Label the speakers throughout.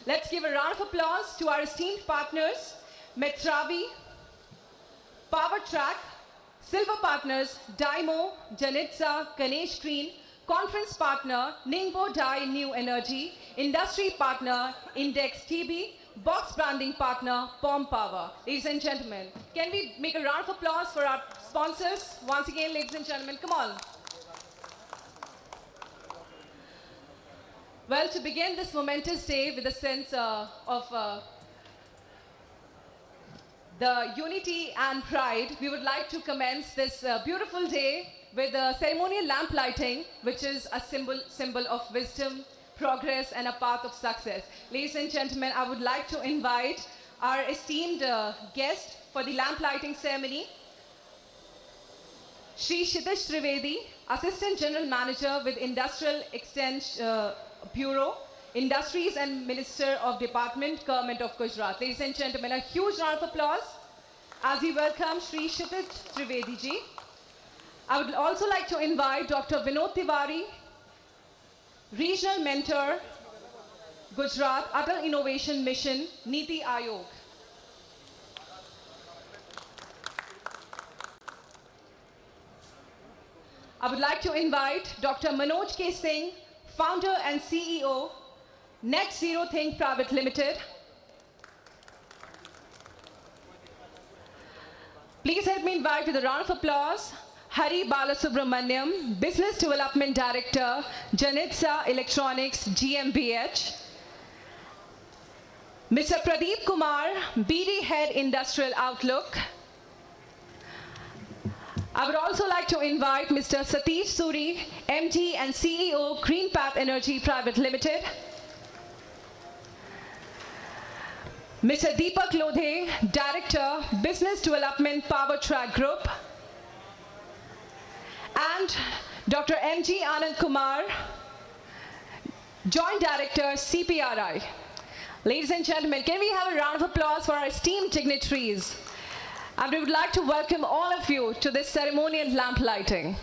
Speaker 1: Let's give a round of applause to our esteemed partners, Metravi, PowerTrack, Silver Partners, Dymo, Janitza, Ganesh Green, Conference Partner, Ningbo Dai New Energy, Industry Partner, Index TB, Box Branding Partner, Pom Power. Ladies and gentlemen, can we make a round of applause for our sponsors? Once again, ladies and gentlemen, come on. Well, to begin this momentous day with a sense of the unity and pride, we would like to commence this beautiful day with a ceremonial lamp lighting, which is a symbol of wisdom, progress, and a path of success. Ladies and gentlemen, I would like to invite our esteemed guest for the lamp lighting ceremony, Shri Kshitish Trivedi, Assistant General Manager with Industrial Extension Bureau, Industries and Minister of Department, Government of Gujarat. Ladies and gentlemen, a huge round of applause as we welcome Shri Kshitish Trivedi ji. I would also like to invite Dr. Vinod Tiwari, Regional Mentor, Gujarat, Atal Innovation Mission, Niti Aayog. I would like to invite Dr. Manoj K. Singh, Founder and CEO, Net Zero Think Private Limited. Please help me invite with a round of applause, Hari Balasubramaniam, Business Development Director, Janitza Electronics GmbH. Mr. Pradeep Kumar, BD Head Industrial Outlook. I would also like to invite Mr. Satish Suri, MD and CEO, Green Path Energy Private Limited. Mr. Deepak Lodhe, Director, Business Development PowerTrack Group. And Dr. M.G. Anand Kumar, Joint Director, CPRI. Ladies and gentlemen, can we have a round of applause for our esteemed dignitaries? And we would like to welcome all of you to this ceremonial lamp lighting.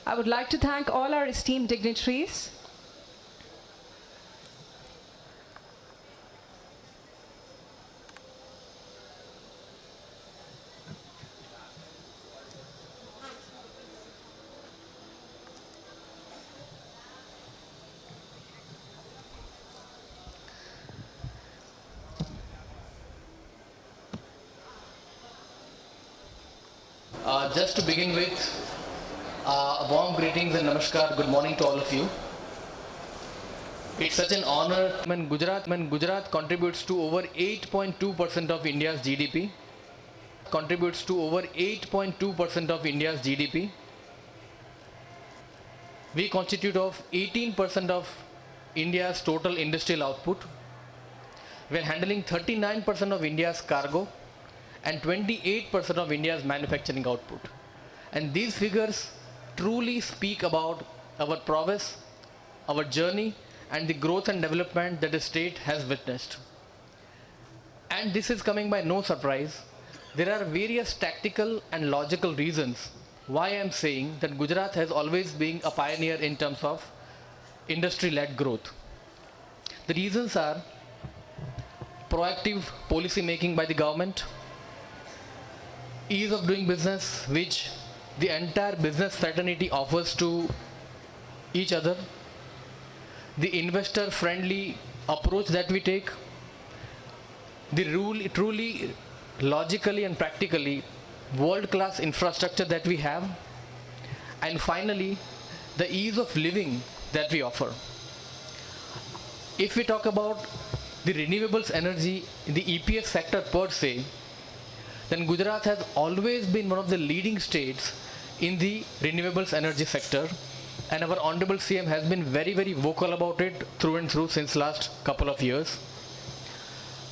Speaker 1: I would like to thank all our esteemed dignitaries.
Speaker 2: Just to begin with, warm greetings and namaskar, good morning to all of you. It's such an honor when Gujarat contributes to over 8.2% of India's GDP. Contributes to over 8.2% of India's GDP. We constitute of 18% of India's total industrial output. We're handling 39% of India's cargo and 28% of India's manufacturing output. And these figures truly speak about our prowess, our journey, and the growth and development that the state has witnessed. And this is coming by no surprise. There are various tactical and logical reasons why I am saying that Gujarat has always been a pioneer in terms of industry-led growth. The reasons are proactive policy making by the government, ease of doing business which the entire business fraternity offers to each other, the investor friendly approach that we take, the truly logically and practically world class infrastructure that we have, and finally the ease of living that we offer. If we talk about the renewables energy in the EPS sector per se, then Gujarat has always been one of the leading states in the renewables energy sector, and our honorable CM has been very vocal about it through and through since last couple of years.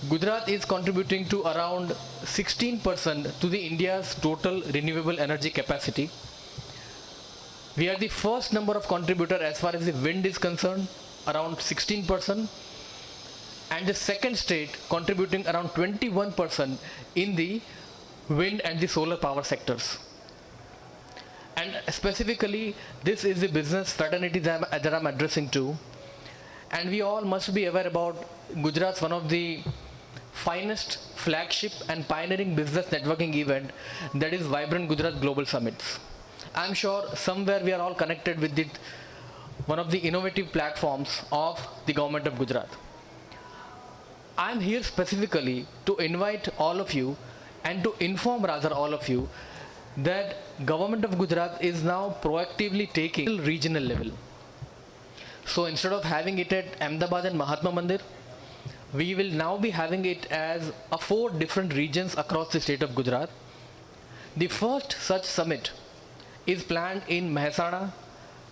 Speaker 2: Gujarat is contributing to around 16% to the India's total renewable energy capacity. We are the first number of contributor as far as the wind is concerned, around 16%, and the second state contributing around 21% in the wind and the solar power sectors. And specifically, this is the business fraternity that I'm addressing to. And we all must be aware about Gujarat's one of the finest flagship and pioneering business networking event, that is Vibrant Gujarat Global Summits. I'm sure somewhere we are all connected with one of the innovative platforms of the government of Gujarat. I'm here specifically to invite all of you and to inform rather all of you that government of Gujarat is now proactively taking regional level. So instead of having it at Ahmedabad and Mahatma Mandir, we will now be having it as 4 different regions across the state of Gujarat. The first such summit is planned in Mehsana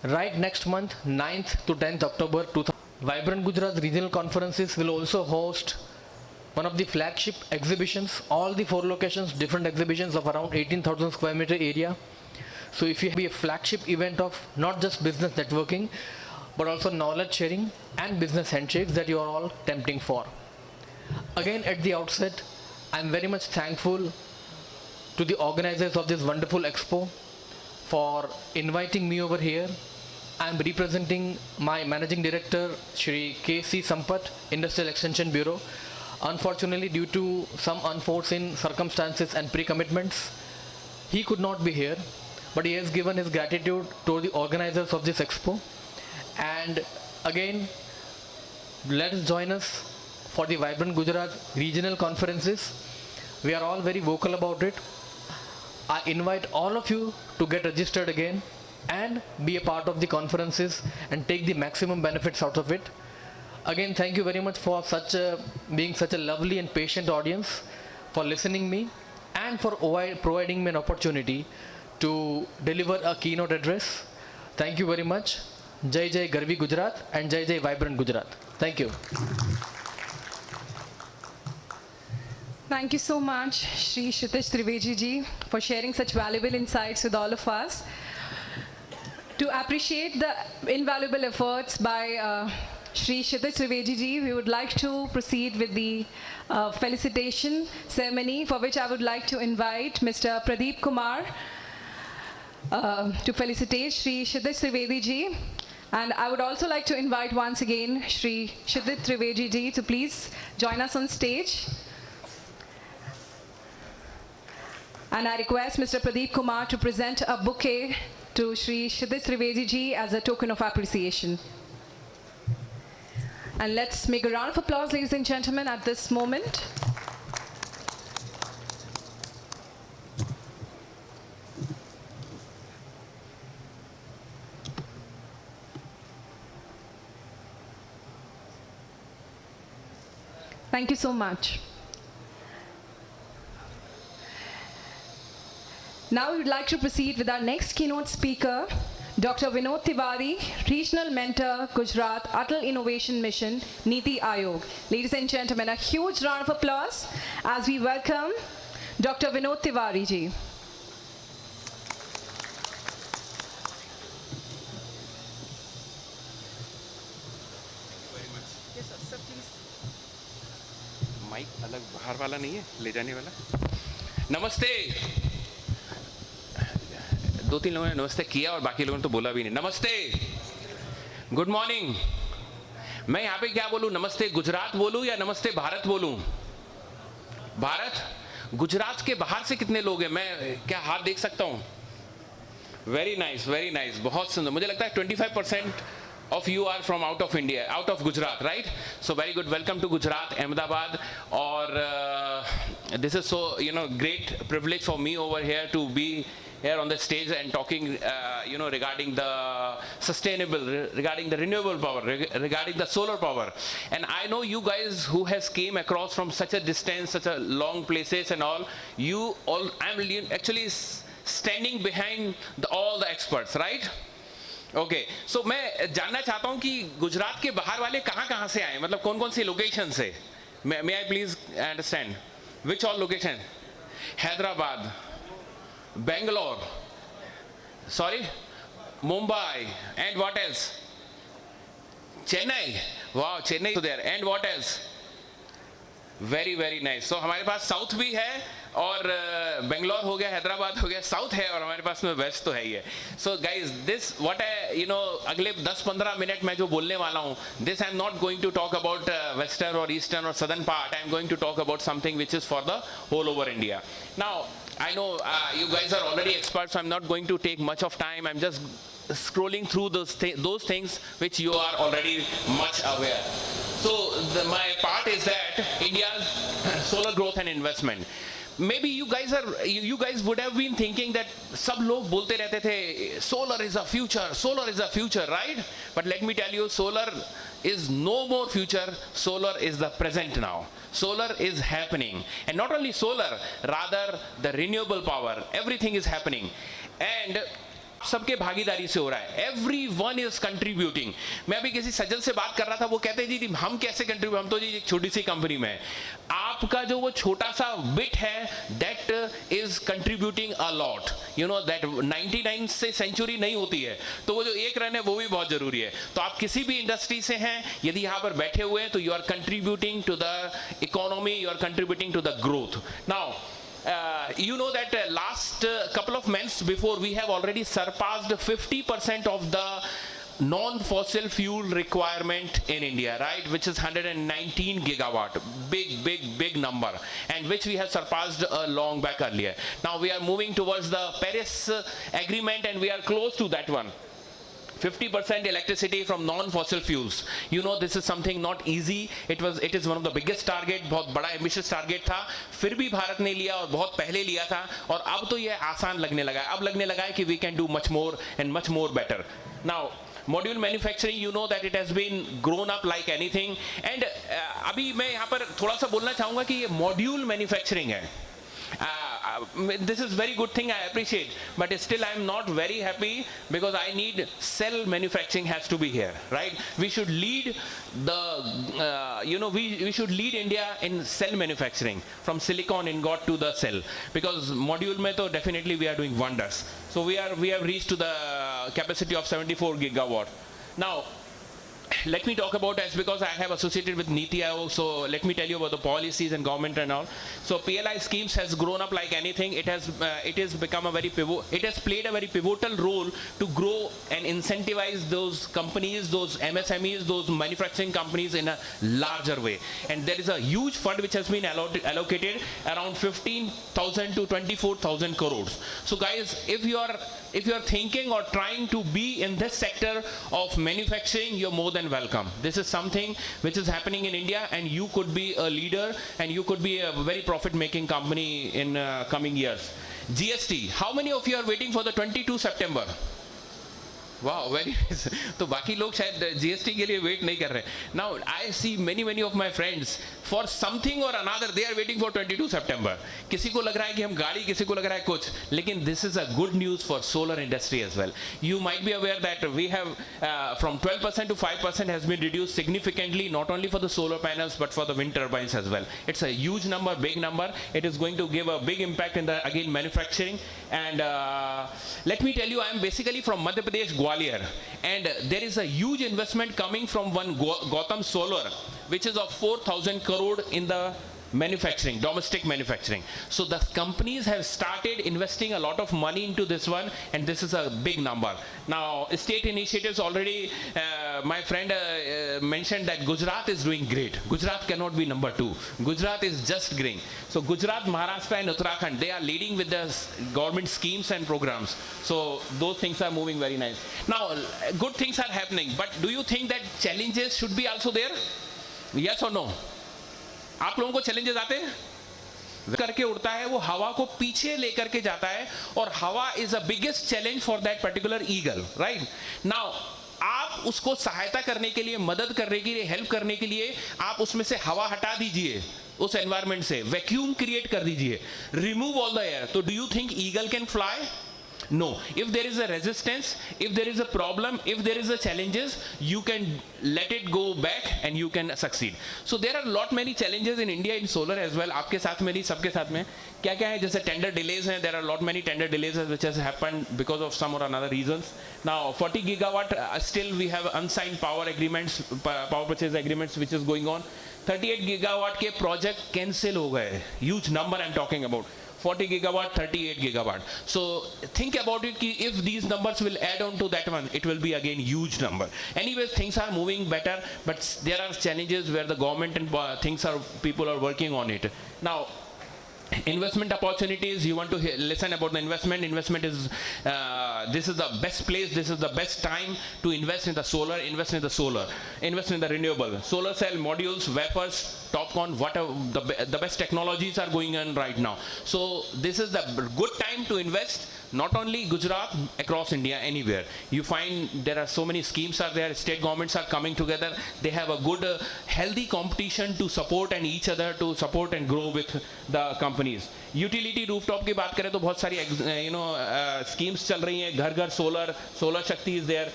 Speaker 2: right next month, 9th to 10th October 2000. Vibrant Gujarat regional conferences will also host one of the flagship exhibitions, all the 4 locations, different exhibitions of around 18,000 square meter area. So if you have a flagship event of not just business networking, but also knowledge sharing and business handshakes that you are all tempting for. Again, at the outset, I am very much thankful to the organizers of this wonderful expo for inviting me over here. I am representing my managing director, Shri K.C. Sampat, Industrial Extension Bureau. Unfortunately, due to some unforeseen circumstances and pre-commitments, he could not be here, but he has given his gratitude to the organizers of this expo. And again, let us join us for the Vibrant Gujarat regional conferences. We are all very vocal about it. I invite all of you to get registered again and be a part of the conferences and take the maximum benefits out of it. Again, thank you very much for being such a lovely and patient audience, for listening me and for providing me an opportunity to deliver a keynote address. Thank you very much. Jai Jai Garvi Gujarat and Jai Jai Vibrant Gujarat. Thank you.
Speaker 1: Thank you so much, Shri Kshitij Trivedi ji, for sharing such valuable insights with all of us. To appreciate the invaluable efforts by Shri Kshitij Trivedi ji, we would like to proceed with the felicitation ceremony, for which I would like to invite Mr. Pradeep Kumar to felicitate Shri Kshitij Trivedi ji. And I would also like to invite once again Shri Kshitij Trivedi ji to please join us on stage. And I request Mr. Pradeep Kumar to present a bouquet to Shri Kshitij Trivedi ji as a token of appreciation. And let's make a round of applause, ladies and gentlemen, at this moment. Thank you so much. Now we would like to proceed with our next keynote speaker, Dr. Vinod Tiwari, Regional Mentor, Gujarat, Atal Innovation Mission, Niti Aayog. Ladies and gentlemen, a huge round of applause as we welcome Dr. Vinod Tiwari ji.
Speaker 3: Mike अलग बाहर वाला नहीं है, ले जाने वाला। नमस्ते। 2-3 लोगों ने नमस्ते किया और बाकी लोगों ने तो बोला भी नहीं। नमस्ते, गुड मॉर्निंग। मैं यहाँ पे क्या बोलूँ, नमस्ते गुजरात बोलूँ या नमस्ते भारत बोलूँ? भारत, गुजरात के बाहर से कितने लोग हैं? मैं क्या हाथ देख सकता हूँ? वेरी नाइस, वेरी नाइस, बहुत सुंदर. मुझे लगता है 25% of you are from out of India, out of Gujarat, right? So very good. Welcome to Gujarat, Ahmedabad. Or this is so, great privilege for me over here to be here on the stage and talking, regarding the sustainable, regarding the renewable power, regarding the solar power. And I know you guys who has came across from such a distance, such a long places and all. I'm actually standing behind all the experts, right? Okay, so मैं जानना चाहता हूं कि गुजरात के बाहर वाले कहां से आए, मतलब कौन कौन सी लोकेशन से? May I please understand which all location? Hyderabad, Bangalore, sorry, Mumbai, and what else? Chennai. वाह, चेन्नई तो there. And what else? Very very nice. So हमारे पास साउथ भी है, और बेंगलोर हो गया, हैदराबाद हो गया, साउथ है, और हमारे पास में वेस्ट तो है ही है. So guys, this what I अगले 10-15 मिनट में जो बोलने वाला हूँ, this I am not going to talk about western और ईस्टर्न और southern part. I am going to talk about something which is for the whole over India. Now I know you guys are already experts, so I'm not going to take much of time. I'm just scrolling through those things which you are already much aware. So my part is that India's solar growth and investment. Maybe you guys would have been thinking that सब लोग बोलते रहते थे solar is a future, right? But let me tell you, solar is no more future. Solar is the present now. Solar is happening, and not only solar, rather the renewable power, everything is happening, and सबके भागीदारी से हो रहा है. Everyone is contributing. मैं अभी किसी सज्जन से बात कर रहा था, वो कहते हैं जी हम कैसे कंट्रीब्यूट, हम तो जी एक छोटी सी कंपनी में है. आपका जो वो छोटा सा बिट है, that is contributing a lot. You know that 99 से सेंचुरी नहीं होती है, तो वो जो एक रन है वो भी बहुत जरूरी है. तो आप किसी भी इंडस्ट्री से हैं, यदि यहाँ पर बैठे हुए हैं, तो you are contributing to the economy, you are contributing to the growth. Now you know that last couple of months before, we have already surpassed 50% of the non-fossil fuel requirement in India, right, which is 119 gigawatt. Big number, and which we have surpassed a long back earlier. Now we are moving towards the Paris agreement, and we are close to that one. 50% electricity from non-fossil fuels. You know, this is something not easy. It is one of the biggest target, बहुत बड़ा ambitious target था, फिर भी भारत ने लिया और बहुत पहले लिया था, और अब तो ये आसान लगने लगा है. अब लगने लगा है कि we can do much more and much more better. Now module manufacturing, you know that it has been grown up like anything, and अभी मैं यहाँ पर थोड़ा सा बोलना चाहूँगा कि ये module manufacturing है. This is very good thing, I appreciate, but still I am not very happy, because I need cell manufacturing has to be here, right? We should lead we should lead India in cell manufacturing, from silicon ingot to the cell, because module mein to definitely we are doing wonders. So we have reached to the capacity of 74 gigawatt. Now let me talk about, as because I have associated with NITI Aayog, so let me tell you about the policies and government and all. So PLI schemes has grown up like anything. It has become it has played a very pivotal role to grow and incentivize those companies, those MSMEs, those manufacturing companies in a larger way. And there is a huge fund which has been allocated around 15,000 to 24,000 crores. So guys, if you are thinking or trying to be in this sector of manufacturing, you're more than welcome. This is something which is happening in India, and you could be a leader, and you could be a very profit making company in coming years. GST, how many of you are waiting for the 22 September? Wow, very nice. तो बाकी लोग शायद GST के लिए wait नहीं कर रहे. Now I see many of my friends, for something or another they are waiting for 22 September. किसी को लग रहा है कि हम गाड़ी, किसी को लग रहा है कुछ, लेकिन this is a good news for solar industry as well. You might be aware that we have from 12% to 5% has been reduced significantly, not only for the solar panels but for the wind turbines as well. It's a huge number, big number. It is going to give a big impact in the again manufacturing. And let me tell you, I am basically from Madhya Pradesh, Gwalior, and there is a huge investment coming from one Gotham Solar, which is of 4,000 crore in the manufacturing, domestic manufacturing. So the companies have started investing a lot of money into this one, and this is a big number. Now, state initiatives already, my friend mentioned that Gujarat is doing great. Gujarat cannot be number 2. Gujarat is just growing. So Gujarat, Maharashtra and Uttarakhand, they are leading with the government schemes and programs. So those things are moving very nice. Now, good things are happening, but do you think that challenges should be also there? Yes or no? आप लोगों को challenges आते हैं? करके उड़ता है, वो हवा को पीछे लेकर के जाता है, और हवा is the biggest challenge for that particular eagle, right? Now, आप उसको सहायता करने के लिए, मदद करने के लिए, हेल्प करने के लिए आप उसमें से हवा हटा दीजिए, उस एनवायरमेंट से वैक्यूम क्रिएट कर दीजिए, रिमूव ऑल द एयर. तो do you think eagle can fly? No. If there is a resistance, if there is a problem, if there is a challenges, you can let it go back and you can succeed. So there are lot many challenges in India in solar as well. आपके साथ में नहीं, सबके साथ में क्या क्या है? जैसे tender delays हैं, there are lot many tender delays which has happened because of some or another reasons. Now 40 gigawatt still we have unsigned power agreements, power purchase agreements which is going on. 38 gigawatt के project cancel हो गए. Huge number I'm talking about. 40 gigawatt, 38 gigawatt. So think about it, if these numbers will add on to that one, it will be again huge number. Anyways, things are moving better, but there are challenges where the government and people are working on it. Now, investment opportunities, you want to listen about the investment. Investment is, this is the best place, this is the best time to invest in the solar, invest in the renewable. Solar cell modules, wafers, TOPCon, whatever, the best technologies are going on right now. So this is the good time to invest, not only Gujarat, across India, anywhere. You find there are so many schemes are there, state governments are coming together, they have a good, healthy competition to support and each other to support and grow with the companies. Utility rooftop की बात करें तो बहुत सारी schemes चल रही हैं, घर घर solar शक्ति is there.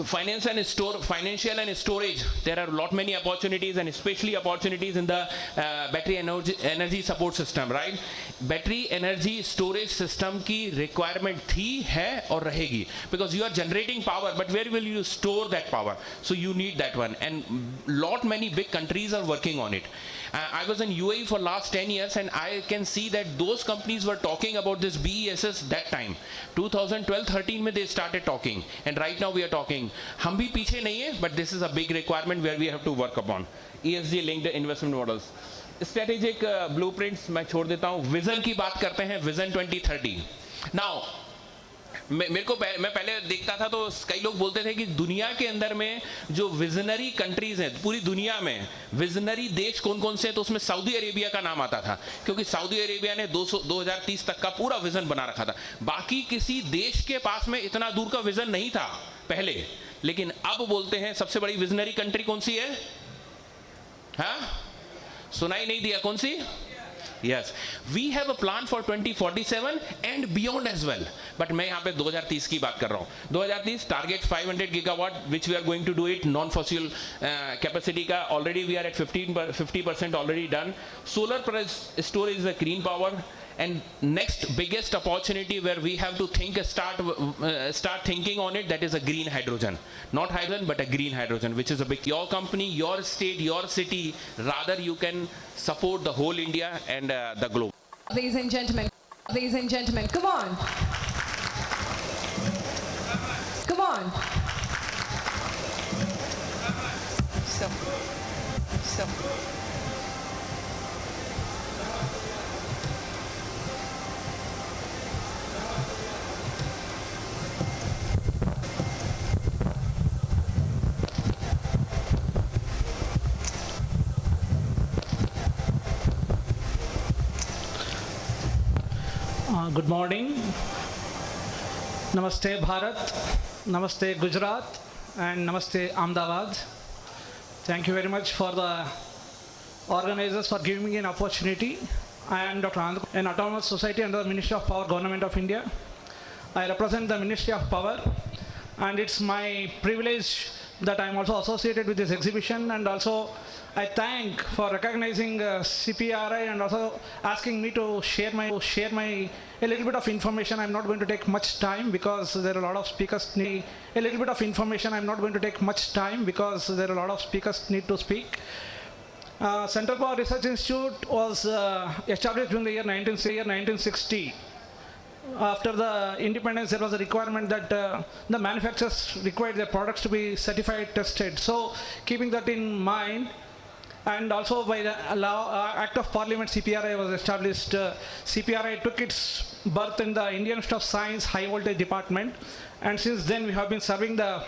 Speaker 3: Financial and storage, there are lot many opportunities, and especially opportunities in the battery energy support system, right? Battery energy storage system की requirement थी, है और रहेगी, because you are generating power, but where will you store that power? So you need that one, and lot many big countries are working on it. I was in UAE for last 10 years, and I can see that those companies were talking about this BESS that time. 2012-13 में they started talking, and right now we are talking. हम भी पीछे नहीं है, but this is a big requirement where we have to work upon. ESG linked investment models. Strategic blueprints मैं छोड़ देता हूँ. Vision की बात करते हैं, Vision 2030. Now, मैं पहले देखता था तो कई लोग बोलते थे कि दुनिया के अंदर में जो विजनरी कंट्रीज हैं, पूरी दुनिया में विजनरी देश कौन कौन से हैं, तो उसमें सऊदी अरेबिया का नाम आता था, क्योंकि सऊदी अरेबिया ने 2030 तक का पूरा विजन बना रखा था. बाकी किसी देश के पास में इतना दूर का विजन नहीं था पहले, लेकिन अब बोलते हैं सबसे बड़ी विजनरी कंट्री कौन सी है? हाँ, सुनाई नहीं दिया, कौन सी? Yes, we have a plan for 2047 and beyond as well. But मैं यहाँ पे 2030 की बात कर रहा हूँ. 2030 target 500 gigawatt, which we are going to do it non-fossil capacity का. Already we are at 50% already done. Solar storage is a green power. And next biggest opportunity where we have to start thinking on it, that is a green hydrogen. Not hydrogen, but a green hydrogen, which is a big, your company, your state, your city, rather you can support the whole India and the globe.
Speaker 1: Ladies and gentlemen, come on. Come on. So.
Speaker 4: Good morning. Namaste Bharat, Namaste Gujarat, and Namaste Ahmedabad. Thank you very much for the organizers for giving me an opportunity. I am Dr. Anand, an autonomous society under the Ministry of Power, Government of India. I represent the Ministry of Power, and it's my privilege that I am also associated with this exhibition, and also I thank for recognizing CPRI and also asking me to share a little bit of information. I'm not going to take much time because there are a lot of speakers need a little bit of information. I'm not going to take much time because there are a lot of speakers need to speak. Central Power Research Institute was established in the year 1960. After the independence, there was a requirement that the manufacturers required their products to be certified, tested. So, keeping that in mind, and also by the Act of Parliament, CPRI was established. CPRI took its birth in the Indian Institute of Science High Voltage Department, and since then we have been serving the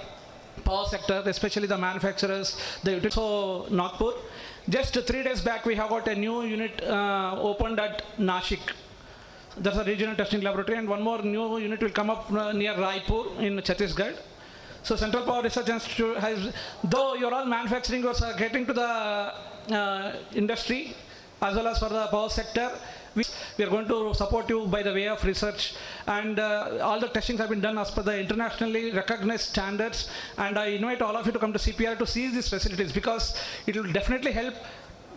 Speaker 4: power sector, especially the manufacturers, the utilities. So, Nagpur. Just 3 days back, we have got a new unit opened at Nashik. That's a regional testing laboratory, and one more new unit will come up near Raipur in Chhattisgarh. So Central Power Research Institute has, though you're all manufacturing or getting to the industry as well as for the power sector, we are going to support you by the way of research, and all the testings have been done as per the internationally recognized standards, and I invite all of you to come to CPR to see these facilities, because it will definitely help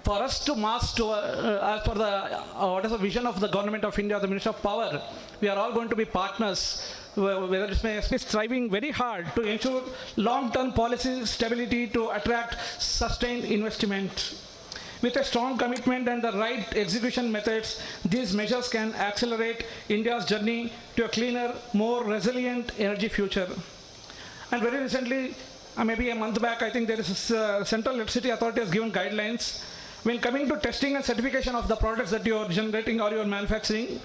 Speaker 4: for us to mass to, as for the, what is the vision of the Government of India, the Ministry of Power. We are all going to be partners, whether it's striving very hard to ensure long-term policy stability to attract sustained investment. With a strong commitment and the right execution methods, these measures can accelerate India's journey to a cleaner, more resilient energy future. And very recently, maybe a month back, I think there is a Central Electricity Authority has given guidelines. When coming to testing and certification of the products that you are generating or you are manufacturing,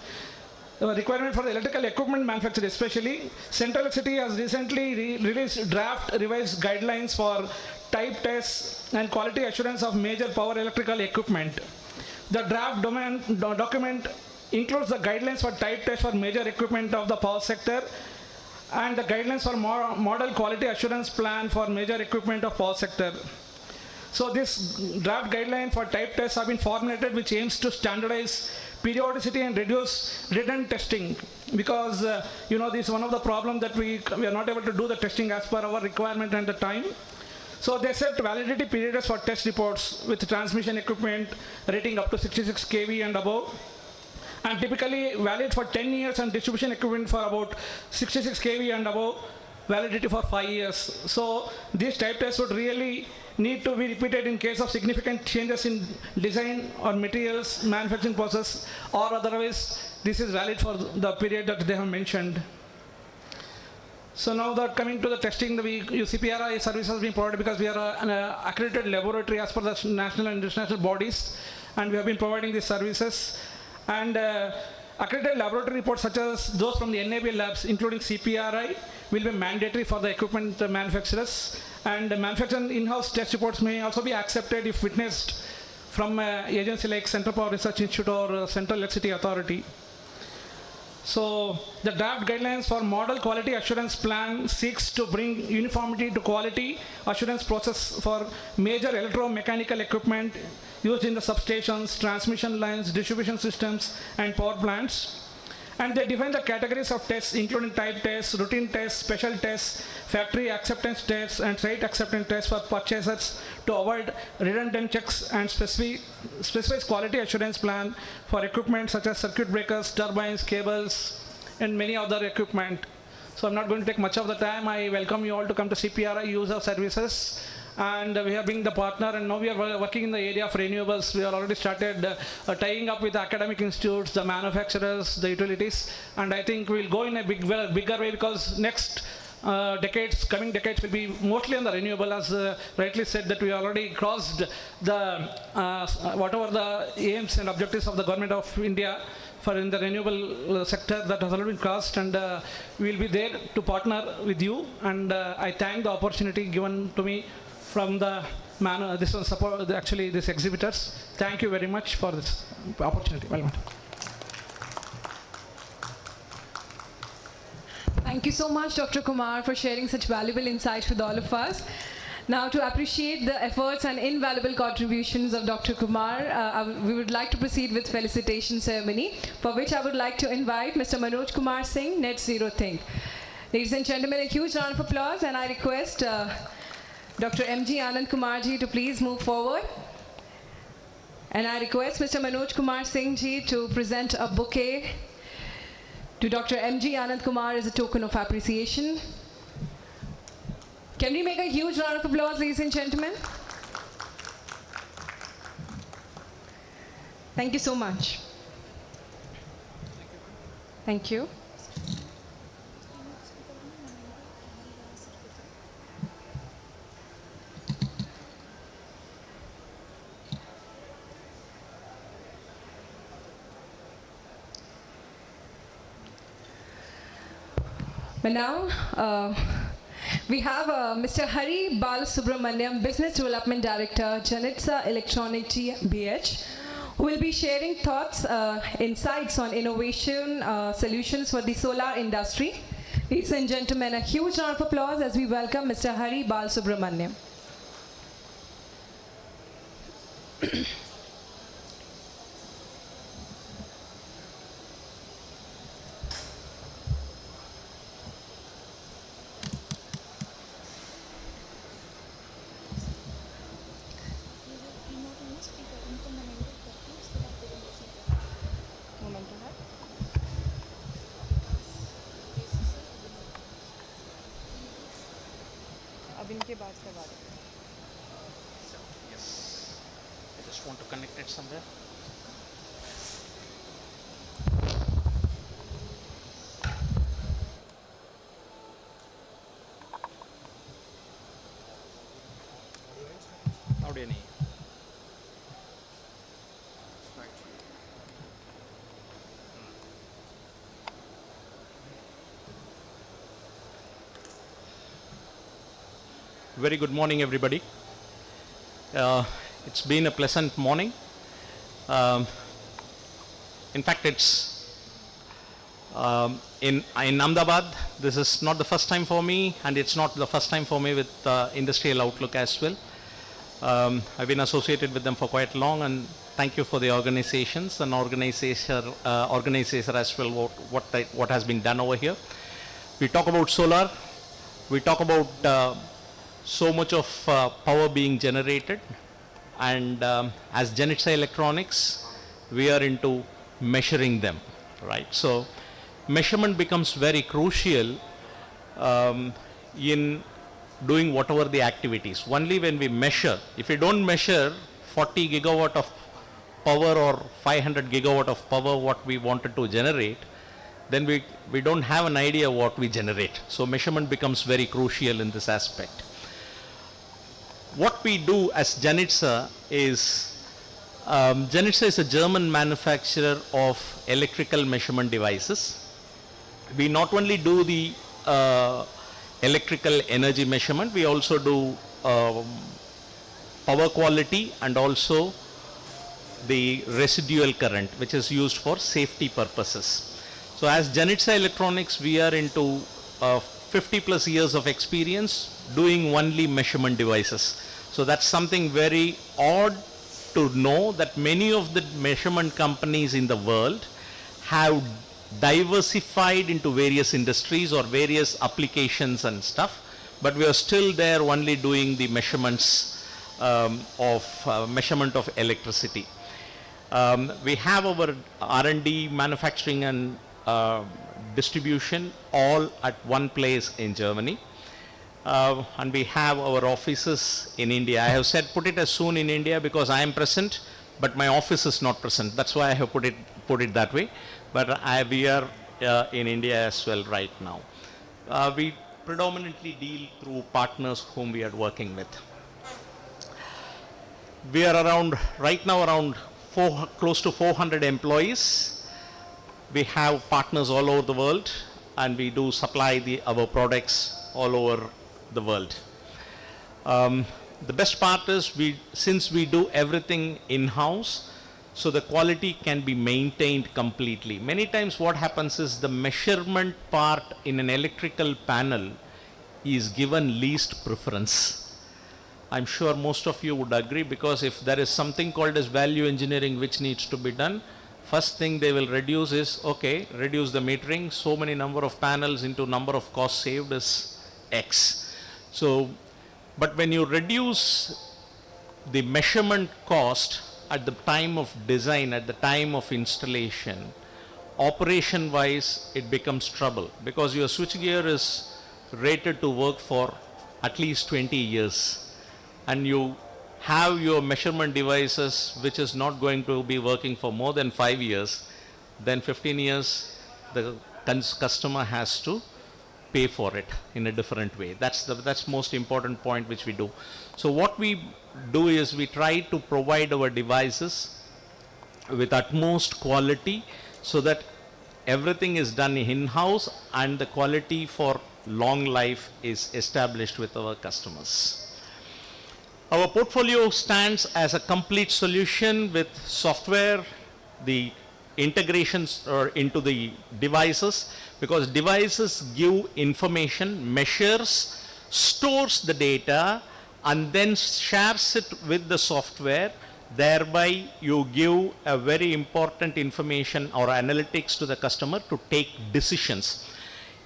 Speaker 4: the requirement for the electrical equipment manufacturer especially, Central Electricity has recently released draft revised guidelines for type tests and quality assurance of major power electrical equipment. The draft document includes the guidelines for type tests for major equipment of the power sector and the guidelines for model quality assurance plan for major equipment of power sector. So this draft guideline for type tests have been formulated, which aims to standardize periodicity and reduce redundant testing, because this is one of the problems that we are not able to do the testing as per our requirement and the time. So they set validity periods for test reports with transmission equipment rating up to 66 kV and above, and typically valid for 10 years, and distribution equipment for about 66 kV and above, validity for 5 years. So these type tests would really need to be repeated in case of significant changes in design or materials, manufacturing process, or otherwise this is valid for the period that they have mentioned. So now that coming to the testing, the CPRI service has been provided because we are an accredited laboratory as per the national and international bodies, and we have been providing these services. And accredited laboratory reports such as those from the NABL labs, including CPRI, will be mandatory for the equipment manufacturers, and manufacturing in-house test reports may also be accepted if witnessed from an agency like Central Power Research Institute or Central Electricity Authority. So the draft guidelines for model quality assurance plan seeks to bring uniformity to quality assurance process for major electromechanical equipment used in the substations, transmission lines, distribution systems, and power plants. And they define the categories of tests, including type tests, routine tests, special tests, factory acceptance tests, and site acceptance tests for purchasers to avoid redundant checks, and specifies quality assurance plan for equipment such as circuit breakers, turbines, cables, and many other equipment. So I'm not going to take much of the time. I welcome you all to come to CPRI, use our services. And we are being the partner, and now we are working in the area of renewables. We have already started tying up with the academic institutes, the manufacturers, the utilities, and I think we will go in a bigger way, because next coming decades will be mostly on the renewable, as rightly said, that we already crossed the whatever the aims and objectives of the Government of India for in the renewable sector, that has already been crossed, and we will be there to partner with you. And I thank the opportunity given to me from the these exhibitors. Thank you very much for this opportunity. Well,
Speaker 1: thank you so much, Dr. Kumar, for sharing such valuable insights with all of us. Now, to appreciate the efforts and invaluable contributions of Dr. Kumar, we would like to proceed with felicitation ceremony, for which I would like to invite Mr. Manoj Kumar Singh, Net Zero Think. Ladies and gentlemen, a huge round of applause, and I request Dr. M.G. Anand Kumar ji to please move forward. And I request Mr. Manoj Kumar Singh ji to present a bouquet to Dr. M.G. Anand Kumar as a token of appreciation. Can we make a huge round of applause, ladies and gentlemen? Thank you so much. Thank you. But now, we have Mr. Hari Bal Subramaniam, Business Development Director, Janitsa Electronic GmbH, who will be sharing thoughts, insights on innovation solutions for the solar industry. Ladies and gentlemen, a huge round of applause as we welcome Mr. Hari Bal Subramaniam.
Speaker 5: अब इनके बाद करवा देते हैं.
Speaker 6: Yes. I just want to connect it somewhere. Audio नहीं. Very good morning, everybody. It's been a pleasant morning. In fact, it's in Ahmedabad. This is not the first time for me, and it's not the first time for me with Industrial Outlook as well. I've been associated with them for quite long, and thank you for the organizations and organizer as well what has been done over here. We talk about solar. We talk about so much of power being generated, and as Janitsa Electronics, we are into measuring them, right? So measurement becomes very crucial in doing whatever the activities. Only when we measure, if we don't measure 40 gigawatt of power or 500 gigawatt of power what we wanted to generate, then we don't have an idea what we generate. So measurement becomes very crucial in this aspect. What we do as Janitsa is, Janitsa is a German manufacturer of electrical measurement devices. We not only do the electrical energy measurement, we also do power quality and also the residual current, which is used for safety purposes. So as Janitsa Electronics, we are into 50 plus years of experience doing only measurement devices. So that's something very odd to know, that many of the measurement companies in the world have diversified into various industries or various applications and stuff, but we are still there only doing the measurements measurement of electricity. We have our R&D, manufacturing and distribution all at one place in Germany. And we have our offices in India. I have said put it as soon in India because I am present, but my office is not present. That's why I have put it that way. But we are in India as well right now. We predominantly deal through partners whom we are working with. We are right now around close to 400 employees. We have partners all over the world, and we do supply our products all over the world. The best part is since we do everything in-house, so the quality can be maintained completely. Many times what happens is the measurement part in an electrical panel is given least preference. I'm sure most of you would agree, because if there is something called as value engineering which needs to be done, first thing they will reduce is, okay, reduce the metering, so many number of panels into number of costs saved is X. So, but when you reduce the measurement cost at the time of design, at the time of installation, operation wise it becomes trouble, because your switchgear is rated to work for at least 20 years, and you have your measurement devices which is not going to be working for more than 5 years, then 15 years the customer has to pay for it in a different way. That's most important point which we do. So what we do is we try to provide our devices with utmost quality so that everything is done in-house and the quality for long life is established with our customers. Our portfolio stands as a complete solution with software, the integrations into the devices, because devices give information, measures, stores the data, and then shares it with the software. Thereby you give a very important information or analytics to the customer to take decisions.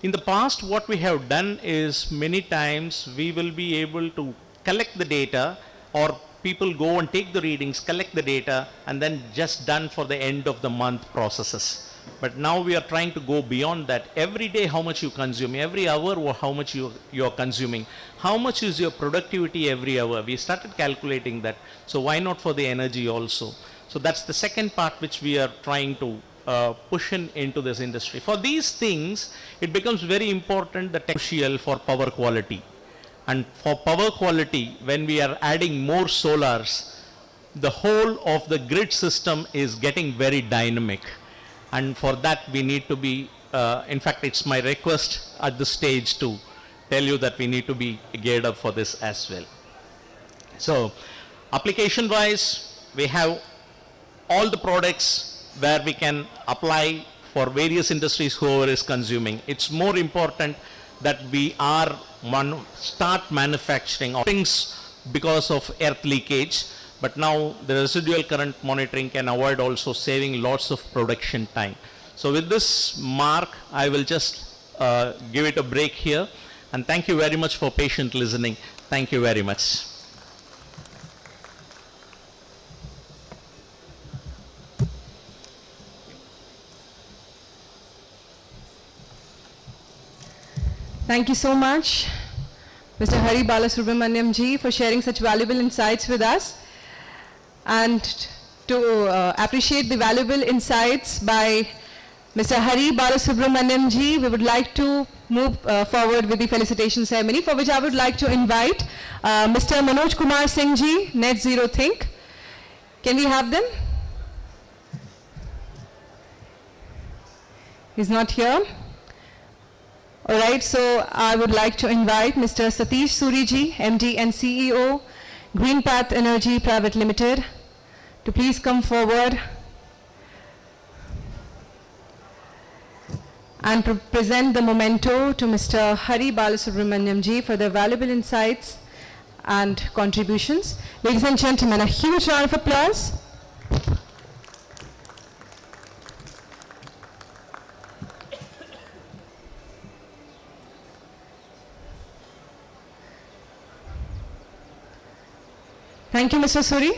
Speaker 6: In the past, what we have done is many times we will be able to collect the data, or people go and take the readings, collect the data, and then just done for the end of the month processes. But now we are trying to go beyond that. Every day how much you consume, every hour how much you are consuming, how much is your productivity every hour. We started calculating that. So why not for the energy also? So that's the second part which we are trying to push into this industry. For these things, it becomes very important that crucial for power quality. And for power quality, when we are adding more solars, the whole of the grid system is getting very dynamic. And for that we need to be, in fact it's my request at this stage to tell you that we need to be geared up for this as well. So application wise, we have all the products where we can apply for various industries whoever is consuming. It's more important that we are start manufacturing things because of earth leakage, but now the residual current monitoring can avoid also saving lots of production time. So with this mark, I will just give it a break here, and thank you very much for patient listening. Thank you very much.
Speaker 1: Thank you so much, Mr. Hari Balasubramaniam ji, for sharing such valuable insights with us. And to appreciate the valuable insights by Mr. Hari Balasubramaniam ji, we would like to move forward with the felicitation ceremony, for which I would like to invite Mr. Manoj Kumar Singh ji, Net Zero Think. Can we have them? He's not here. All right, so I would like to invite Mr. Satish Suri ji, MD and CEO, Green Path Energy Private Limited, to please come forward and present the memento to Mr. Hari Balasubramaniam ji for their valuable insights and contributions. Ladies and gentlemen, a huge round of applause. Thank you, Mr. Suri.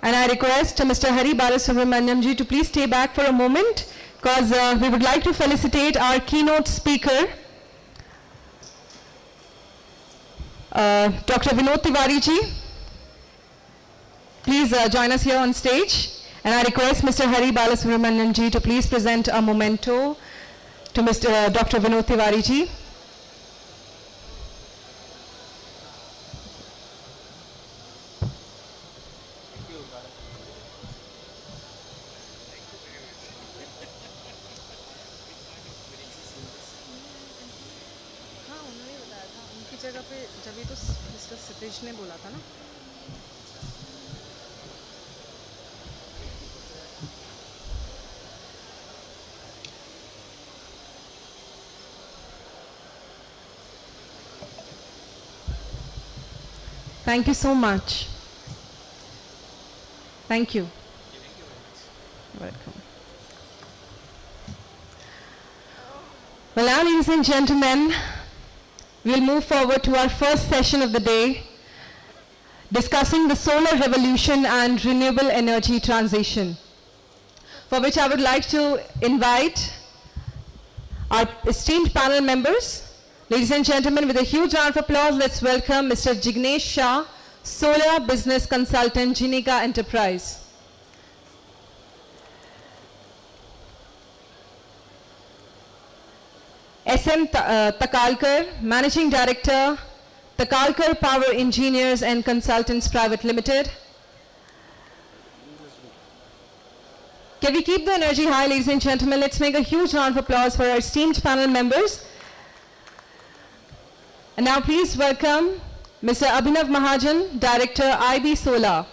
Speaker 1: And I request Mr. Hari Balasubramaniam ji to please stay back for a moment, because we would like to felicitate our keynote speaker, Dr. Vinod Tiwari ji. Please join us here on stage. And I request Mr. Hari Balasubramaniam ji to please present a memento to Mr. Dr. Vinod Tiwari ji.
Speaker 5: जगह पे जब ये तो mister Satish ने बोला था ना.
Speaker 1: Thank you so much. Thank you. Welcome. Well, now, ladies and gentlemen, we'll move forward to our first session of the day, discussing the solar revolution and renewable energy transition, for which I would like to invite our esteemed panel members, Ladies and gentlemen, with a huge round of applause, let's welcome Mr. Jignesh Shah, Solar Business Consultant, Jinika Enterprise. S.M. Takalkar, Managing Director, Takalkar Power Engineers and Consultants Private Limited. Can we keep the energy high, ladies and gentlemen? Let's make a huge round of applause for our esteemed panel members. And now please welcome Mr. Abhinav Mahajan, Director, IB Solar.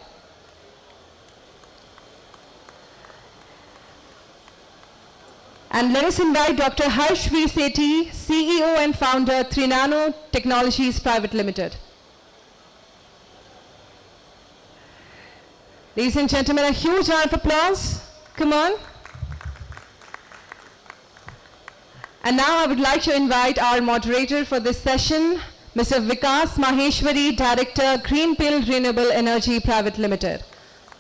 Speaker 1: And let us invite Dr. Harsh V. Sethi, CEO and Founder, Trinano Technologies Private Limited. Ladies and gentlemen, a huge round of applause. Come on. And now I would like to invite our moderator for this session, Mr. Vikas Maheshwari, Director, Greenpill Renewable Energy Private Limited.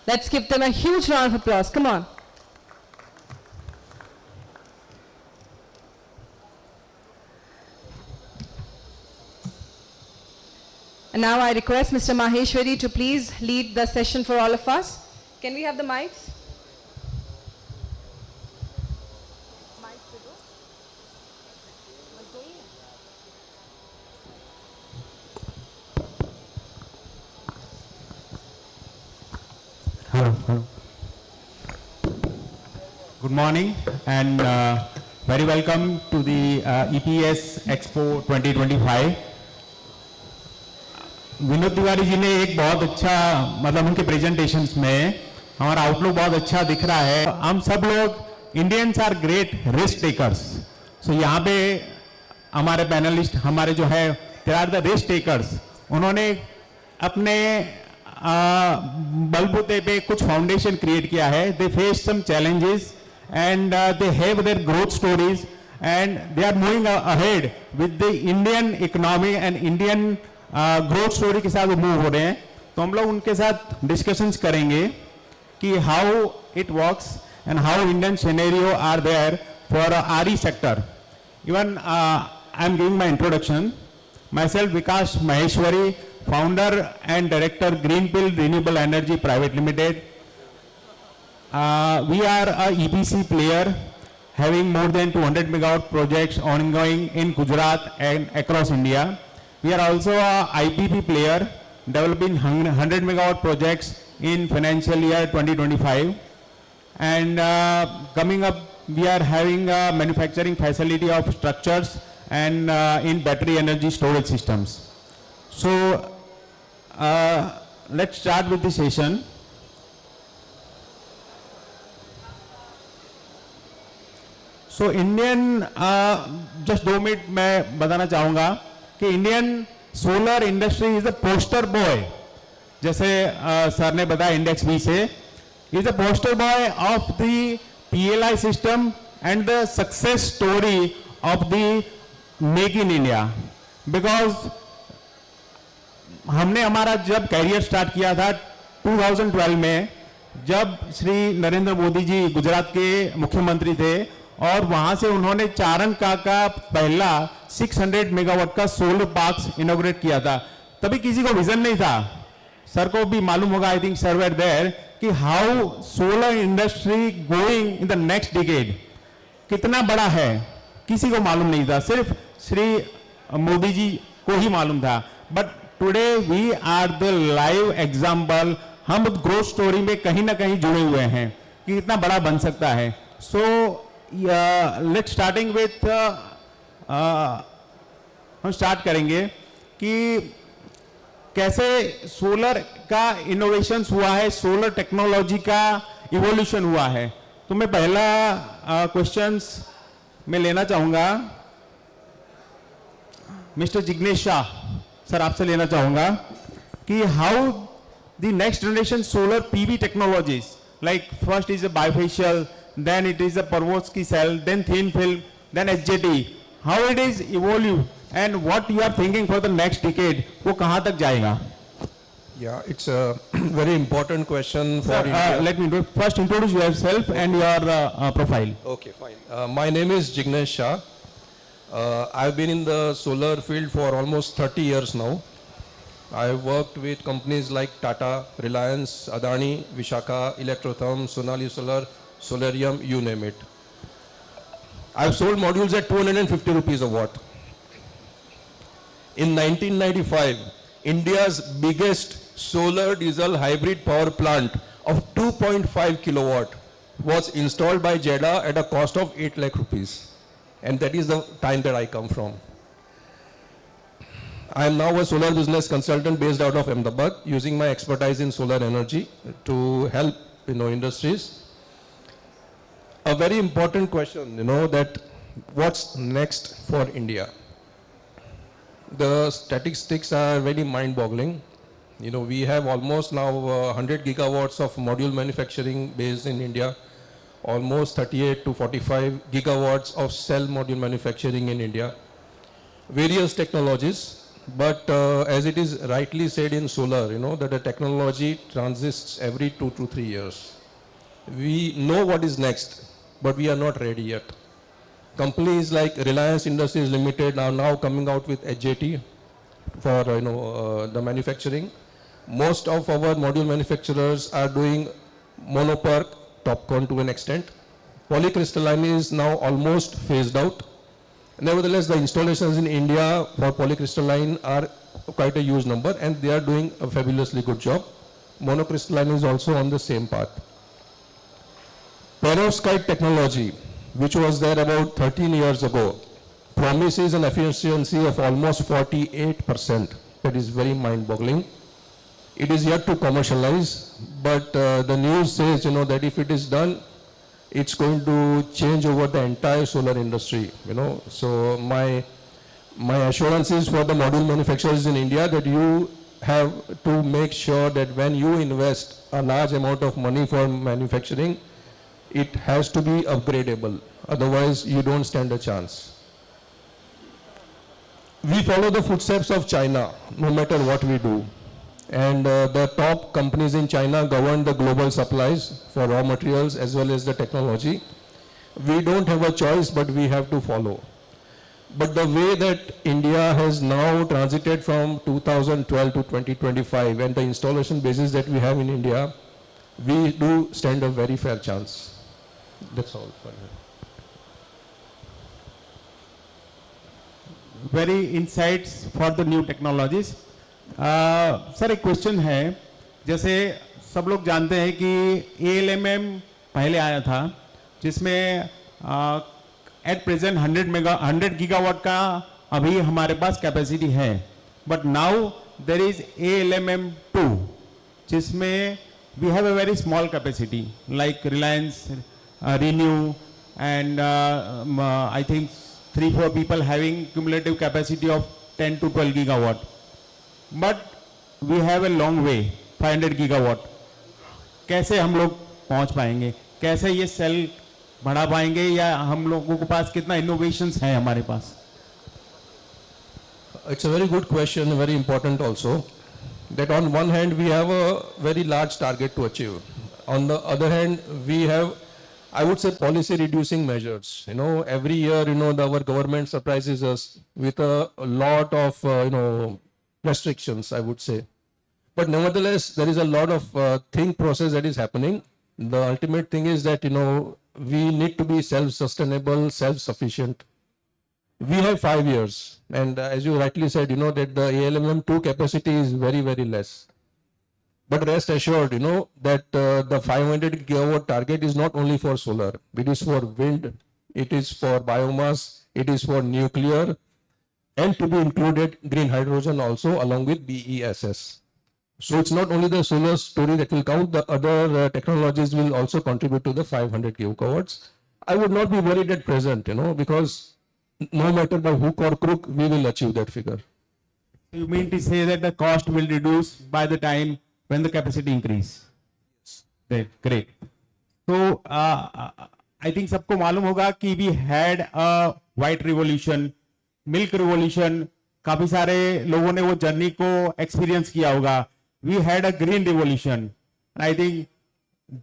Speaker 1: Let's give them a huge round of applause. Come on. And now I request Mr. Maheshwari to please lead the session for all of us. Can we have the mics?
Speaker 7: Hello. Good morning and very welcome to the EPS EXPO 2025. Vinod Tiwari ji ने एक बहुत अच्छा मतलब उनके presentations में हमारा outlook बहुत अच्छा दिख रहा है. हम सब लोग Indians are great risk takers. So यहाँ पे हमारे पैनलिस्ट हमारे जो है they are the risk takers. उन्होंने अपने बलबूते पे कुछ फाउंडेशन क्रिएट किया है. They face some challenges and they have their growth stories and they are moving ahead with the Indian economy and Indian growth story के साथ वो मूव हो रहे हैं. तो हम लोग उनके साथ डिस्कशंस करेंगे कि how it works and how Indian scenario are there for RE sector. Even I am giving my introduction. Myself Vikas Maheshwari, founder and director, Greenpill Renewable Energy Private Limited. We are a EPC player having more than 200 megawatt projects ongoing in Gujarat and across India. We are also a IPP player developing 100 megawatt projects in financial year 2025. And coming up, we are having a manufacturing facility of structures and in battery energy storage systems. So let's start with the session. So Indian just 2 minute मैं बताना चाहूँगा कि Indian solar industry is a poster boy. जैसे sir ने बताया index B से, is a poster boy of the PLI system and the success story of the make in India. Because हमने हमारा जब कैरियर स्टार्ट किया था 2012 में, जब श्री नरेंद्र मोदी जी गुजरात के मुख्यमंत्री थे और वहां से उन्होंने चारणका का पहला 600 मेगावाट का सोलर पार्क इनॉग्रेट किया था. तभी किसी को विजन नहीं था. सर को भी मालूम होगा, I think sir were there, कि how solar industry going in the next decade कितना बड़ा है किसी को मालूम नहीं था. सिर्फ श्री मोदी जी को ही मालूम था. But today we are the live example. हम ग्रोथ स्टोरी में कहीं ना कहीं जुड़े हुए हैं कि कितना बड़ा बन सकता है. सो लेट्स स्टार्टिंग विथ हम स्टार्ट करेंगे कि कैसे सोलर का इनोवेशन हुआ है, सोलर टेक्नोलॉजी का इवोल्यूशन हुआ है. तो मैं पहला क्वेश्चंस में लेना चाहूंगा मिस्टर जिग्नेश शाह सर, आपसे लेना चाहूंगा कि how the next generation solar PV technologies, like first is a bifacial, then it is a perovskite cell, then thin film, then HJT, how it is evolve and what you are thinking for the next decade, वो कहां तक जाएगा?
Speaker 8: Yeah, it's a very important question for India.
Speaker 7: Let me first introduce yourself and your profile.
Speaker 8: Okay, fine. My name is Jignesh Shah. I've been in the solar field for almost 30 years now. I've worked with companies like Tata, Reliance, Adani, Vishaka, Electrotherm, Sonali Solar, Solarium, you name it. I've sold modules at 250 rupees a watt. In 1995, India's biggest solar diesel hybrid power plant of 2.5 kilowatt was installed by JEDA at a cost of 8 lakh rupees. And that is the time that I come from. I am now a solar business consultant based out of Ahmedabad, using my expertise in solar energy to help industries. A very important question, that what's next for India? The statistics are very mind-boggling. We have almost now 100 gigawatts of module manufacturing based in India, almost 38 to 45 gigawatts of cell module manufacturing in India. Various technologies, but as it is rightly said in solar, that the technology transits every 2 to 3 years. We know what is next, but we are not ready yet. Companies like Reliance Industries Limited are now coming out with HJT for the manufacturing. Most of our module manufacturers are doing monoPERC, TOPCon to an extent. Polycrystalline is now almost phased out. Nevertheless, the installations in India for polycrystalline are quite a huge number, and they are doing a fabulously good job. Monocrystalline is also on the same path. Perovskite technology, which was there about 13 years ago, promises an efficiency of almost 48%. That is very mind-boggling. It is yet to commercialize, but the news says, that if it is done, it's going to change over the entire solar industry, So my assurance is for the module manufacturers in India that you have to make sure that when you invest a large amount of money for manufacturing, it has to be upgradable. Otherwise, you don't stand a chance. We follow the footsteps of China, no matter what we do. And the top companies in China govern the global supplies for raw materials as well as the technology. We don't have a choice, but we have to follow. But the way that India has now transited from 2012 to 2025 and the installation basis that we have in India, we do stand a very fair chance. That's all.
Speaker 7: Very insights for the new technologies. Sir एक question है, जैसे सब लोग जानते हैं कि ALMM पहले आया था, जिसमें एट प्रेजेंट 100 गीगावाट का अभी हमारे पास कैपेसिटी है, but now there is ALMM 2, जिसमें we have a very small capacity like Reliance, Renew, and I think 3-4 people having cumulative capacity of 10 to 12 gigawatt. But we have a long way, 500 gigawatt. कैसे हम लोग पहुंच पाएंगे, कैसे ये cell बढ़ा पाएंगे, या हम लोगों के पास कितना innovations हैं हमारे पास?
Speaker 8: It's a very good question, very important also. That on one hand we have a very large target to achieve. On the other hand, we have, I would say, policy reducing measures. Every year, our government surprises us with a lot of, restrictions, I would say. But nevertheless, there is a lot of think process that is happening. The ultimate thing is that, we need to be self-sustainable, self-sufficient. We have 5 years. And as you rightly said, that the ALMM 2 capacity is very, very less. But rest assured, that the 500 gigawatt target is not only for solar. It is for wind, it is for biomass, it is for nuclear, and to be included green hydrogen also along with BESS. So it's not only the solar story that will count, the other technologies will also contribute to the 500 gigawatts. I would not be worried at present, because no matter by hook or crook, we will achieve that figure.
Speaker 7: You mean to say that the cost will reduce by the time when the capacity increase? Great. So I think सबको मालूम होगा कि we had a white revolution, milk revolution, काफी सारे लोगों ने वो journey को एक्सपीरियंस किया होगा. We had a green revolution. I think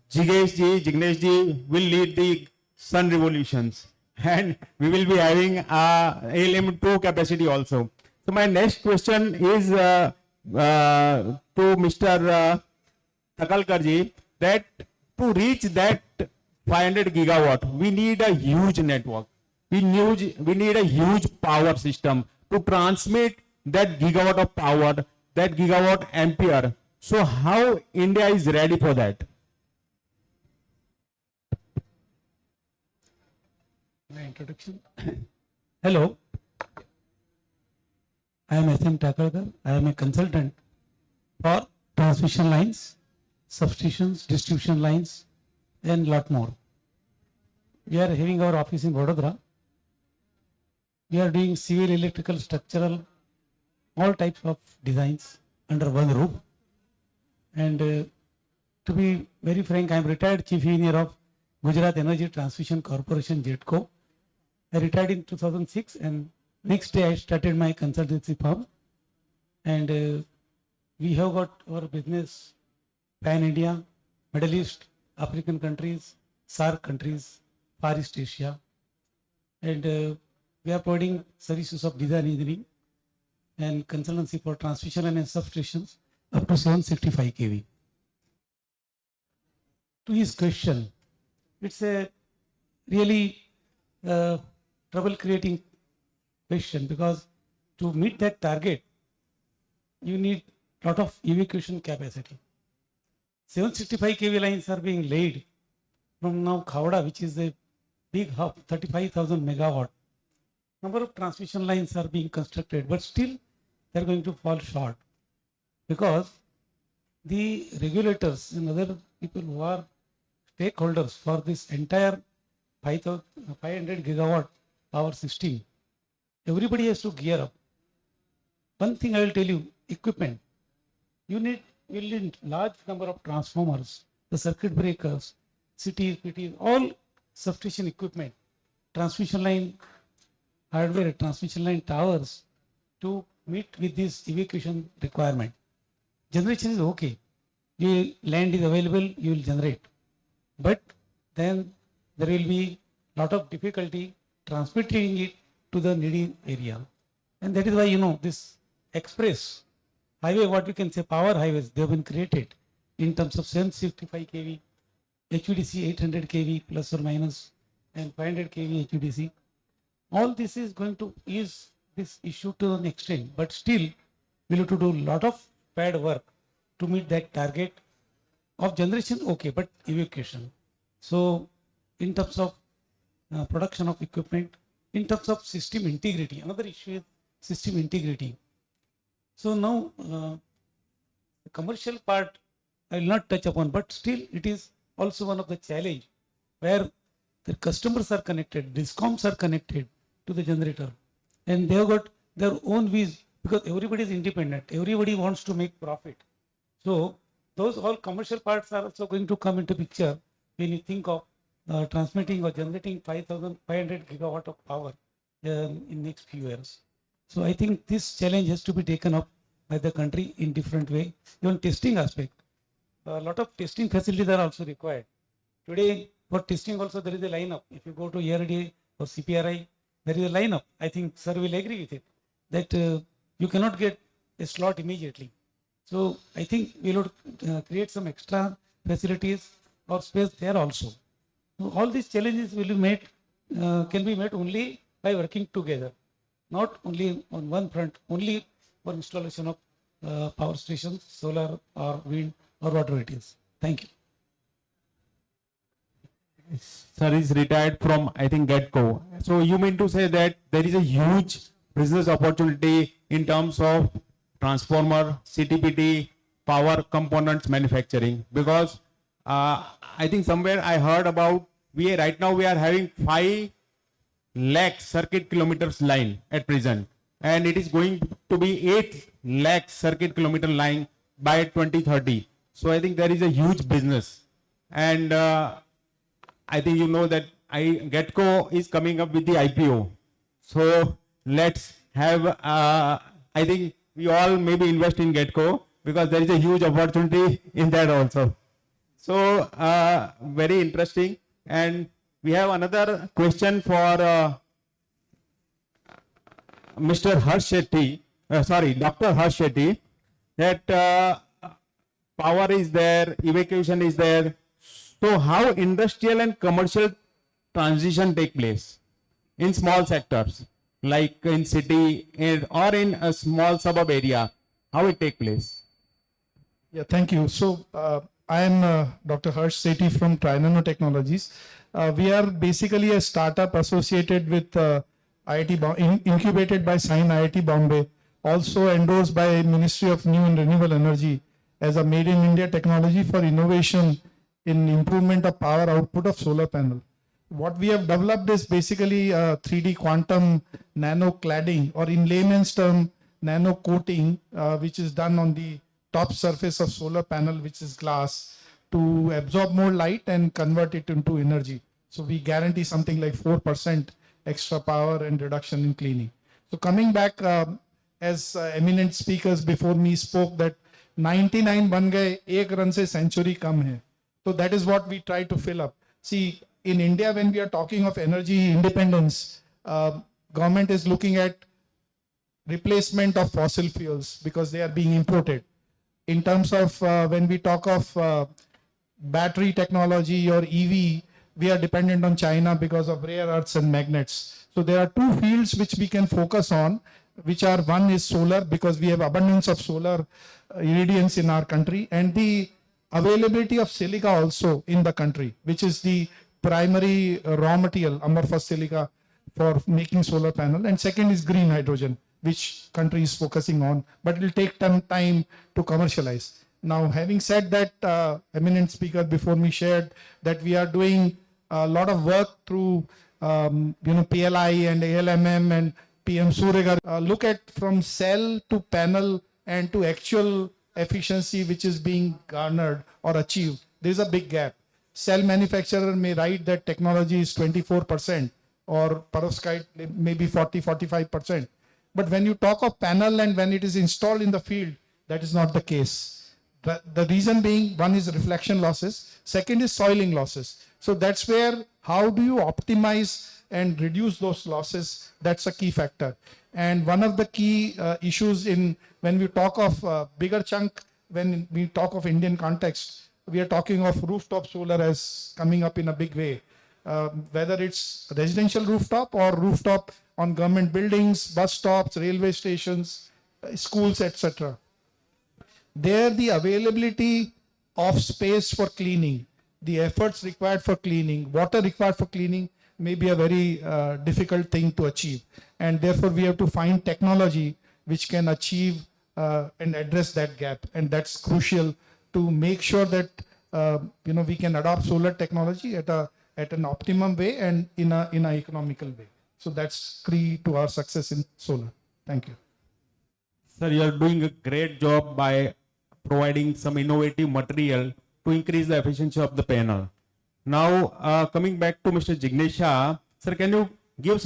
Speaker 7: Jignesh ji will lead the sun revolutions. and we will be having ALM2 capacity also. So my next question is to Mr. Takalkarji, that to reach that 500 gigawatt, we need a huge network. We need a huge power system to transmit that gigawatt of power, that gigawatt ampere. So how India is ready for that?
Speaker 9: My introduction. Hello. I am SM Takalkar. I am a consultant for transmission lines, substations, distribution lines, and lot more. We are having our office in Vadodara. We are doing civil, electrical, structural, all types of designs under one roof. And to be very frank, I am retired chief engineer of Gujarat Energy Transmission Corporation, GETCO. I retired in 2006, and next day I started my consultancy firm. And we have got our business pan India, Middle East, African countries, SAARC countries, Far East Asia. And we are providing services of design engineering and consultancy for transmission and substations up to 765 kV. To his question, it's a really trouble creating question, because to meet that target, you need lot of evacuation capacity. 765 kV lines are being laid from now Khavda, which is a big hub, 35,000 megawatt. Number of transmission lines are being constructed, but still they are going to fall short, because the regulators and other people who are stakeholders for this entire 500 gigawatt power system, everybody has to gear up. One thing I will tell you, equipment. You need large number of transformers, the circuit breakers, cities, PTs, all substation equipment, transmission line hardware, transmission line towers to meet with this evacuation requirement. Generation is okay. The land is available, you will generate. But then there will be lot of difficulty transmitting it to the needy area. And that is why, this express highway, what we can say power highways, they have been created in terms of 765 kV, HVDC 800 kV plus or minus, and 500 kV HVDC. All this is going to ease this issue to an extent, but still we have to do a lot of pad work to meet that target of generation, okay, but evacuation. So in terms of production of equipment, in terms of system integrity, another issue is system integrity. So now the commercial part I will not touch upon, but still it is also one of the challenge where the customers are connected, discoms are connected to the generator, and they have got their own views, because everybody is independent, everybody wants to make profit. So those all commercial parts are also going to come into picture when you think of transmitting or generating 5,500 gigawatt of power in next few years. So I think this challenge has to be taken up by the country in different way. Even testing aspect, a lot of testing facilities are also required. Today for testing also there is a lineup. If you go to ERD or CPRI, there is a lineup. I think sir will agree with it, that you cannot get a slot immediately. So I think we will create some extra facilities or space there also. So all these challenges will be made, can be met only by working together, not only on one front, only for installation of power stations, solar or wind or whatever it is. Thank you.
Speaker 7: Sir is retired from, I think, GETCO. So you mean to say that there is a huge business opportunity in terms of transformer, CTPT, power components manufacturing? Because I think somewhere I heard about, right now we are having 5 lakh circuit kilometers line at present, and it is going to be 8 lakh circuit kilometer line by 2030. So I think there is a huge business, and I think you know that GETCO is coming up with the IPO. So let's have, I think we all maybe invest in GETCO, because there is a huge opportunity in that also. So very interesting. And We have another question for Mr. Harsh Shetty, Dr. Harsh Shetty, that power is there, evacuation is there. So how industrial and commercial transition take place in small sectors, like in city or in a small suburb area? How it take place?
Speaker 10: Yeah, thank you. So I am Dr. Harsh Sethi from Trinano Technologies. We are basically a startup associated with incubated by SINE IIT Bombay, also endorsed by Ministry of New and Renewable Energy as a made in India technology for innovation in improvement of power output of solar panel. What we have developed is basically 3D quantum nano cladding, or in layman's term, nano coating, which is done on the top surface of solar panel, which is glass, to absorb more light and convert it into energy. So we guarantee something like 4% extra power and reduction in cleaning. So coming back, as eminent speakers before me spoke, that 99 ban gaye, 1 run se century kam hai. So that is what we try to fill up. See, in India, when we are talking of energy independence, government is looking at replacement of fossil fuels because they are being imported. In terms of when we talk of battery technology or EV, we are dependent on China because of rare earths and magnets. So there are two fields which we can focus on, which are, one is solar, because we have abundance of solar irradiance in our country, and the availability of silica also in the country, which is the primary raw material, amorphous silica, for making solar panel. And second is green hydrogen, which country is focusing on, but it will take time to commercialize. Now, having said that, eminent speaker before me shared that we are doing a lot of work through PLI and ALMM and PM Surya. Look at from cell to panel and to actual efficiency which is being garnered or achieved. There is a big gap. Cell manufacturer may write that technology is 24% or perovskite maybe 40-45%. But when you talk of panel and when it is installed in the field, that is not the case. The reason being, one is reflection losses, second is soiling losses. So that's where, how do you optimize and reduce those losses? That's a key factor. And one of the key issues in when we talk of bigger chunk, when we talk of Indian context, we are talking of rooftop solar as coming up in a big way. Whether it's residential rooftop or rooftop on government buildings, bus stops, railway stations, schools, etc. There, the availability of space for cleaning, the efforts required for cleaning, water required for cleaning may be a very difficult thing to achieve. And therefore, we have to find technology which can achieve and address that gap. And that's crucial to make sure that we can adopt solar technology at an optimum way and in an economical way. So that's key to our success in solar. Thank you.
Speaker 7: Sir, you are doing a great job by providing some innovative material to increase the efficiency of the panel. Now, coming back to Mr. Jignesha, sir, can you give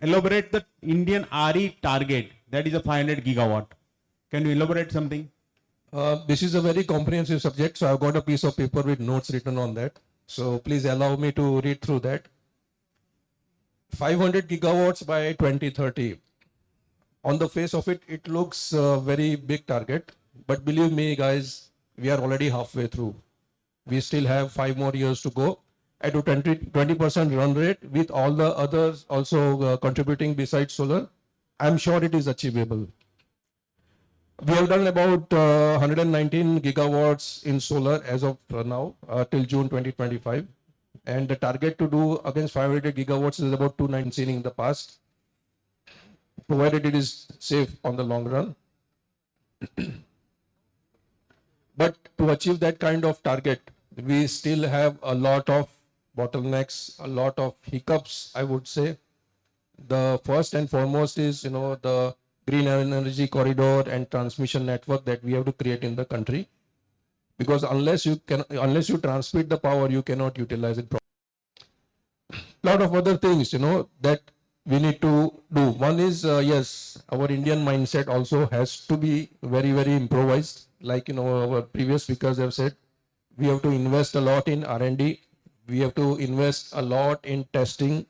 Speaker 7: elaborate the Indian RE target, that is a 500 gigawatt. Can you elaborate something?
Speaker 8: This is a very comprehensive subject, so I've got a piece of paper with notes written on that. So please allow me to read through that. 500 gigawatts by 2030. On the face of it, it looks a very big target. But believe me, guys, we are already halfway through. We still have 5 more years to go. At a 20% run rate with all the others also contributing besides solar, I'm sure it is achievable. We have done about 119 gigawatts in solar as of now till June 2025. And the target to do against 500 gigawatts is about 219 in the past, provided it is safe on the long run. But to achieve that kind of target, we still have a lot of bottlenecks, a lot of hiccups, I would say. The first and foremost is, the green energy corridor and transmission network that we have to create in the country. Because unless you transmit the power, you cannot utilize it properly. A lot of other things, that we need to do. One is, yes, our Indian mindset also has to be very, very improvised. Like, our previous speakers have said, we have to invest a lot in R&D. We have to invest a lot in testing.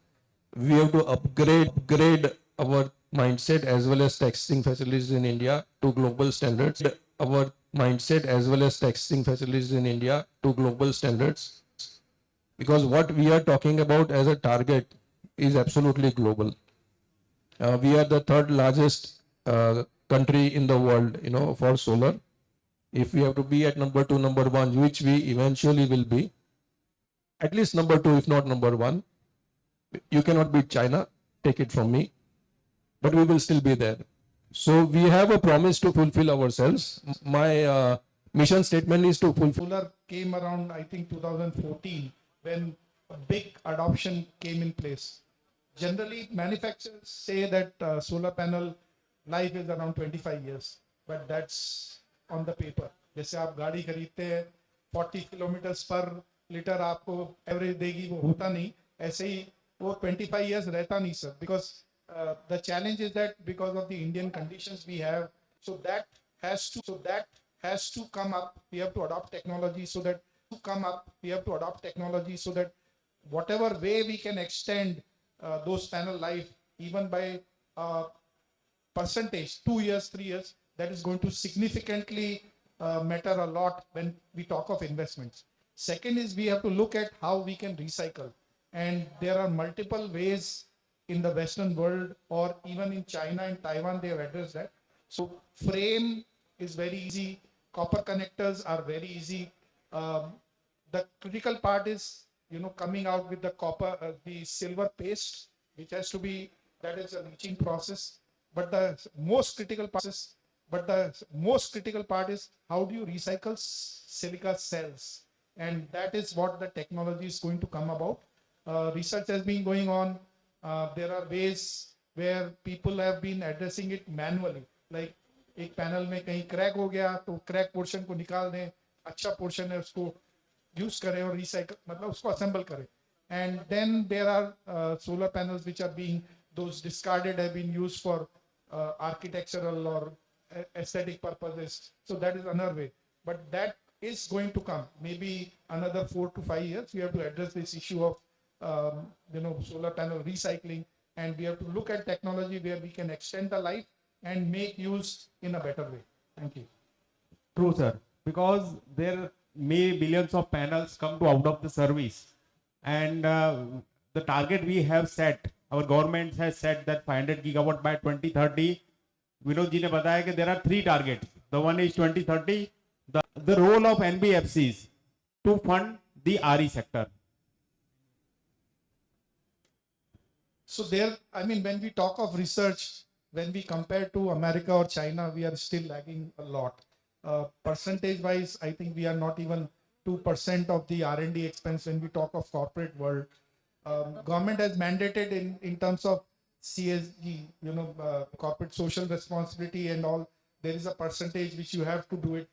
Speaker 8: We have to upgrade our mindset as well as testing facilities in India to global standards. Our mindset as well as testing facilities in India to global standards. Because what we are talking about as a target is absolutely global. We are the third largest country in the world, for solar. If we have to be at number 2, number 1, which we eventually will be, at least number 2, if not number 1, you cannot beat China, take it from me, but we will still be there. So we have a promise to fulfill ourselves. My mission statement is to fulfill.
Speaker 10: Solar came around, I think, 2014, when a big adoption came in place. Generally, manufacturers say that solar panel life is around 25 years, but that's on the paper. जैसे आप गाड़ी खरीदते हैं 40 kilometre पर litre आपको average देगी, वो होता नहीं. ऐसे ही वो 25 years रहता नहीं sir, because the challenge is that because of the Indian conditions we have, so that has to come up. We have to adopt technology so that whatever way we can extend those panel life, even by percentage, 2 years, 3 years, that is going to significantly matter a lot when we talk of investments. Second is we have to look at how we can recycle. And there are multiple ways in the Western world, or even in China and Taiwan, they have addressed that. So frame is very easy. Copper connectors are very easy. The critical part is, coming out with the copper, the silver paste, which has to be, that is a leaching process. But the most critical part is how do you recycle silica cells? And that is what the technology is going to come about. Research has been going on. There are ways where people have been addressing it manually. Like एक panel में कहीं crack हो गया तो crack portion को निकाल दें, अच्छा पोर्शन है उसको यूज करें और रिसाइकल, मतलब उसको असेंबल करें. And then there are solar panels which are being, those discarded have been used for architectural or aesthetic purposes. So that is another way. But that is going to come. Maybe another 4 to 5 years, we have to address this issue of solar panel recycling, and we have to look at technology where we can extend the life and make use in a better way. Thank you.
Speaker 7: True, sir. Because there may billions of panels come to out of the service, and the target we have set, our government has set that 500 gigawatt by 2030. Vinod ji ne bataya that there are 3 targets. The one is 2030. The role of NBFCs to fund the RE sector.
Speaker 10: So there, when we talk of research, when we compare to America or China, we are still lagging a lot. Percentage wise, I think we are not even 2% of the R&D expense when we talk of corporate world. Government has mandated in terms of CSG, corporate social responsibility and all, there is a percentage which you have to do it.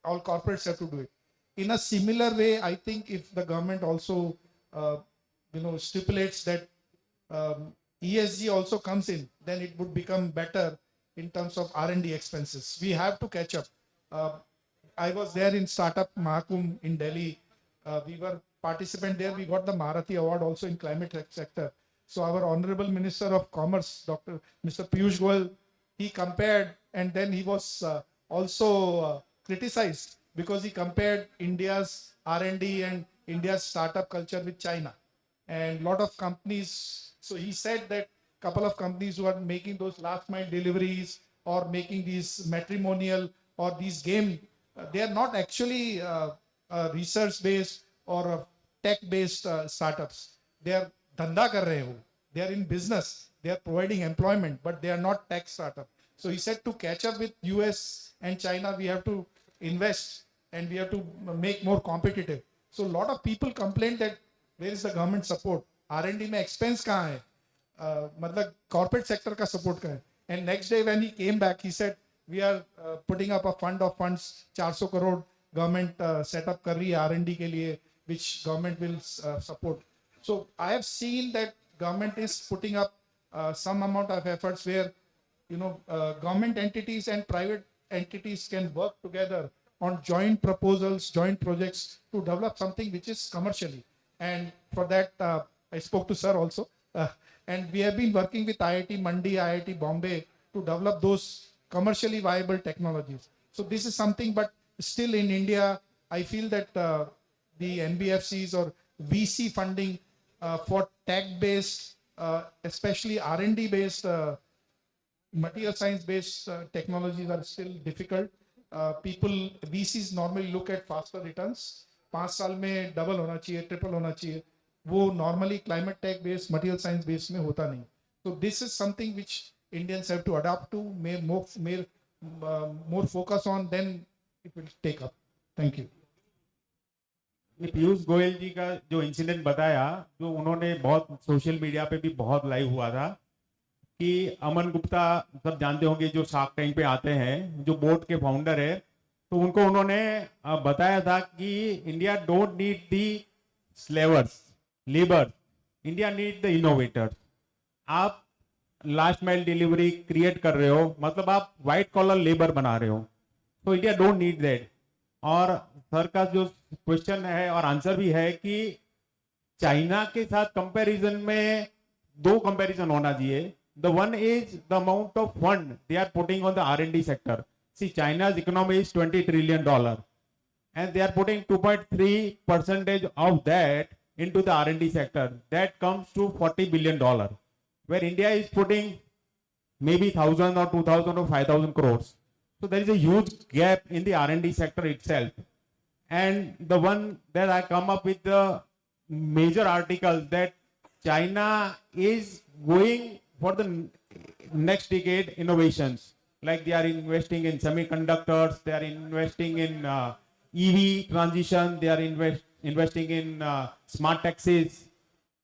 Speaker 10: All corporates have to do it. In a similar way, I think if the government also, stipulates that ESG also comes in, then it would become better in terms of R&D expenses. We have to catch up. I was there in Startup Mahakumbh in Delhi. We were participant there. We got the Marathi Award also in climate sector. So our Honorable Minister of Commerce, Mr. Piyush Goyal, he compared, and then he was also criticized because he compared India's R&D and India's startup culture with China. And a lot of companies, so he said that a couple of companies who are making those last mile deliveries or making these matrimonial or these game, they are not actually research based or tech based startups. They are dhanda kar rahe ho. They are in business. They are providing employment, but they are not tech startup. So he said to catch up with US and China, we have to invest and we have to make more competitive. So a lot of people complain that where is the government support? R&D में expense कहाँ है? मतलब corporate sector का support कहाँ है? And next day when he came back, he said, we are putting up a fund of funds, 400 crore government set up कर रही है R&D के लिए, which government will support. So I have seen that government is putting up some amount of efforts where, government entities and private entities can work together on joint proposals, joint projects to develop something which is commercially. And for that, I spoke to sir also. And we have been working with IIT Mandi, IIT Bombay to develop those commercially viable technologies. So this is something, but still in India, I feel that the NBFCs or VC funding for tech-based, especially R&D-based, material science-based technologies are still difficult. People, VCs normally look at faster returns. 5 साल में double होना चाहिए, triple होना चाहिए. वो normally climate tech based, material science based में होता नहीं. So this is something which Indians have to adapt to, more focus on, then it will take up. Thank you.
Speaker 7: ये पीयूष गोयल जी का जो इंसिडेंट बताया, जो उन्होंने बहुत सोशल मीडिया पे भी बहुत लाइव हुआ था, कि अमन गुप्ता सब जानते होंगे जो शार्क टैंक पे आते हैं, जो बोर्ड के फाउंडर है, तो उनको उन्होंने बताया था कि India don't need the slavers labour, India need the innovators. आप लास्ट माइल डिलीवरी क्रिएट कर रहे हो, मतलब आप व्हाइट कॉलर लेबर बना रहे हो, तो इंडिया डोंट नीड दैट. और सर का जो क्वेश्चन है और आंसर भी है कि चाइना के साथ कंपैरिजन में 2 कंपैरिजन होना चाहिए. The one is the amount of fund they are putting on the R&D sector. See, China's economy is $20 trillion, and they are putting 2.3% of that into the R&D sector. That comes to $40 billion, where India is putting maybe 1,000 or 2,000 or 5,000 crores. So there is a huge gap in the R&D sector itself. And the one that I come up with the major articles that China is going for the next decade innovations, like they are investing in semiconductors, they are investing in EV transition, they are investing in smart taxis,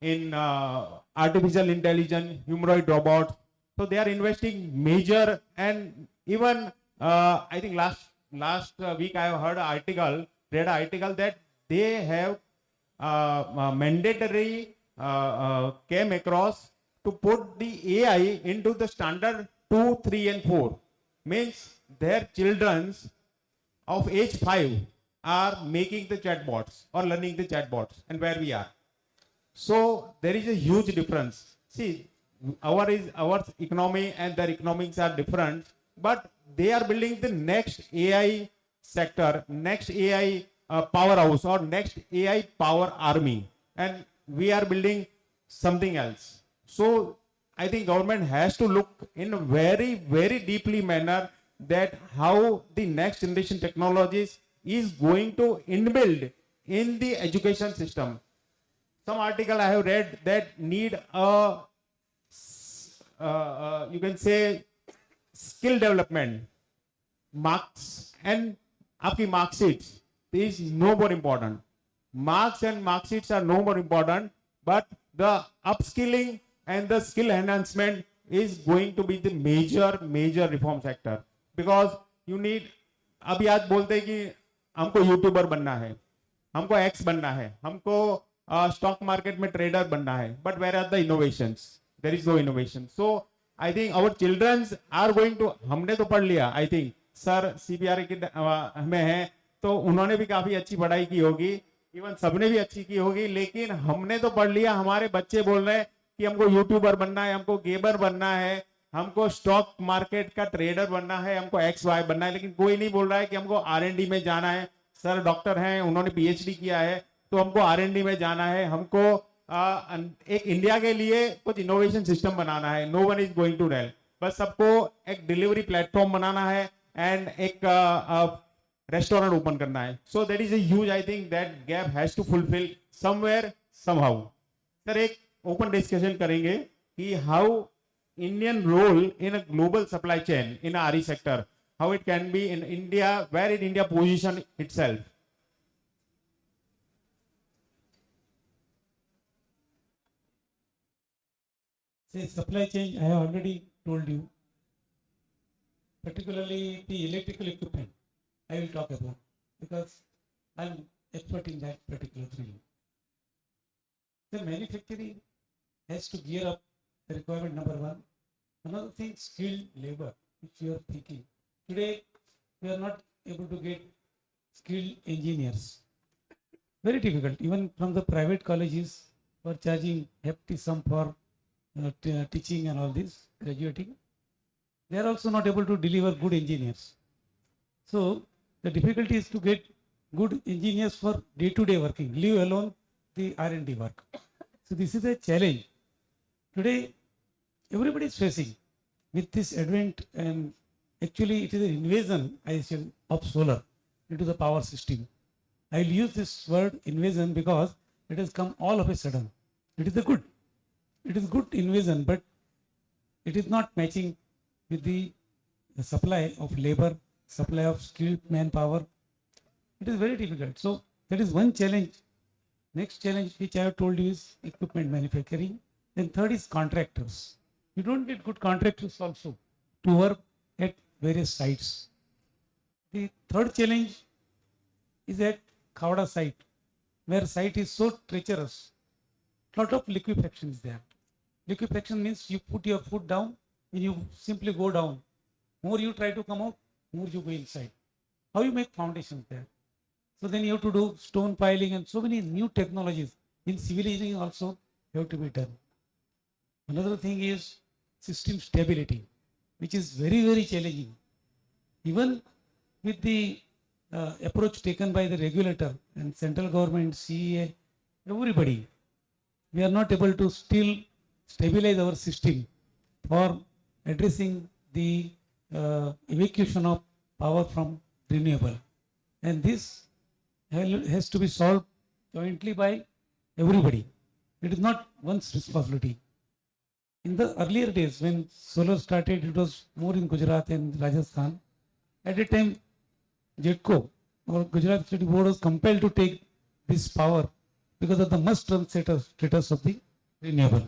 Speaker 7: in artificial intelligence, humanoid robots. So they are investing major, and even I think last week I have read an article that they have mandatory came across to put the AI into the standard 2, 3 and 4. Means their children of age 5 are making the chatbots or learning the chatbots, and where we are. So there is a huge difference. See, our economy and their economics are different, but they are building the next AI sector, next AI powerhouse or next AI power army, and we are building something else. So I think government has to look in a very, very deeply manner that how the next generation technologies is going to inbuild in the education system. Some article I have read that need a you can say skill development, marks and आपकी mark sheets is no more important. Marks and mark sheets are no more important, but the upskilling and the skill enhancement is going to be the major reform sector, because you need. अभी आज बोलते हैं कि हमको YouTuber बनना है, हमको x बनना है, हमको स्टॉक मार्केट में ट्रेडर बनना है, but where are the innovations? There is no innovation. So I think our childrens are going to, हमने तो पढ़ लिया, आई थिंक सर सीपीआर के में है तो उन्होंने भी काफी अच्छी पढ़ाई की होगी, इवन सबने भी अच्छी की होगी, लेकिन हमने तो पढ़ लिया, हमारे बच्चे बोल रहे हैं कि हमको यूट्यूबर बनना है, हमको गेमर बनना है, हमको स्टॉक मार्केट का ट्रेडर बनना है, हमको एक्स वाई बनना है, लेकिन कोई नहीं बोल रहा है कि हमको आरएनडी में जाना है. सर डॉक्टर हैं, उन्होंने पीएचडी किया है, तो हमको आरएनडी में जाना है, हमको एक इंडिया के लिए कुछ इनोवेशन सिस्टम बनाना है. No one is going to rail, बस सबको एक डिलीवरी प्लेटफॉर्म बनाना है एंड एक रेस्टोरेंट ओपन करना है. So that is a huge, I think that gap has to fulfill somewhere somehow. Sir एक ओपन डिस्कशन करेंगे कि how Indian role in a global supply chain in a RE sector, how it can be in India, where in India position itself.
Speaker 9: Say supply chain, I have already told you, particularly the electrical equipment, I will talk about, because I'm expert in that particular field. The manufacturing has to gear up the requirement, number one. Another thing, skilled labor, which you are thinking. Today, we are not able to get skilled engineers. Very difficult. Even from the private colleges who are charging hefty sum for teaching and all this, graduating, they are also not able to deliver good engineers. So the difficulty is to get good engineers for day-to-day working, leave alone the R&D work. So this is a challenge. Today, everybody is facing with this advent, and actually it is an invasion, I say, of solar into the power system. I will use this word invasion because it has come all of a sudden. It is a good. It is good invasion, but it is not matching with the supply of labor, supply of skilled manpower. It is very difficult. So that is one challenge. Next challenge which I have told you is equipment manufacturing. Then third is contractors. You don't get good contractors also to work at various sites. The third challenge is at Khavda site, where site is so treacherous. Lot of liquefaction is there. Liquefaction means you put your foot down and you simply go down. More you try to come out, more you go inside. How you make foundations there? So then you have to do stone piling and so many new technologies. In civil engineering also have to be done. Another thing is system stability, which is very, very challenging. Even with the approach taken by the regulator and central government, CEA, everybody, we are not able to still stabilize our system for addressing the evacuation of power from renewable. And this has to be solved jointly by everybody. It is not one's responsibility. In the earlier days when solar started, it was more in Gujarat and Rajasthan. At a time, GETCO or Gujarat State Board was compelled to take this power because of the must-run status of the renewable.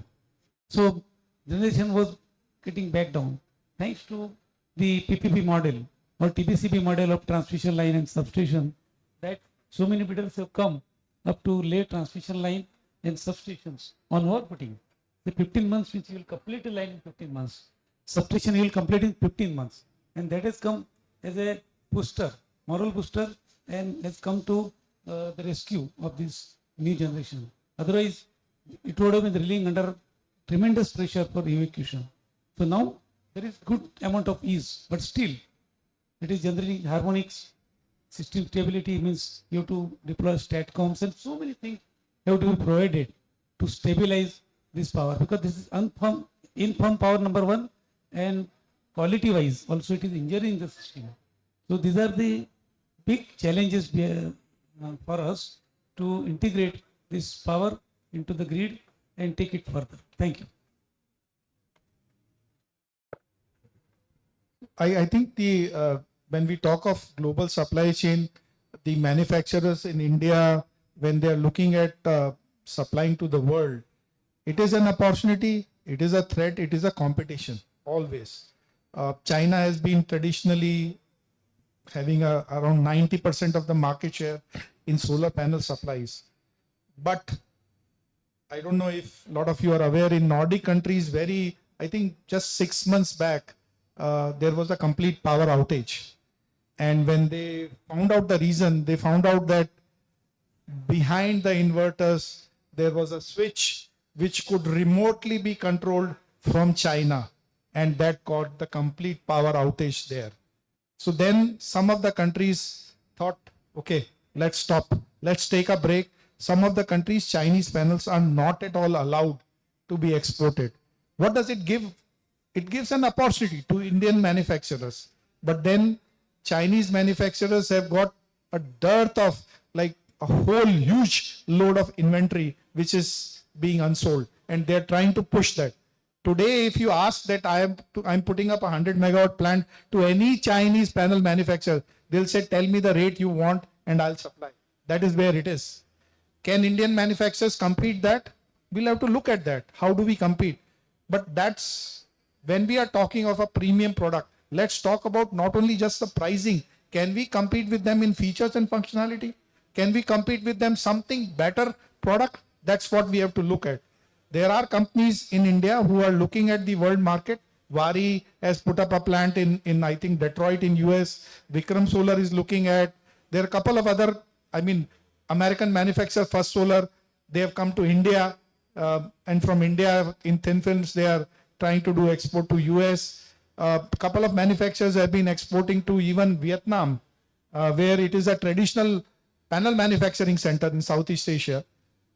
Speaker 9: So generation was getting back down. Thanks to the PPP model or TBCB model of transmission line and substation, that so many bidders have come up to lay transmission line and substations on overputting. The 15 months which you will complete a line in 15 months. Substation you will complete in 15 months. And that has come as a booster, moral booster, and has come to the rescue of this new generation. Otherwise, it would have been reeling under tremendous pressure for evacuation. So now there is good amount of ease, but still it is generating harmonics. System stability means you have to deploy statcoms and so many things have to be provided to stabilize this power, because this is infirm power number one, and quality wise also it is injuring the system. So these are the big challenges for us to integrate this power into the grid and take it further. Thank you.
Speaker 10: I think when we talk of global supply chain, the manufacturers in India, when they are looking at supplying to the world, it is an opportunity, it is a threat, it is a competition, always. China has been traditionally having around 90% of the market share in solar panel supplies. But I don't know if a lot of you are aware, in Nordic countries, I think just 6 months back, there was a complete power outage. And when they found out the reason, they found out that behind the inverters, there was a switch which could remotely be controlled from China. And that caused the complete power outage there. So then some of the countries thought, okay, let's stop. Let's take a break. Some of the countries, Chinese panels are not at all allowed to be exported. What does it give? It gives an opportunity to Indian manufacturers. But then Chinese manufacturers have got a dearth of like a whole huge load of inventory which is being unsold. And they're trying to push that. Today, if you ask that I'm putting up a 100 megawatt plant to any Chinese panel manufacturer, they'll say, tell me the rate you want and I'll supply. That is where it is. Can Indian manufacturers compete that? We'll have to look at that. How do we compete? But that's when we are talking of a premium product. Let's talk about not only just the pricing. Can we compete with them in features and functionality? Can we compete with them something better product? That's what we have to look at. There are companies in India who are looking at the world market. Vari has put up a plant in I think Detroit in US. Vikram Solar is looking at. There are a couple of other, American manufacturer First Solar, they have come to India, and from India in thin films they are trying to do export to US. A couple of manufacturers have been exporting to even Vietnam, where it is a traditional panel manufacturing center in Southeast Asia.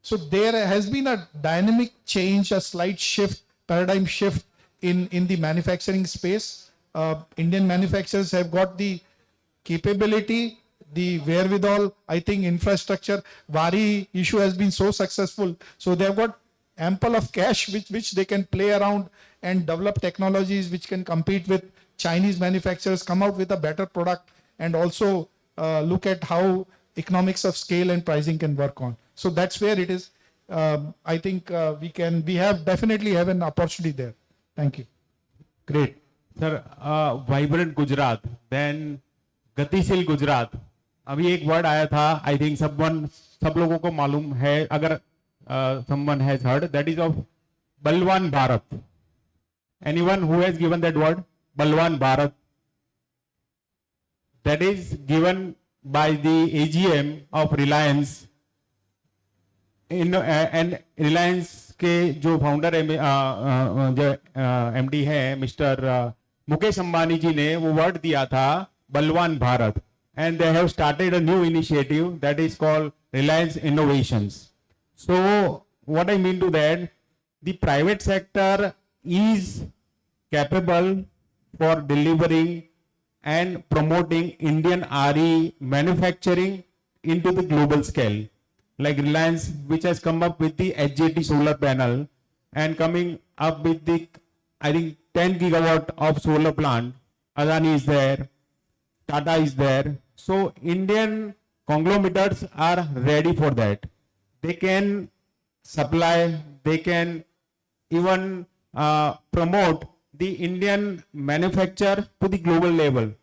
Speaker 10: So there has been a dynamic change, a slight shift, paradigm shift in the manufacturing space. Indian manufacturers have got the capability, the wherewithal. I think infrastructure, Wari issue has been so successful. So they've got ample of cash which they can play around and develop technologies which can compete with Chinese manufacturers, come out with a better product, and also look at how economics of scale and pricing can work on. So that's where it is. I think we definitely have an opportunity there. Thank you.
Speaker 7: Great. Sir, vibrant Gujarat, then गतिशील गुजरात. अभी एक word आया था, I think सब लोगों को मालूम है, अगर someone has heard, that is of बलवान Bharat. Anyone who has given that word, बलवान Bharat? That is given by the AGM of Reliance. And Reliance के जो फाउंडर जो MD है मिस्टर मुकेश अंबानी जी ने वो वर्ड दिया था बलवान Bharat, and they have started a new initiative that is called Reliance Innovations. So what I mean to that, the private sector is capable for delivering and promoting Indian RE manufacturing into the global scale. Like Reliance, which has come up with the HJT solar panel and coming up with the, I think, 10 gigawatt of solar plant. Adani is there, Tata is there. So Indian conglomerates are ready for that. They can supply, they can even promote the Indian manufacture to the global level.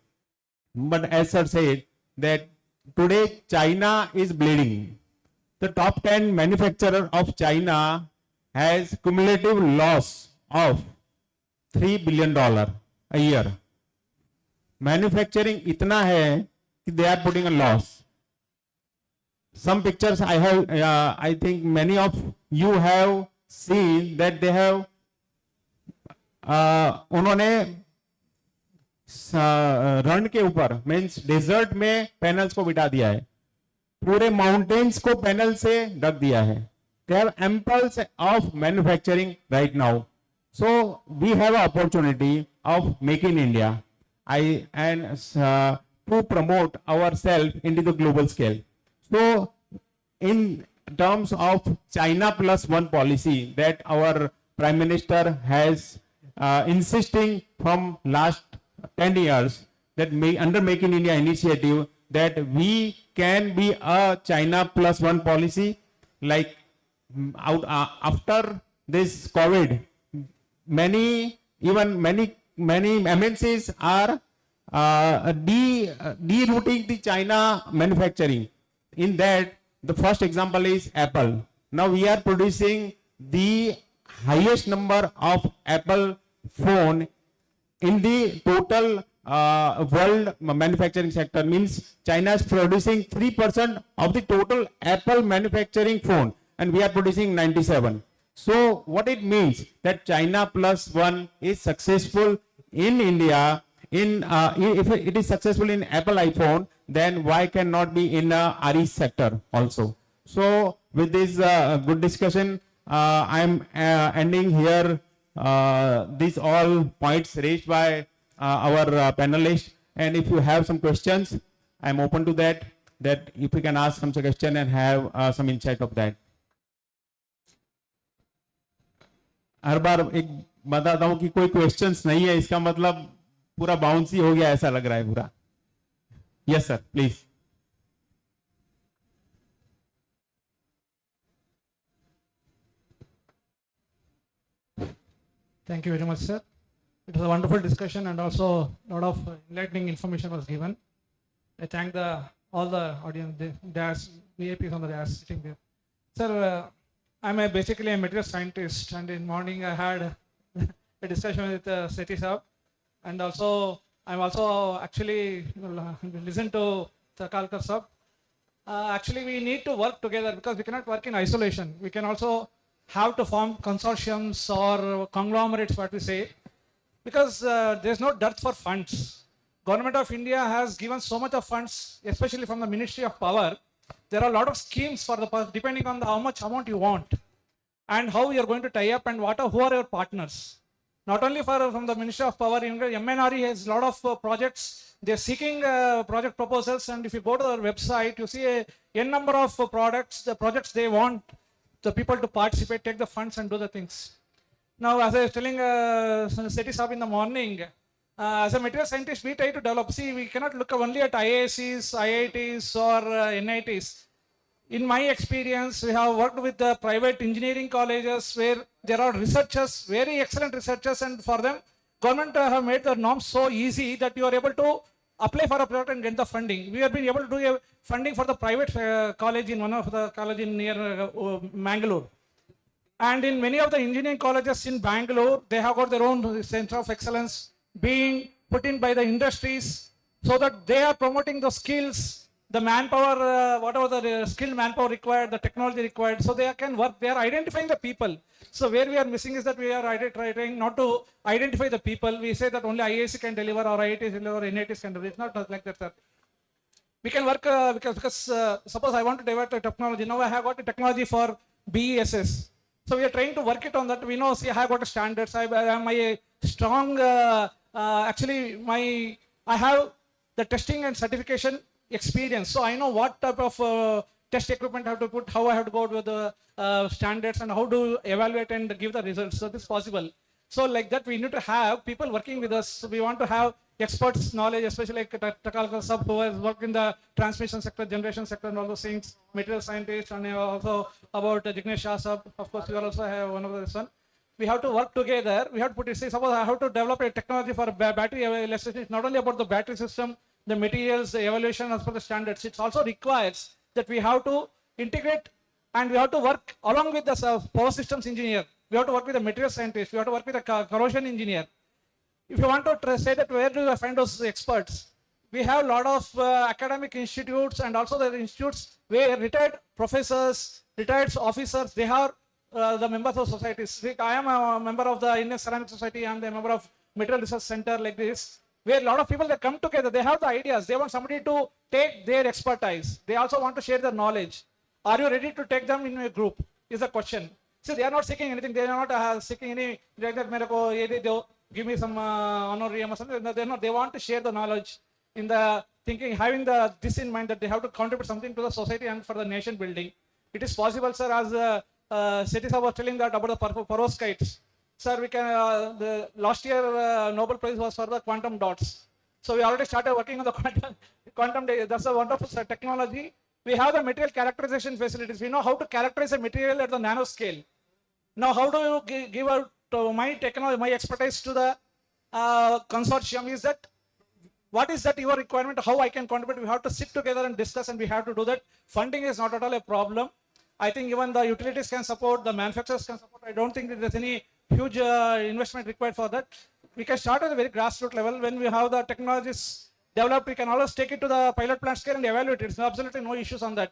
Speaker 7: But as sir said, that today China is bleeding. The top 10 manufacturer of China has cumulative loss of $3 billion a year. Manufacturing itna hai कि they are putting a loss. Some pictures I have, I think many of you have seen that they have, उन्होंने रण के ऊपर means desert में panels को बिठा दिया है, पूरे माउंटेन्स को पैनल से ढक दिया है. They have amples of manufacturing right now. So we have an opportunity of making India to promote ourselves into the global scale. So in terms of China plus one policy that our Prime Minister has insisting from last 10 years, that under Make in India initiative, that we can be a China plus one policy. Like after this COVID, many MNCs are derouting the China manufacturing. In that, the first example is Apple. Now we are producing the highest number of Apple phone in the total world manufacturing sector. Means China is producing 3% of the total Apple manufacturing phone, and we are producing 97. So what it means that China plus one is successful in India. If it is successful in Apple iPhone, then why cannot be in RE sector also? So with this good discussion, I am ending here these all points raised by our panelists. And if you have some questions, I am open to that if you can ask some suggestion and have some insight of that. हर बार एक बताता हूं कि कोई questions नहीं है, इसका मतलब पूरा बाउंस ही हो गया ऐसा लग रहा है पूरा. Yes sir, please.
Speaker 9: Thank you very much, sir. It was a wonderful discussion and also a lot of enlightening information was given. I thank all the audience, the VIPs on the dais sitting there. Sir, I'm basically a material scientist, and in morning I had a discussion with Seti Saab, and also I'm also actually listen to Takalkar Saab.
Speaker 4: actually we need to work together because we cannot work in isolation. We can also have to form consortiums or conglomerates, what we say, because there's no dearth for funds. Government of India has given so much of funds, especially from the Ministry of Power. There are a lot of schemes for the depending on how much amount you want and how you are going to tie up and who are your partners. Not only from the Ministry of Power, MNRE has a lot of projects. They're seeking project proposals, and if you go to their website, you see a n number of the projects they want the people to participate, take the funds and do the things. Now, as I was telling Seti Saab in the morning, as a material scientist, we try to develop. See, we cannot look only at IIScs, IITs or NITs. In my experience, we have worked with the private engineering colleges where there are researchers, very excellent researchers, and for them, government have made the norms so easy that you are able to apply for a project and get the funding. We have been able to do a funding for the private college in one of the college in near Mangalore. And in many of the engineering colleges in Bangalore, they have got their own center of excellence being put in by the industries so that they are promoting the skills, the manpower, whatever the skilled manpower required, the technology required, so they can work. They are identifying the people. So where we are missing is that we are trying not to identify the people. We say that only IIC can deliver or IITs deliver or NITs can deliver. It's not like that, sir. We can work because suppose I want to develop a technology. Now I have got a technology for BESS. So we are trying to work it on that. We know, see, I have got a standards. I am a strong, I have the testing and certification experience. So I know what type of test equipment I have to put, how I have to go with the standards and how to evaluate and give the results. So this is possible. So like that, we need to have people working with us. We want to have experts knowledge, especially like Takal Sub, who has worked in the transmission sector, generation sector, and all those things, material scientists, and also about Jignesh Shah Sub. Of course, we also have one of this one. We have to work together. We have to put it, say, suppose I have to develop a technology for battery electricity. It's not only about the battery system, the materials, the evaluation as per the standards. It also requires that we have to integrate and we have to work along with the power systems engineer. We have to work with the material scientist. We have to work with the corrosion engineer. If you want to say that where do you find those experts? We have a lot of academic institutes and also the institutes where retired professors, retired officers, they are the members of societies. I am a member of the Indian Ceramic Society. I am the member of Material Research Center like this, where a lot of people, they come together. They have the ideas. They want somebody to take their expertise. They also want to share their knowledge. Are you ready to take them in a group? Is the question. See, they are not seeking anything. They are not seeking any, like that, give me some honorarium or something. They're not. They want to share the knowledge in the thinking, having this in mind that they have to contribute something to the society and for the nation building. It is possible, sir, as Seti Sahab was telling that about the perovskites. Sir, we can, the last year Nobel Prize was for the quantum dots. So we already started working on the quantum. That's a wonderful technology. We have the material characterization facilities. We know how to characterize a material at the nanoscale. Now, how do you give out my technology, my expertise to the consortium? Is that what is that your requirement? How I can contribute? We have to sit together and discuss, and we have to do that. Funding is not at all a problem. I think even the utilities can support, the manufacturers can support. I don't think that there's any huge investment required for that. We can start at a very grassroots level. When we have the technologies developed, we can always take it to the pilot plant scale and evaluate it. There's absolutely no issues on that.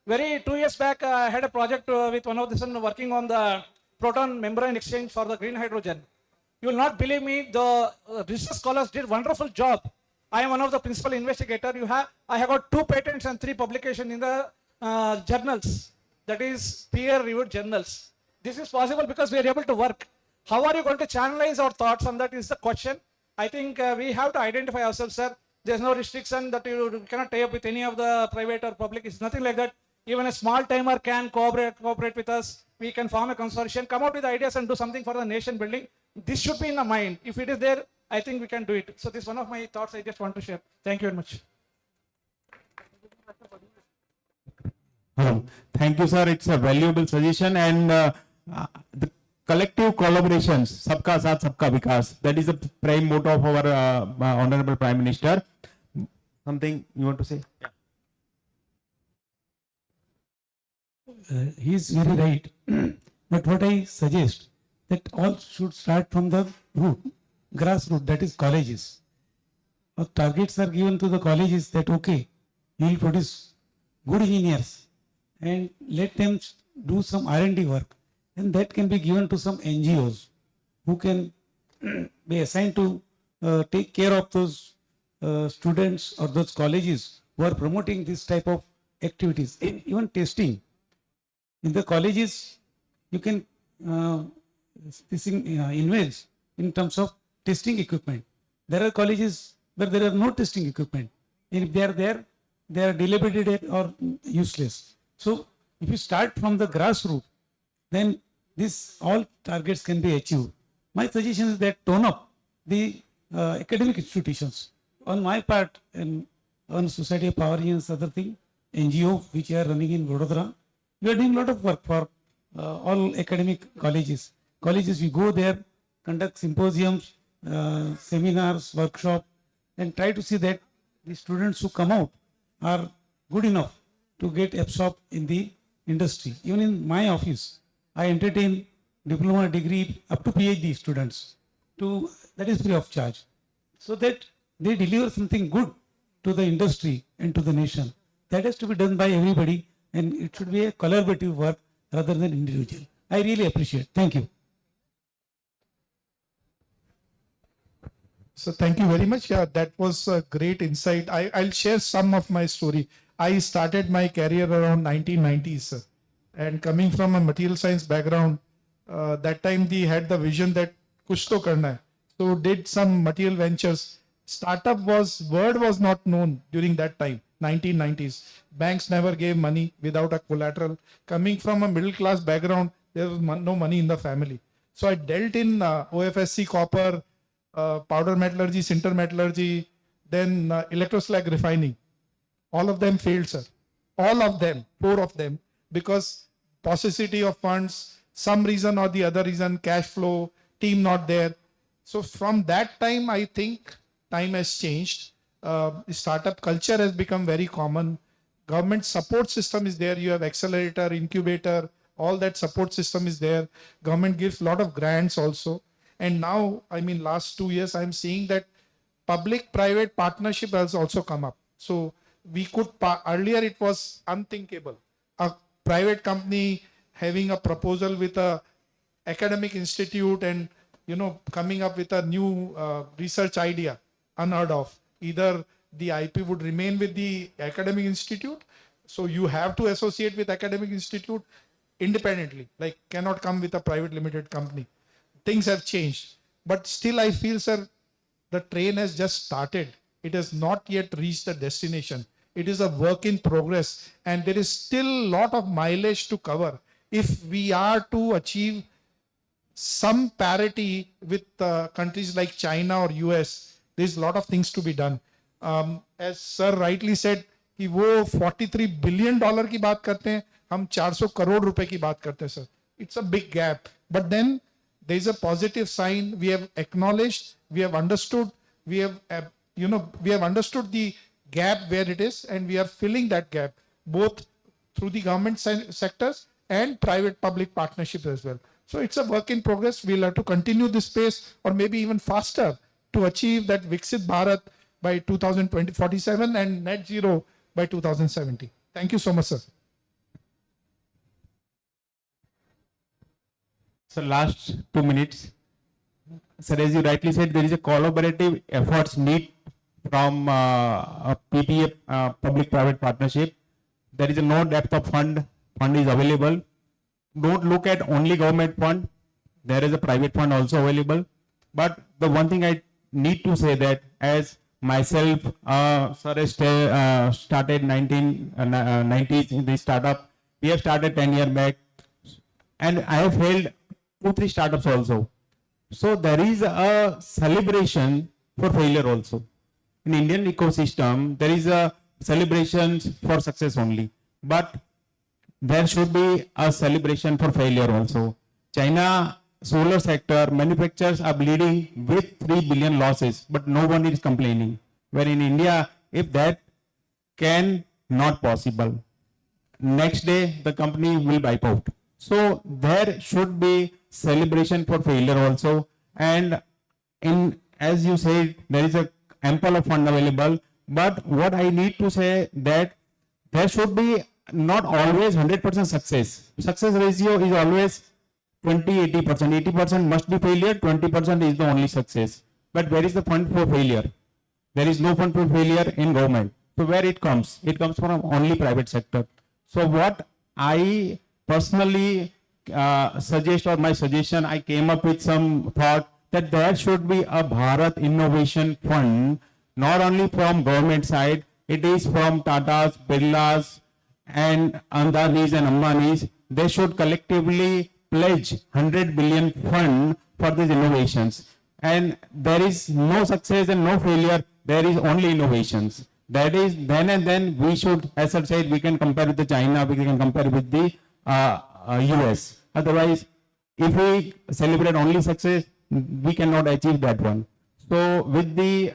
Speaker 4: 2 years back, I had a project with one of this one working on the proton membrane exchange for the green hydrogen. You will not believe me, the research scholars did wonderful job. I am one of the principal investigators. I have got 2 patents and 3 publications in the journals, that is peer-reviewed journals. This is possible because we are able to work. How are you going to channelize our thoughts on that is the question. I think we have to identify ourselves, sir. There's no restriction that you cannot tie up with any of the private or public. It's nothing like that. Even a small timer can cooperate with us. We can form a consortium, come out with ideas and do something for the nation building. This should be in the mind. If it is there, I think we can do it. So this is one of my thoughts I just want to share. Thank you very much.
Speaker 7: Thank you, sir. It's a valuable suggestion, and the collective collaborations, sabka saath, sabka vikas. That is the prime motto of our Honorable Prime Minister. Something you want to say?
Speaker 9: He is very right. But what I suggest, that all should start from the root, grassroots, that is colleges. Our targets are given to the colleges that, okay, you will produce good engineers and let them do some R&D work, and that can be given to some NGOs who can be assigned to take care of those students or those colleges who are promoting this type of activities, even testing. In the colleges, you can invest in terms of testing equipment. There are colleges where there are no testing equipment. And if they are there, they are dilapidated or useless. So if you start from the grassroots, then this all targets can be achieved. My suggestion is that tone up the academic institutions. On my part, and on Society of Power Engineers, other thing, NGO which are running in Vadodara, we are doing a lot of work for all academic colleges. Colleges, we go there, conduct symposiums, seminars, workshops, and try to see that the students who come out are good enough to get absorbed in the industry. Even in my office, I entertain diploma degree up to PhD students that is free of charge, so that they deliver something good to the industry and to the nation. That has to be done by everybody, and it should be a collaborative work rather than individual. I really appreciate. Thank you.
Speaker 10: So thank you very much. Yeah, that was a great insight. I'll share some of my story. I started my career around 1990s, and coming from a material science background, that time they had the vision that kuch to karna hai. So did some material ventures. Startup word was not known during that time, 1990s. Banks never gave money without a collateral. Coming from a middle class background, there was no money in the family. So I dealt in OFSC copper, powder metallurgy, sinter metallurgy, then electroslag refining. All of them failed, sir. All of them, 4 of them, because paucity of funds, some reason or the other reason, cash flow, team not there. So from that time, I think time has changed. Startup culture has become very common. Government support system is there. You have accelerator, incubator, all that support system is there. Government gives a lot of grants also. And now, I mean, last 2 years, I'm seeing that public-private partnership has also come up. So we could, earlier it was unthinkable. A private company having a proposal with a academic institute and, coming up with a new research idea, unheard of. Either the IP would remain with the academic institute, so you have to associate with academic institute independently, like cannot come with a private limited company. Things have changed, but still I feel, sir, the train has just started. It has not yet reached the destination. It is a work in progress, and there is still a lot of mileage to cover. If we are to achieve some parity with countries like China or US, there's a lot of things to be done. As sir rightly said, कि वो $43 billion की बात करते हैं, हम 400 crore रुपए की बात करते हैं, sir. It's a big gap. But then there is a positive sign. We have acknowledged, we have understood, we have understood the gap where it is, and we are filling that gap both through the government sectors and private-public partnerships as well. So it's a work in progress. We'll have to continue this pace, or maybe even faster, to achieve that Viksit Bharat by 2047 and net zero by 2070. Thank you so much, sir.
Speaker 7: So last 2 minutes. Sir, as you rightly said, there is a collaborative efforts need from a PPA, public-private partnership. There is no depth of fund is available. Don't look at only government fund. There is a private fund also available. But the one thing I need to say that as myself, sir has started 1990s in this startup. We have started 10 years back, and I have held 2-3 startups also. So there is a celebration for failure also. In Indian ecosystem, there is a celebration for success only, but there should be a celebration for failure also. China solar sector manufacturers are bleeding with 3 billion losses, but no one is complaining. Where in India, if that can not possible, next day the company will wipe out. So there should be celebration for failure also. And as you said, there is a ample of fund available. But what I need to say that there should be not always 100% success. Success ratio is always 20-80%. 80% must be failure, 20% is the only success. But where is the fund for failure? There is no fund for failure in government. So where it comes? It comes from only private sector. So what I personally suggest, or my suggestion, I came up with some thought that there should be a Bharat Innovation Fund, not only from government side, it is from Tata's, Birla's and Andanis and Ambanis. They should collectively pledge 100 billion fund for these innovations. And there is no success and no failure, there is only innovations. That is, then and then we should, as I said, we can compare with the China, we can compare with the US. Otherwise, if we celebrate only success, we cannot achieve that one. So with the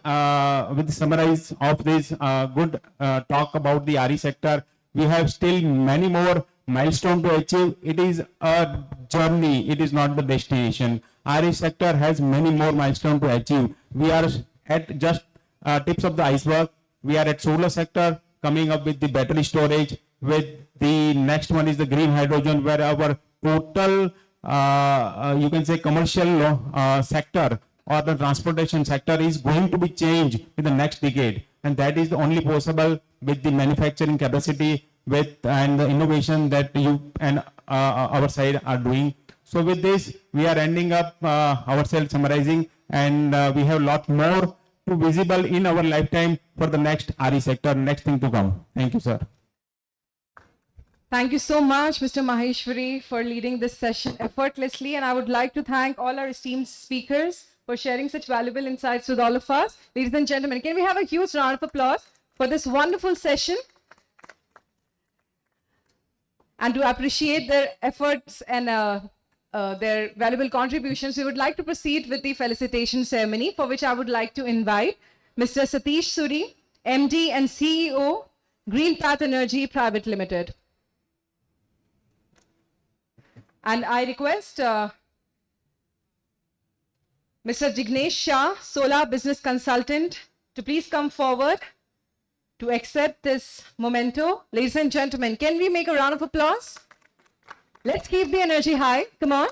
Speaker 7: summarize of this good talk about the RE sector, we have still many more milestones to achieve. It is a journey, it is not the destination. RE sector has many more milestones to achieve. We are at just tips of the iceberg. We are at solar sector, coming up with the battery storage. With the next one is the green hydrogen, where our total, you can say, commercial sector or the transportation sector is going to be changed in the next decade. And that is only possible with the manufacturing capacity and the innovation that you and our side are doing. So with this, we are ending up ourselves summarizing, and we have a lot more to visible in our lifetime for the next RE sector, next thing to come. Thank you, sir.
Speaker 1: Thank you so much, Mr. Maheshwari, for leading this session effortlessly. And I would like to thank all our esteemed speakers for sharing such valuable insights with all of us. Ladies and gentlemen, can we have a huge round of applause for this wonderful session? And to appreciate their efforts and their valuable contributions, we would like to proceed with the felicitation ceremony, for which I would like to invite Mr. Satish Suri, MD and CEO, Green Path Energy Private Limited. And I request Mr. Jignesh Shah, Solar Business Consultant, to please come forward to accept this memento. Ladies and gentlemen, can we make a round of applause? Let's keep the energy high. Come on.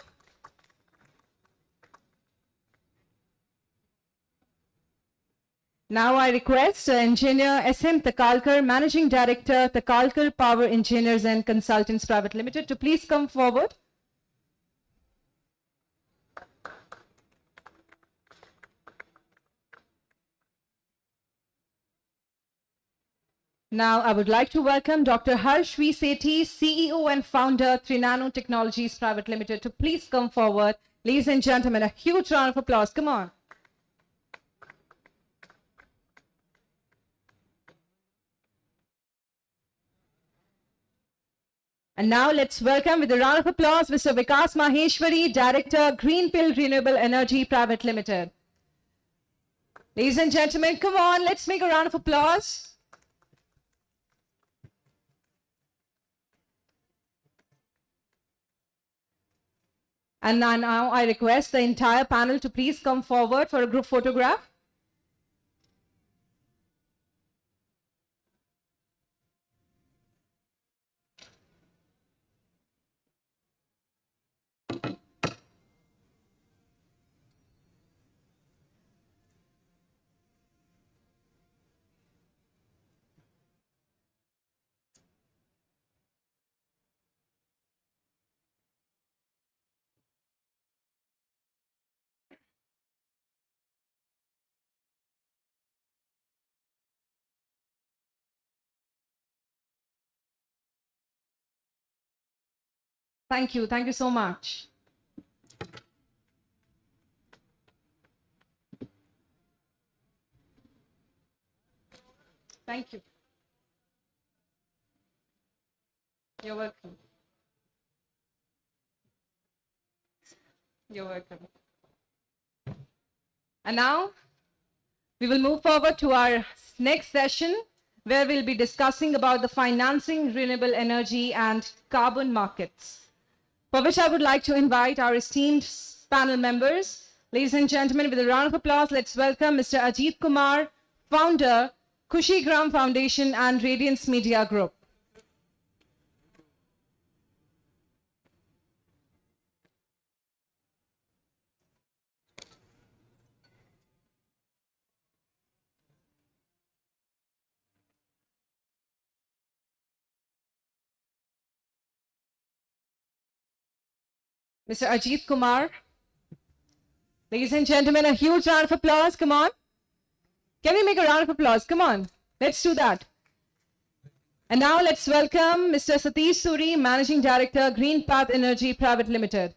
Speaker 1: Now I request Engineer S.M. Takalkar, Managing Director, Takalkar Power Engineers and Consultants Private Limited, to please come forward. Now, I would like to welcome Dr. Harsh V. Sethi, CEO and founder, Trinano Technologies Private Limited, to please come forward. Ladies and gentlemen, a huge round of applause. Come on. And now let's welcome with a round of applause Mr. Vikas Maheshwari, Director, Greenpill Renewable Energy Private Limited. Ladies and gentlemen, come on, let's make a round of applause. And now I request the entire panel to please come forward for a group photograph. Thank you. Thank you so much. Thank you. You're welcome. You're welcome. And now we will move forward to our next session, where we'll be discussing about the financing renewable energy and carbon markets, for which I would like to invite our esteemed panel members. Ladies and gentlemen, with a round of applause, let's welcome Mr. Ajit Kumar, founder, Khushi Gram Foundation and Radiance Media Group. Mr. Ajit Kumar. Ladies and gentlemen, a huge round of applause. Come on. Can we make a round of applause? Come on. Let's do that. And now let's welcome Mr. Satish Suri, Managing Director, Green Path Energy Private Limited.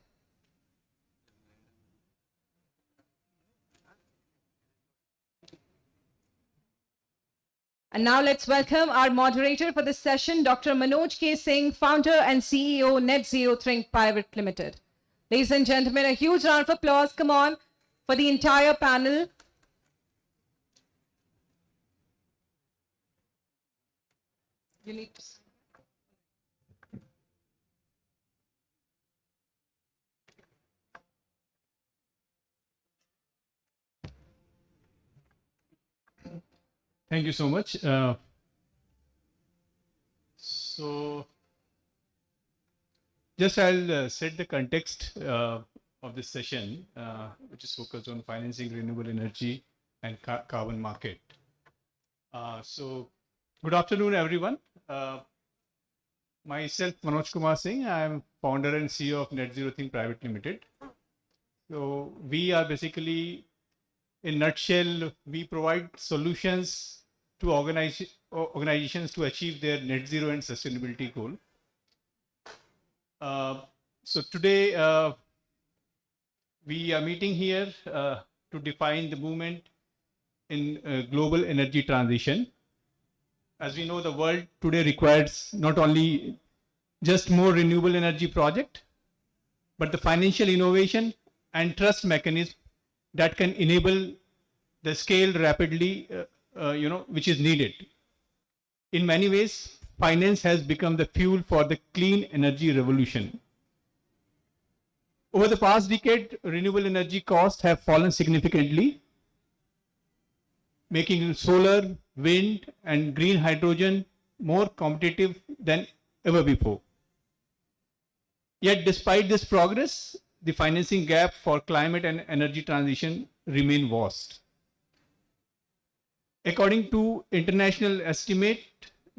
Speaker 1: And now let's welcome our moderator for this session, Dr. Manoj K. Singh, founder and CEO, Net Zero Think Private Limited. Ladies and gentlemen, a huge round of applause, come on, for the entire panel. You need to...
Speaker 7: Thank you so much. So, just I'll set the context of this session, which is focused on financing renewable energy and carbon market. So, good afternoon, everyone. Myself, Manoj Kumar Singh. I am founder and CEO of Net Zero Think Private Limited. So, we are basically, in a nutshell, we provide solutions to organizations to achieve their net zero and sustainability goal. So today we are meeting here to define the movement in global energy transition. As we know, the world today requires not only just more renewable energy project, but the financial innovation and trust mechanism that can enable the scale rapidly, which is needed. In many ways, finance has become the fuel for the clean energy revolution. Over the past decade, renewable energy costs have fallen significantly, making solar, wind, and green hydrogen more competitive than ever before. Yet, despite this progress, the financing gap for climate and energy transition remain vast. According to international estimate,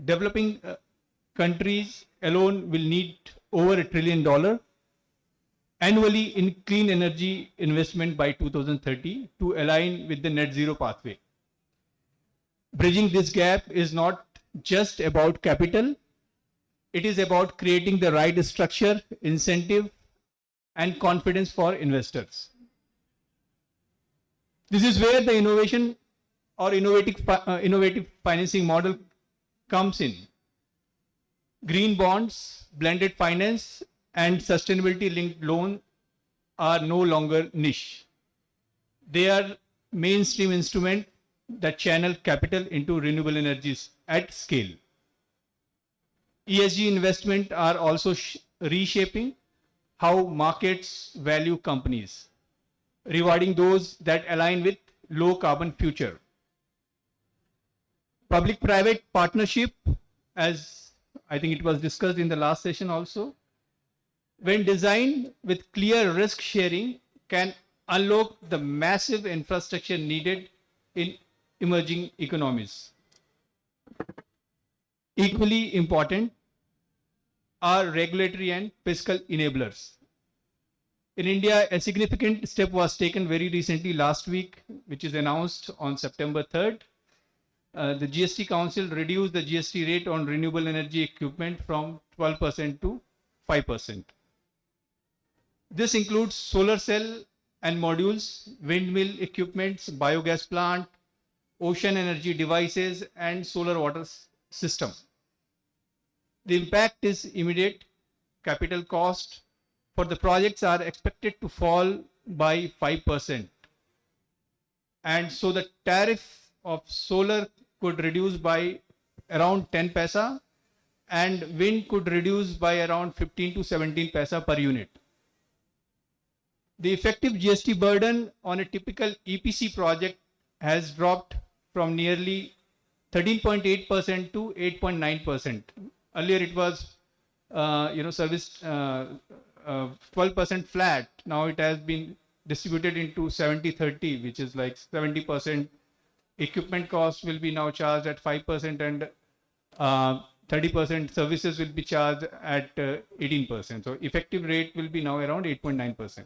Speaker 7: developing countries alone will need over $1 trillion annually in clean energy investment by 2030 to align with the net zero pathway. Bridging this gap is not just about capital, it is about creating the right structure, incentive, and confidence for investors. This is where the innovation or innovative financing model comes in. Green bonds, blended finance, and sustainability-linked loan are no longer niche. They are mainstream instruments that channel capital into renewable energies at scale. ESG investment are also reshaping how markets value companies, rewarding those that align with low carbon future. Public-private partnership, as I think it was discussed in the last session also, when designed with clear risk sharing, can unlock the massive infrastructure needed in emerging economies. Equally important are regulatory and fiscal enablers. In India, a significant step was taken very recently last week, which is announced on September 3rd. The GST Council reduced the GST rate on renewable energy equipment from 12% to 5%. This includes solar cell and modules, windmill equipments, biogas plant, ocean energy devices, and solar water system. The impact is immediate. Capital cost for the projects are expected to fall by 5%. And so the tariff of solar could reduce by around 10 paisa and wind could reduce by around 15 to 17 paisa per unit. The effective GST burden on a typical EPC project has dropped from nearly 13.8% to 8.9%. Earlier it was, 12% flat. Now it has been distributed into 70-30, which is like 70% equipment cost will be now charged at 5% and 30% services will be charged at 18%. So effective rate will be now around 8.9%.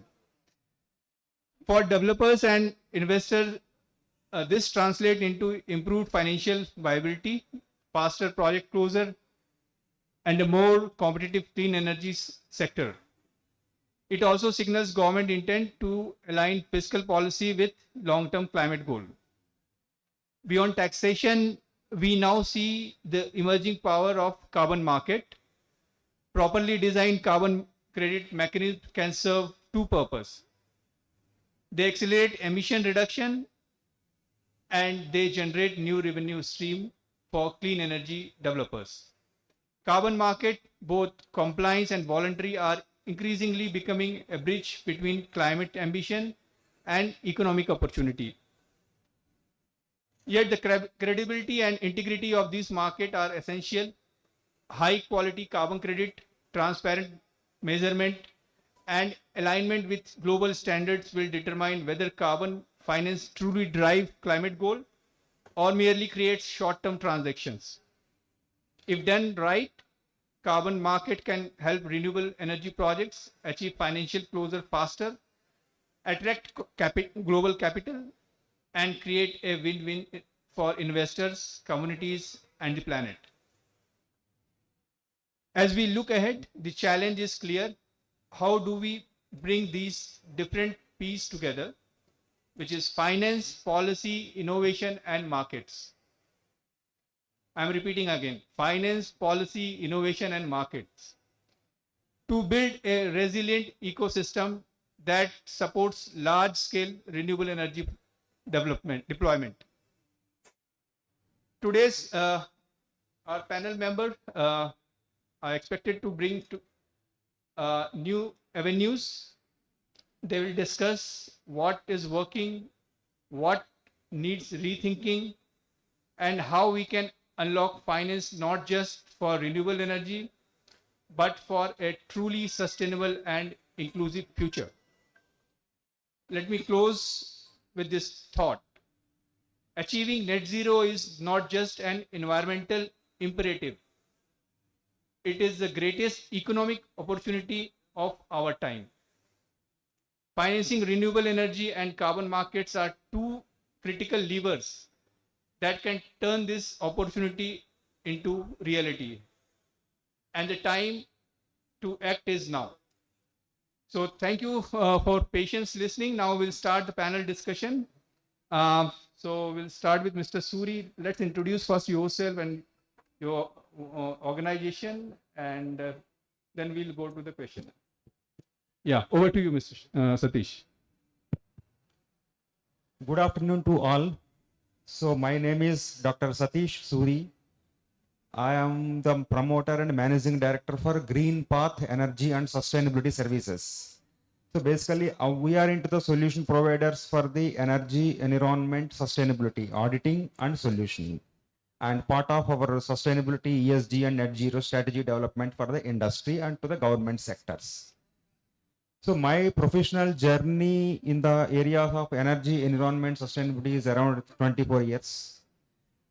Speaker 7: For developers and investors, this translates into improved financial viability, faster project closure, and a more competitive clean energy sector. It also signals government intent to align fiscal policy with long-term climate goal. Beyond taxation, we now see the emerging power of carbon market. Properly designed carbon credit mechanism can serve two purposes. They accelerate emission reduction and they generate new revenue stream for clean energy developers. Carbon market, both compliance and voluntary, are increasingly becoming a bridge between climate ambition and economic opportunity. Yet the credibility and integrity of this market are essential. High quality carbon credit, transparent measurement, and alignment with global standards will determine whether carbon finance truly drive climate goal or merely creates short-term transactions. If done right, carbon market can help renewable energy projects achieve financial closure faster, attract global capital, and create a win-win for investors, communities, and the planet. As we look ahead, the challenge is clear. How do we bring these different pieces together, which is finance, policy, innovation, and markets? I'm repeating again, finance, policy, innovation, and markets. To build a resilient ecosystem that supports large-scale renewable energy deployment. Today's our panel member are expected to bring new avenues. They will discuss what is working, what needs rethinking, and how we can unlock finance not just for renewable energy, but for a truly sustainable and inclusive future. Let me close with this thought. Achieving net zero is not just an environmental imperative. It is the greatest economic opportunity of our time. Financing renewable energy and carbon markets are two critical levers that can turn this opportunity into reality. And the time to act is now. So thank you for patience listening. Now we'll start the panel discussion. So we'll start with Mr. Suri. Let's introduce first yourself and your organization, and then we'll go to the question. Yeah, over to you, Mr. Satish.
Speaker 11: Good afternoon to all. So my name is Dr. Satish Suri. I am the promoter and managing director for Green Path Energy and Sustainability Services. So basically, we are into the solution providers for the energy, environment, sustainability, auditing and solutioning. And part of our sustainability, ESG and net zero strategy development for the industry and to the government sectors. So my professional journey in the areas of energy, environment, sustainability is around 24 years.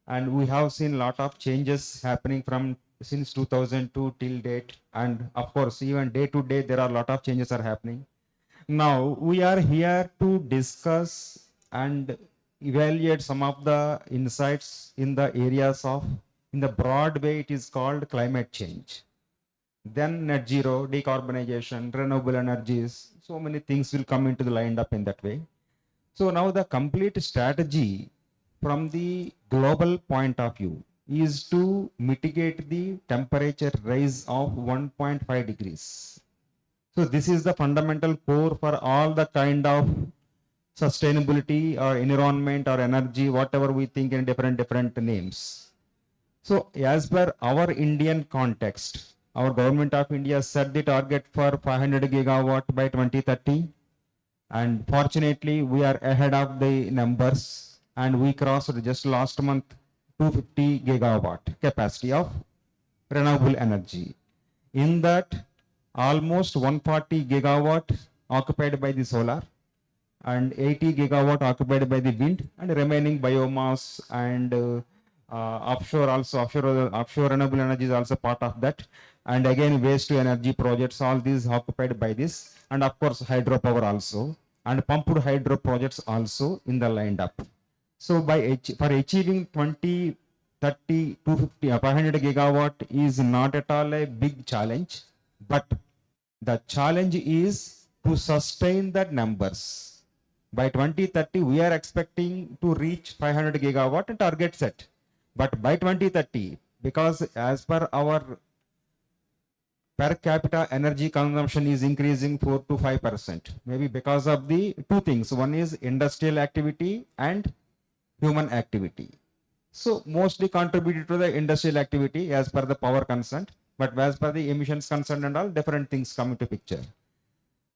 Speaker 11: And we have seen a lot of changes happening from since 2002 till date. And of course, even day to day, there are a lot of changes are happening. Now, we are here to discuss and evaluate some of the insights in the areas of, in the broad way, it is called climate change. Then net zero, decarbonization, renewable energies, so many things will come into the lined up in that way. So now the complete strategy from the global point of view is to mitigate the temperature rise of 1.5 degrees. So this is the fundamental core for all the kind of sustainability or environment or energy, whatever we think in different names. So as per our Indian context, our government of India set the target for 500 gigawatt by 2030. And fortunately, we are ahead of the numbers and we crossed just last month 250 gigawatt capacity of renewable energy. In that, almost 140 gigawatt occupied by the solar and 80 gigawatt occupied by the wind and remaining biomass and offshore renewable energy is also part of that. And again, waste to energy projects, all these occupied by this. And of course, hydropower also, and pumped hydro projects also in the lined up. So for achieving 20, 30, 250, 500 gigawatt is not at all a big challenge, but the challenge is to sustain that numbers. By 2030, we are expecting to reach 500 gigawatt target set. But by 2030, because as per our per capita energy consumption is increasing 4 to 5%, maybe because of the two things. One is industrial activity and human activity. So mostly contributed to the industrial activity as per the power consent, but as per the emissions concerned and all, different things come into picture.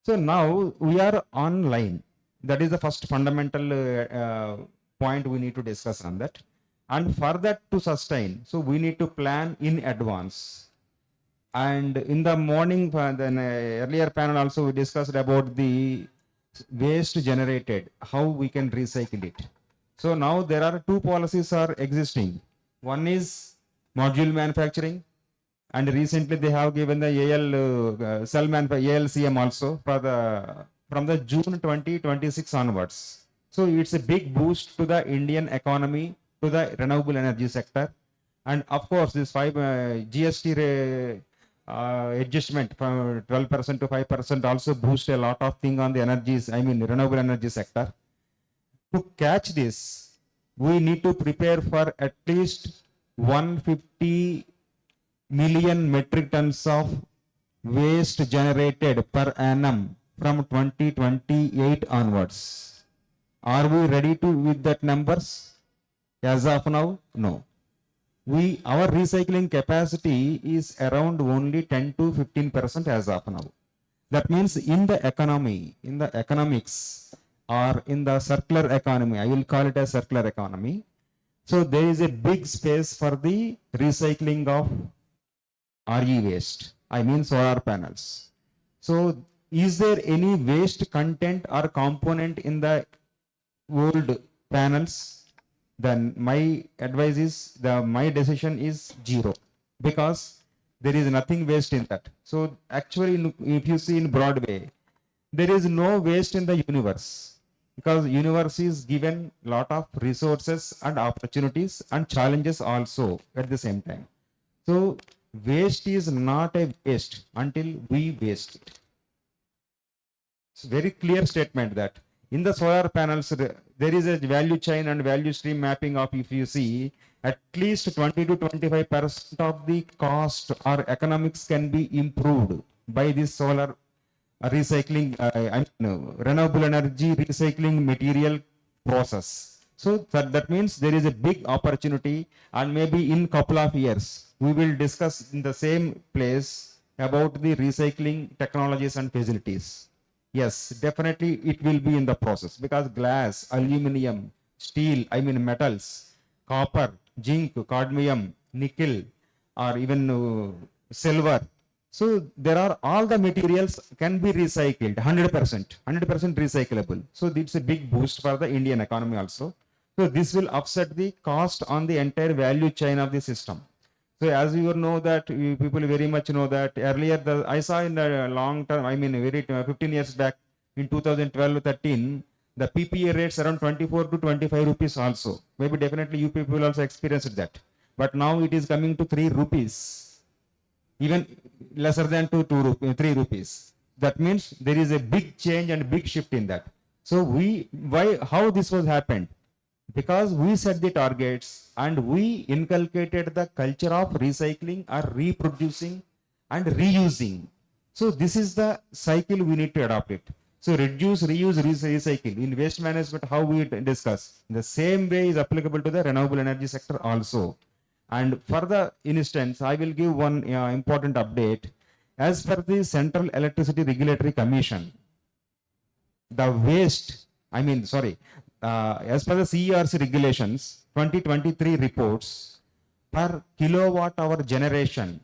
Speaker 11: So now we are online. That is the first fundamental point we need to discuss on that. And for that to sustain, so we need to plan in advance. And in the morning, earlier panel also we discussed about the waste generated, how we can recycle it. So now there are two policies are existing. One is module manufacturing, and recently they have given the ALCM also from the June 2026 onwards. So it's a big boost to the Indian economy, to the renewable energy sector. And of course, this GST adjustment from 12% to 5% also boost a lot of things on the renewable energy sector. To catch this, we need to prepare for at least 150 million metric tons of waste generated per annum from 2028 onwards. Are we ready with that numbers? As of now, no. Our recycling capacity is around only 10 to 15% as of now. That means in the economy, in the economics, or in the circular economy, I will call it a circular economy. So there is a big space for the recycling of RE waste, solar panels. So is there any waste content or component in the old panels? Then my advice is, my decision is 0, because there is nothing waste in that. So actually, if you see in Broadway, there is no waste in the universe, because universe is given lot of resources and opportunities and challenges also at the same time. So waste is not a waste until we waste it. It's a very clear statement that in the solar panels, there is a value chain and value stream mapping of, if you see, at least 20 to 25% of the cost or economics can be improved by this solar recycling, renewable energy recycling material process. So that means there is a big opportunity, and maybe in couple of years, we will discuss in the same place about the recycling technologies and facilities. Yes, definitely it will be in the process, because glass, aluminum, steel, metals, copper, zinc, cadmium, nickel, or even silver. So there are all the materials can be recycled, 100% recyclable. So it's a big boost for the Indian economy also. So this will offset the cost on the entire value chain of the system. So as you know that, people very much know that earlier, I saw in the long term, 15 years back, in 2012-13, the PPA rates around 24 to 25 rupees also. Maybe definitely you people also experienced that. But now it is coming to 3 rupees, even lesser than 3 rupees. That means there is a big change and big shift in that. So how this was happened? Because we set the targets and we inculcated the culture of recycling or reproducing and reusing. So this is the cycle we need to adopt it. So reduce, reuse, recycle. In waste management, how we discuss. The same way is applicable to the renewable energy sector also. And for the instance, I will give one important update. As per the Central Electricity Regulatory Commission, the waste, as per the CERC regulations, 2023 reports, per kilowatt hour generation,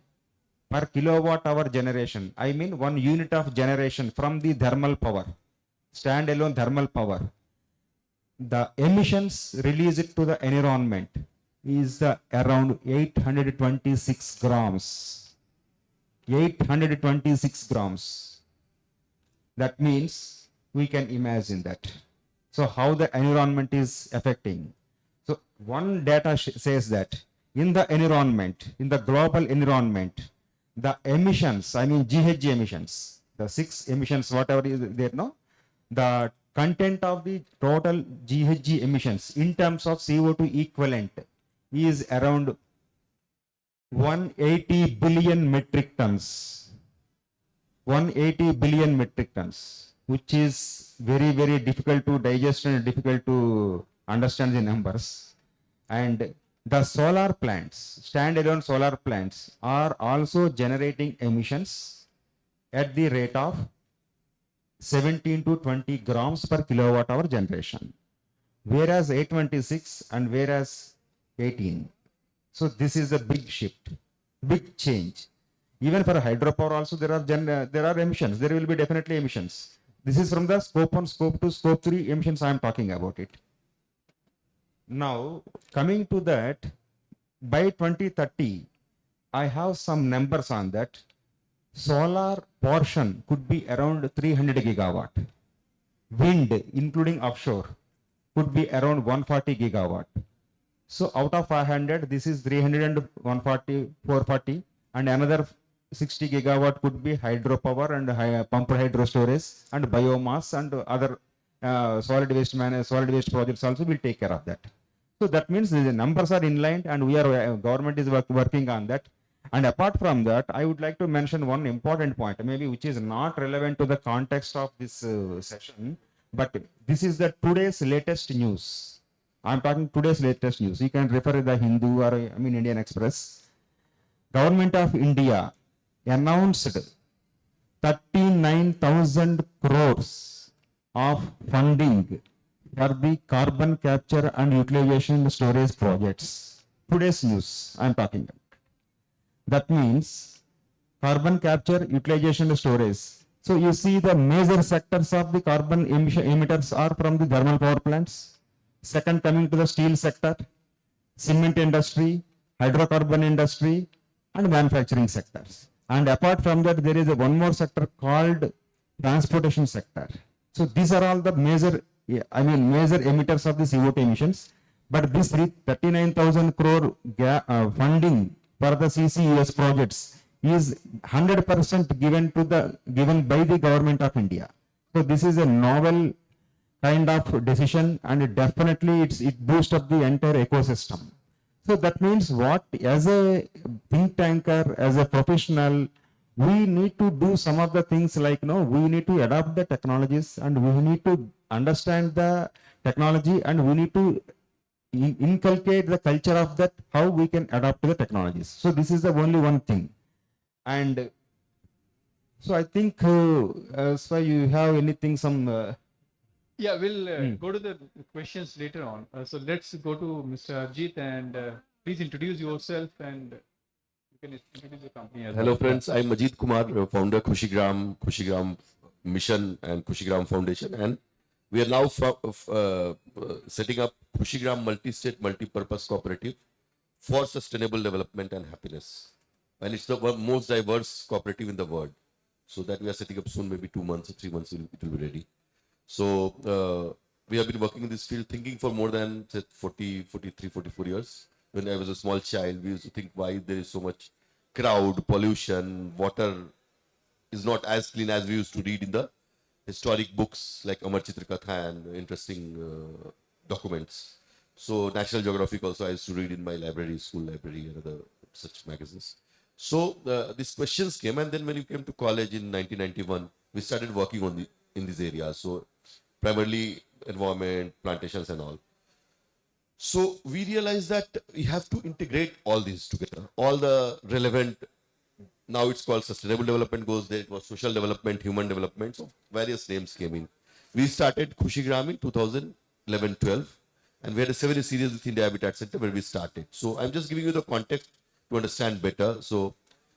Speaker 11: 1 unit of generation from the thermal power, standalone thermal power, the emissions released to the environment is around 826 grams. 826 grams. That means we can imagine that. So how the environment is affecting. So one data says that in the environment, in the global environment, the emissions, I mean GHG emissions, the 6 emissions, whatever is there, no? The content of the total GHG emissions in terms of CO2 equivalent is around 180 billion metric tons. 180 billion metric tons, which is very, very difficult to digest and difficult to understand the numbers. And the solar plants, standalone solar plants, are also generating emissions at the rate of 17 to 20 grams per kilowatt hour generation, whereas 826 and whereas 18. So this is a big shift, big change. Even for hydropower also there are emissions. There will be definitely emissions. This is from the scope 1, scope 2, scope 3 emissions I am talking about it. Now coming to that, by 2030, I have some numbers on that. Solar portion could be around 300 gigawatt. Wind, including offshore, could be around 140 gigawatt. So out of 500, this is 300 and 140, 440, and another 60 gigawatt could be hydropower and pumped hydro storage and biomass and other solid waste projects also will take care of that. So that means the numbers are in line, and government is working on that. And apart from that, I would like to mention one important point, maybe which is not relevant to the context of this session, but this is the today's latest news. I'm talking today's latest news. You can refer to the Hindu or Indian Express. Government of India announced 39,000 crores of funding for the carbon capture and utilization storage projects. Today's news I'm talking about. That means carbon capture, utilization, storage. So you see the major sectors of the carbon emitters are from the thermal power plants. Second, coming to the steel sector, cement industry, hydrocarbon industry, and manufacturing sectors. And apart from that, there is one more sector called transportation sector. So these are all the major emitters of the CO2 emissions. But this 39,000 crore funding for the CCUS projects is 100% given by the government of India. So this is a novel kind of decision, and definitely it boosts up the entire ecosystem. So that means what, as a think tanker, as a professional, we need to do some of the things like, we need to adopt the technologies, and we need to understand the technology, and we need to inculcate the culture of that, how we can adapt to the technologies. So this is the only one thing. And so I think, so you have anything,
Speaker 2: Yeah, we'll go to the questions later on. So let's go to Mr. Ajit, and please introduce yourself, and you can introduce the company as well.
Speaker 8: Hello friends, I'm Ajit Kumar, founder Kushigram Mission and Kushigram Foundation, and we are now setting up Kushigram Multi-State Multi-Purpose Cooperative for Sustainable Development and Happiness. And it's the most diverse cooperative in the world. So that we are setting up soon, maybe 2 months or 3 months, it will be ready. So we have been working in this field, thinking for more than 43, 44 years. When I was a small child, we used to think why there is so much crowd, pollution, water is not as clean as we used to read in the historic books like Amar Chitra Katha and interesting documents. So National Geographic also I used to read in my library, school library, and other such magazines. So these questions came, and then when you came to college in 1991, we started working on in these areas. So primarily environment, plantations and all. So we realized that we have to integrate all these together, all the relevant, now it's called sustainable development goes there, it was social development, human development, so various names came in. We started Kushigram in 2011-12, and we had a 7-year series with India Habitat Center where we started. So I'm just giving you the context to understand better. So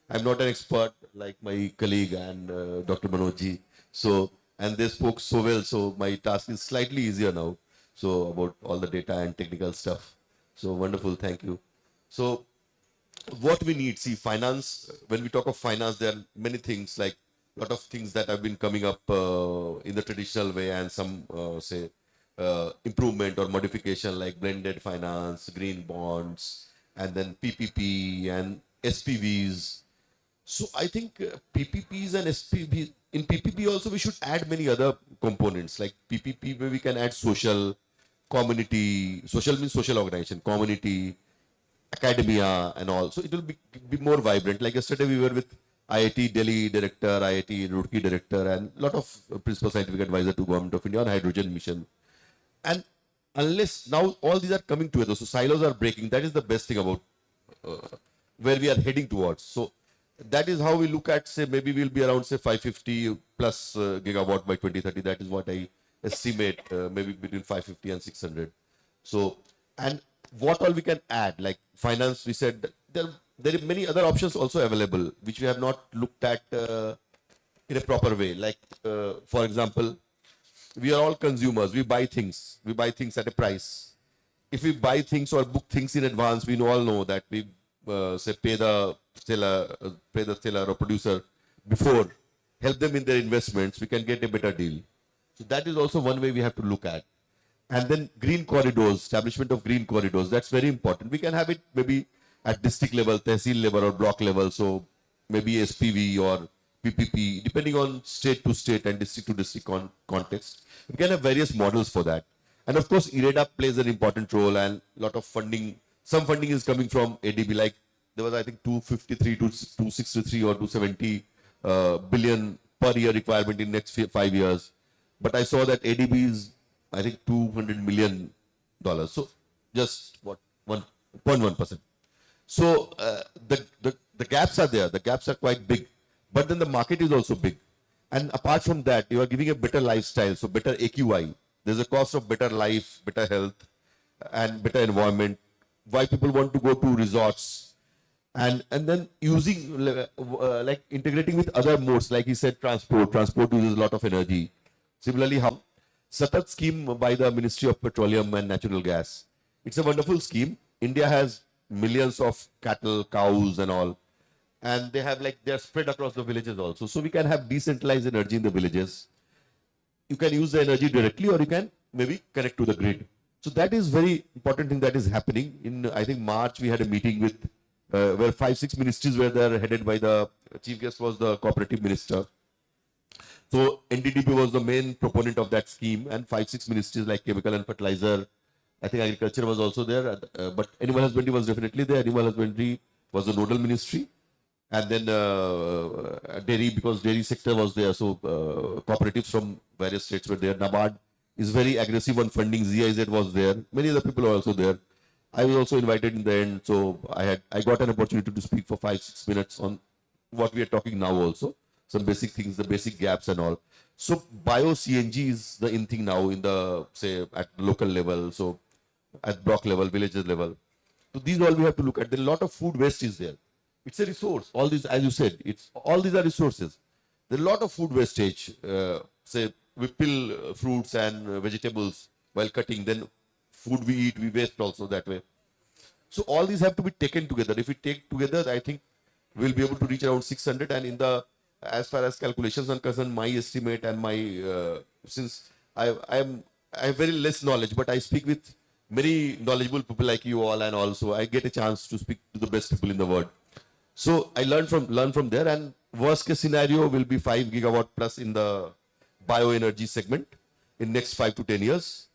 Speaker 8: I'm not an expert like my colleague and Dr. Manojji. So, and they spoke so well, so my task is slightly easier now. So about all the data and technical stuff.
Speaker 12: So wonderful, thank you. So what we need, see, finance, when we talk of finance, there are many things, like a lot of things that have been coming up in the traditional way, and some say improvement or modification, like blended finance, green bonds, and then PPP and SPVs. So I think PPPs and SPVs, in PPP also we should add many other components, like PPP where we can add social, community, social means social organization, community, academia and all. So it will be more vibrant. Like yesterday we were with IIT Delhi director, IIT Roorkee director, and a lot of principal scientific advisor to Government of India on hydrogen mission. And unless now all these are coming together, so silos are breaking, that is the best thing about where we are heading towards. So that is how we look at, say, maybe we'll be around, say, 550 plus gigawatt by 2030. That is what I estimate, maybe between 550 and 600. So, and what all we can add, like finance, we said there are many other options also available, which we have not looked at in a proper way. Like, for example, we are all consumers. We buy things at a price. If we buy things or book things in advance, we all know that we say pay the seller or producer before, help them in their investments, we can get a better deal. So that is also one way we have to look at. And then green corridors, establishment of green corridors, that's very important. We can have it maybe at district level, tehsil level or block level. So maybe SPV or PPP, depending on state to state and district to district context. We can have various models for that. And of course, IREDA plays an important role, and a lot of funding, some funding is coming from ADB, like there was, I think, 253 to 263 or 270 billion per year requirement in next 5 years. But I saw that ADB is, I think, $200 million. So just what, 1.1%. So the gaps are there. The gaps are quite big. But then the market is also big. And apart from that, you are giving a better lifestyle, so better AQI. There's a cost of better life, better health, and better environment. Why people want to go to resorts. And then using, like integrating with other modes, like he said, transport uses a lot of energy. Similarly, how Satat scheme by the Ministry of Petroleum and Natural Gas. It's a wonderful scheme. India has millions of cattle, cows and all. And they have, like, they're spread across the villages also. So we can have decentralized energy in the villages. You can use the energy directly, or you can maybe connect to the grid. So that is very important thing that is happening. In, I think, March, we had a meeting with where 5-6 ministries were there, headed by the chief guest was the cooperative minister. So NDDP was the main proponent of that scheme, and 5-6 ministries like chemical and fertilizer. I think agriculture was also there, but animal husbandry was definitely there. Animal husbandry was the nodal ministry. And then dairy, because dairy sector was there. So cooperatives from various states were there. NABARD is very aggressive on funding. GIZ was there. Many other people are also there. I was also invited in the end. So I got an opportunity to speak for 5-6 minutes on what we are talking now also. Some basic things, the basic gaps and all. So bio-CNG is the in thing now in the, say, at local level. So at block level, villages level. So these all we have to look at. There a lot of food waste is there. It's a resource. All these, as you said, all these are resources. There are a lot of food wastage. Say we peel fruits and vegetables while cutting. Then food we eat, we waste also that way. So all these have to be taken together. If we take together, I think we'll be able to reach around 600. And in the, as far as calculations are concerned, my estimate and my since I have very less knowledge, but I speak with many knowledgeable people like you all, and also I get a chance to speak to the best people in the world. So I learn from there, and worst case scenario will be 5 gigawatt plus in the bioenergy segment in next 5 to 10 years.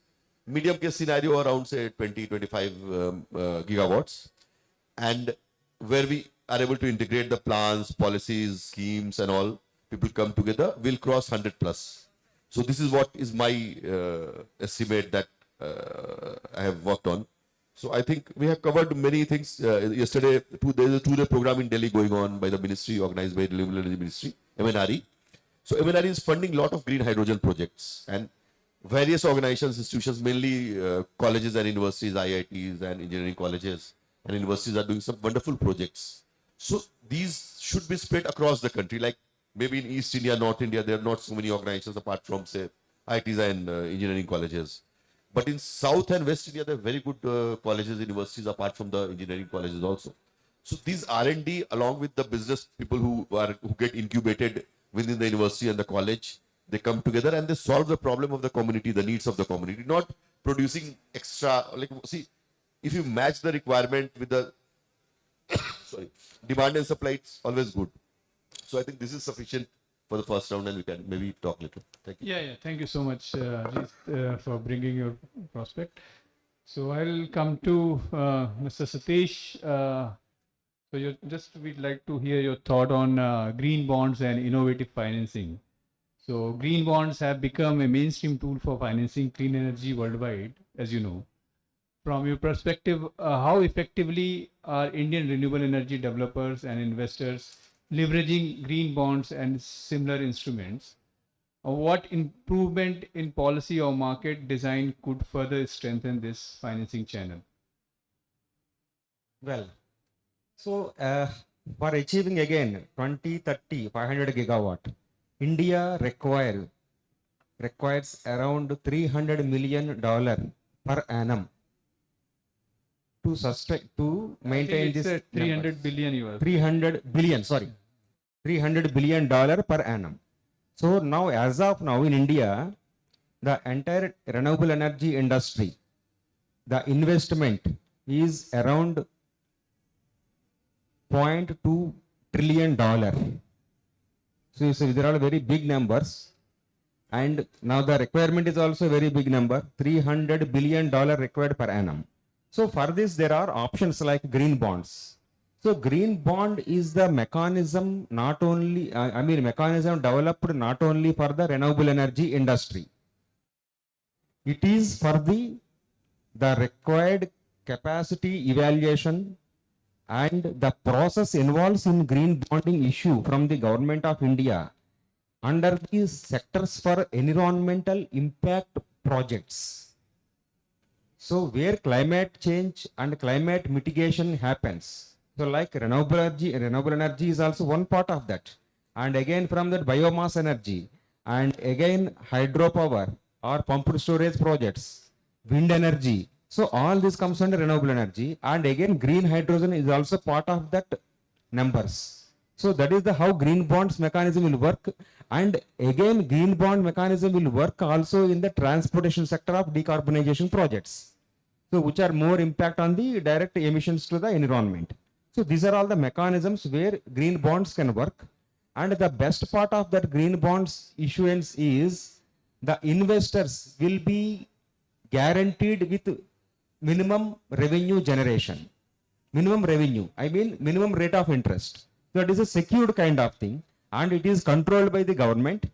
Speaker 12: Medium case scenario around, say, 20-25 gigawatts, and where we are able to integrate the plans, policies, schemes and all, people come together, we'll cross 100 plus. So this is what is my estimate that I have worked on. So I think we have covered many things. Yesterday, there is a 2-day program in Delhi going on by the ministry, organized by the Renewable Energy Ministry, MNRE. So MNRE is funding a lot of green hydrogen projects, and various organizations, institutions, mainly colleges and universities, IITs and engineering colleges and universities are doing some wonderful projects. So these should be spread across the country. Like maybe in East India, North India, there are not so many organizations apart from, say, IITs and engineering colleges. But in South and West India, there are very good colleges, universities, apart from the engineering colleges also. So these R&D, along with the business people who get incubated within the university and the college, they come together and they solve the problem of the community, the needs of the community, not producing extra. Like, see, if you match the requirement with the demand and supply, it's always good. So I think this is sufficient for the first round, and we can maybe talk later. Thank you.
Speaker 13: Yeah. Thank you so much, Ajit, for bringing your prospect. So I'll come to Mr. Satish. We'd like to hear your thought on green bonds and innovative financing. So green bonds have become a mainstream tool for financing clean energy worldwide, as you know. From your perspective, how effectively are Indian renewable energy developers and investors leveraging green bonds and similar instruments? What improvement in policy or market design could further strengthen this financing channel?
Speaker 11: Well, so for achieving again 2030 500 gigawatt, India requires around $300 million per annum to maintain this
Speaker 13: 300 billion US.
Speaker 11: 300 billion dollar per annum. So now, as of now in India, the entire renewable energy industry, the investment is around $0.2 trillion. So you see, these are all very big numbers, and now the requirement is also a very big number, $300 billion required per annum. So for this, there are options like green bonds. So green bond is the mechanism mechanism developed not only for the renewable energy industry. It is for the required capacity evaluation, and the process involves in green bonding issue from the government of India under these sectors for environmental impact projects. So where climate change and climate mitigation happens. So like renewable energy is also one part of that. And again from that biomass energy, and again hydropower or pumped storage projects, wind energy. So all this comes under renewable energy, and again green hydrogen is also part of that numbers. So that is how green bonds mechanism will work, and again green bond mechanism will work also in the transportation sector of decarbonization projects. So which are more impact on the direct emissions to the environment. So these are all the mechanisms where green bonds can work, and the best part of that green bonds issuance is the investors will be guaranteed with minimum revenue generation. Minimum revenue, I mean minimum rate of interest. So it is a secured kind of thing, and it is controlled by the government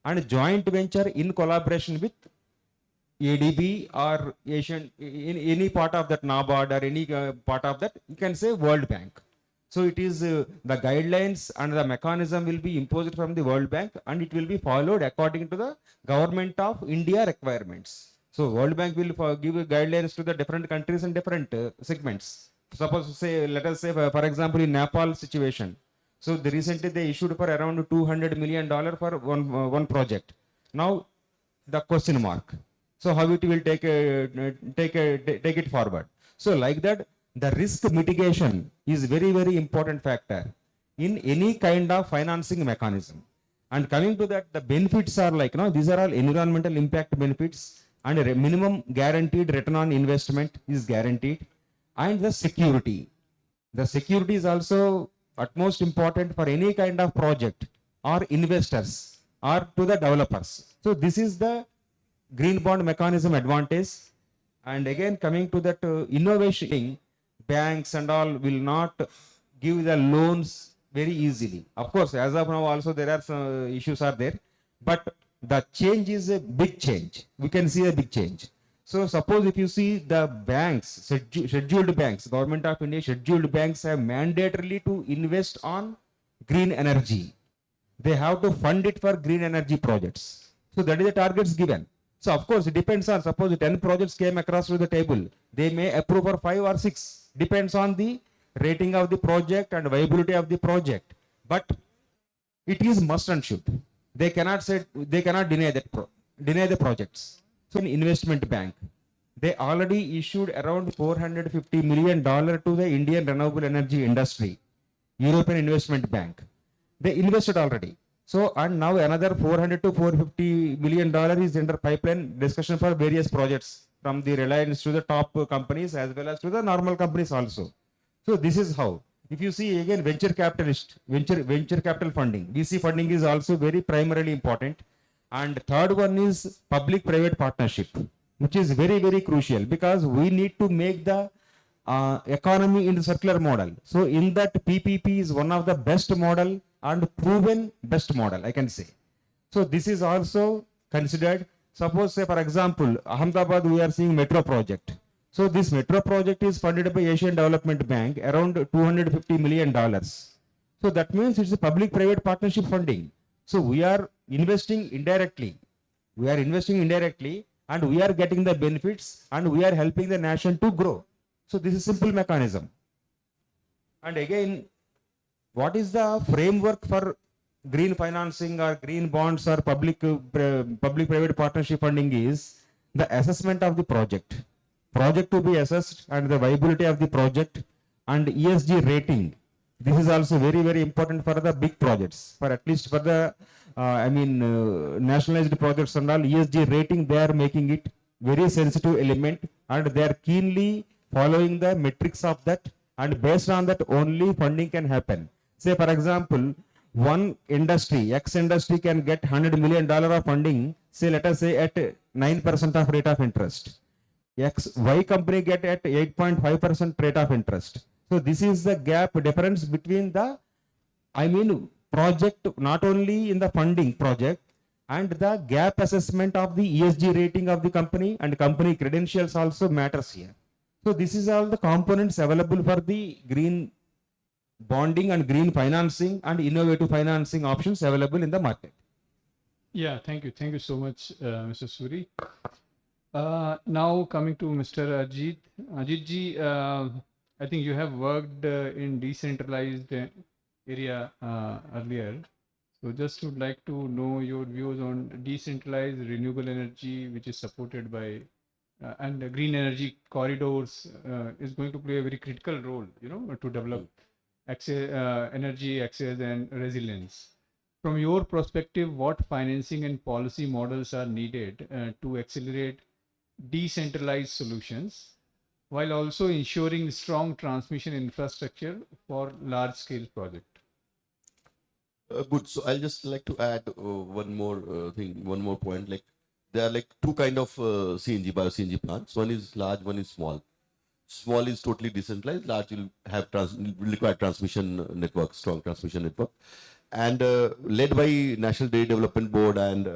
Speaker 11: and joint venture in collaboration with ADB or Asian, in any part of that NABARD or any part of that, you can say World Bank. So it is the guidelines and the mechanism will be imposed from the World Bank, and it will be followed according to the government of India requirements. So World Bank will give guidelines to the different countries and different segments. Suppose let us say for example in Nepal situation. So recently they issued for around $200 million for one project. Now the question mark. So how it will take it forward. So like that, the risk mitigation is very, very important factor in any kind of financing mechanism. And coming to that, the benefits are like, these are all environmental impact benefits, and a minimum guaranteed return on investment is guaranteed, and the security. The security is also utmost important for any kind of project or investors or to the developers. So this is the green bond mechanism advantage. And again coming to that innovation, banks and all will not give the loans very easily. Of course, as of now also there are some issues are there, but the change is a big change. We can see a big change. So suppose if you see the banks, scheduled banks, Government of India scheduled banks have mandatorily to invest on green energy. They have to fund it for green energy projects. So that is the targets given. So of course it depends on, suppose 10 projects came across to the table, they may approve for 5 or 6, depends on the rating of the project and viability of the project. But it is must and should. They cannot say, they cannot deny that deny the projects. So an investment bank, they already issued around $450 million to the Indian renewable energy industry, European Investment Bank. They invested already. So, and now another 400 to 450 million dollar is under pipeline discussion for various projects from the Reliance to the top companies as well as to the normal companies also. So this is how. If you see again venture capital funding, VC funding is also very primarily important. And third one is public-private partnership, which is very, very crucial because we need to make the economy in the circular model. So in that PPP is one of the best model and proven best model, I can say. So this is also considered. Suppose say for example, Ahmedabad we are seeing metro project. So this metro project is funded by Asian Development Bank around $250 million. So that means it's a public-private partnership funding. So we are investing indirectly. And we are getting the benefits and we are helping the nation to grow. So this is simple mechanism. And again, what is the framework for green financing or green bonds or public-private partnership funding is the assessment of the project to be assessed and the viability of the project and ESG rating. This is also very, very important for the big projects, for at least for the nationalized projects and all. ESG rating, they are making it very sensitive element and they are keenly following the metrics of that, and based on that only funding can happen. Say for example, one industry, X industry can get $100 million of funding, say let us say at 9% of rate of interest. Y company get at 8.5% rate of interest. So this is the gap difference between the, project, not only in the funding project, and the gap assessment of the ESG rating of the company and company credentials also matters here. So this is all the components available for the green bonding and green financing and innovative financing options available in the market.
Speaker 13: Yeah, thank you. Thank you so much, Mr. Suri. Now coming to Mr. Ajit. Ajit I think you have worked in decentralized area earlier. So just would like to know your views on decentralized renewable energy, which is supported by and the green energy corridors is going to play a very critical role, to develop energy access and resilience. From your perspective, what financing and policy models are needed to accelerate decentralized solutions while also ensuring strong transmission infrastructure for large-scale projects?
Speaker 12: Good. So I'll just like to add one more point. Like there are like two kind of bio-CNG plants. One is large, one is small. Small is totally decentralized. Large will have require transmission network, strong transmission network, and led by National Dairy Development Board and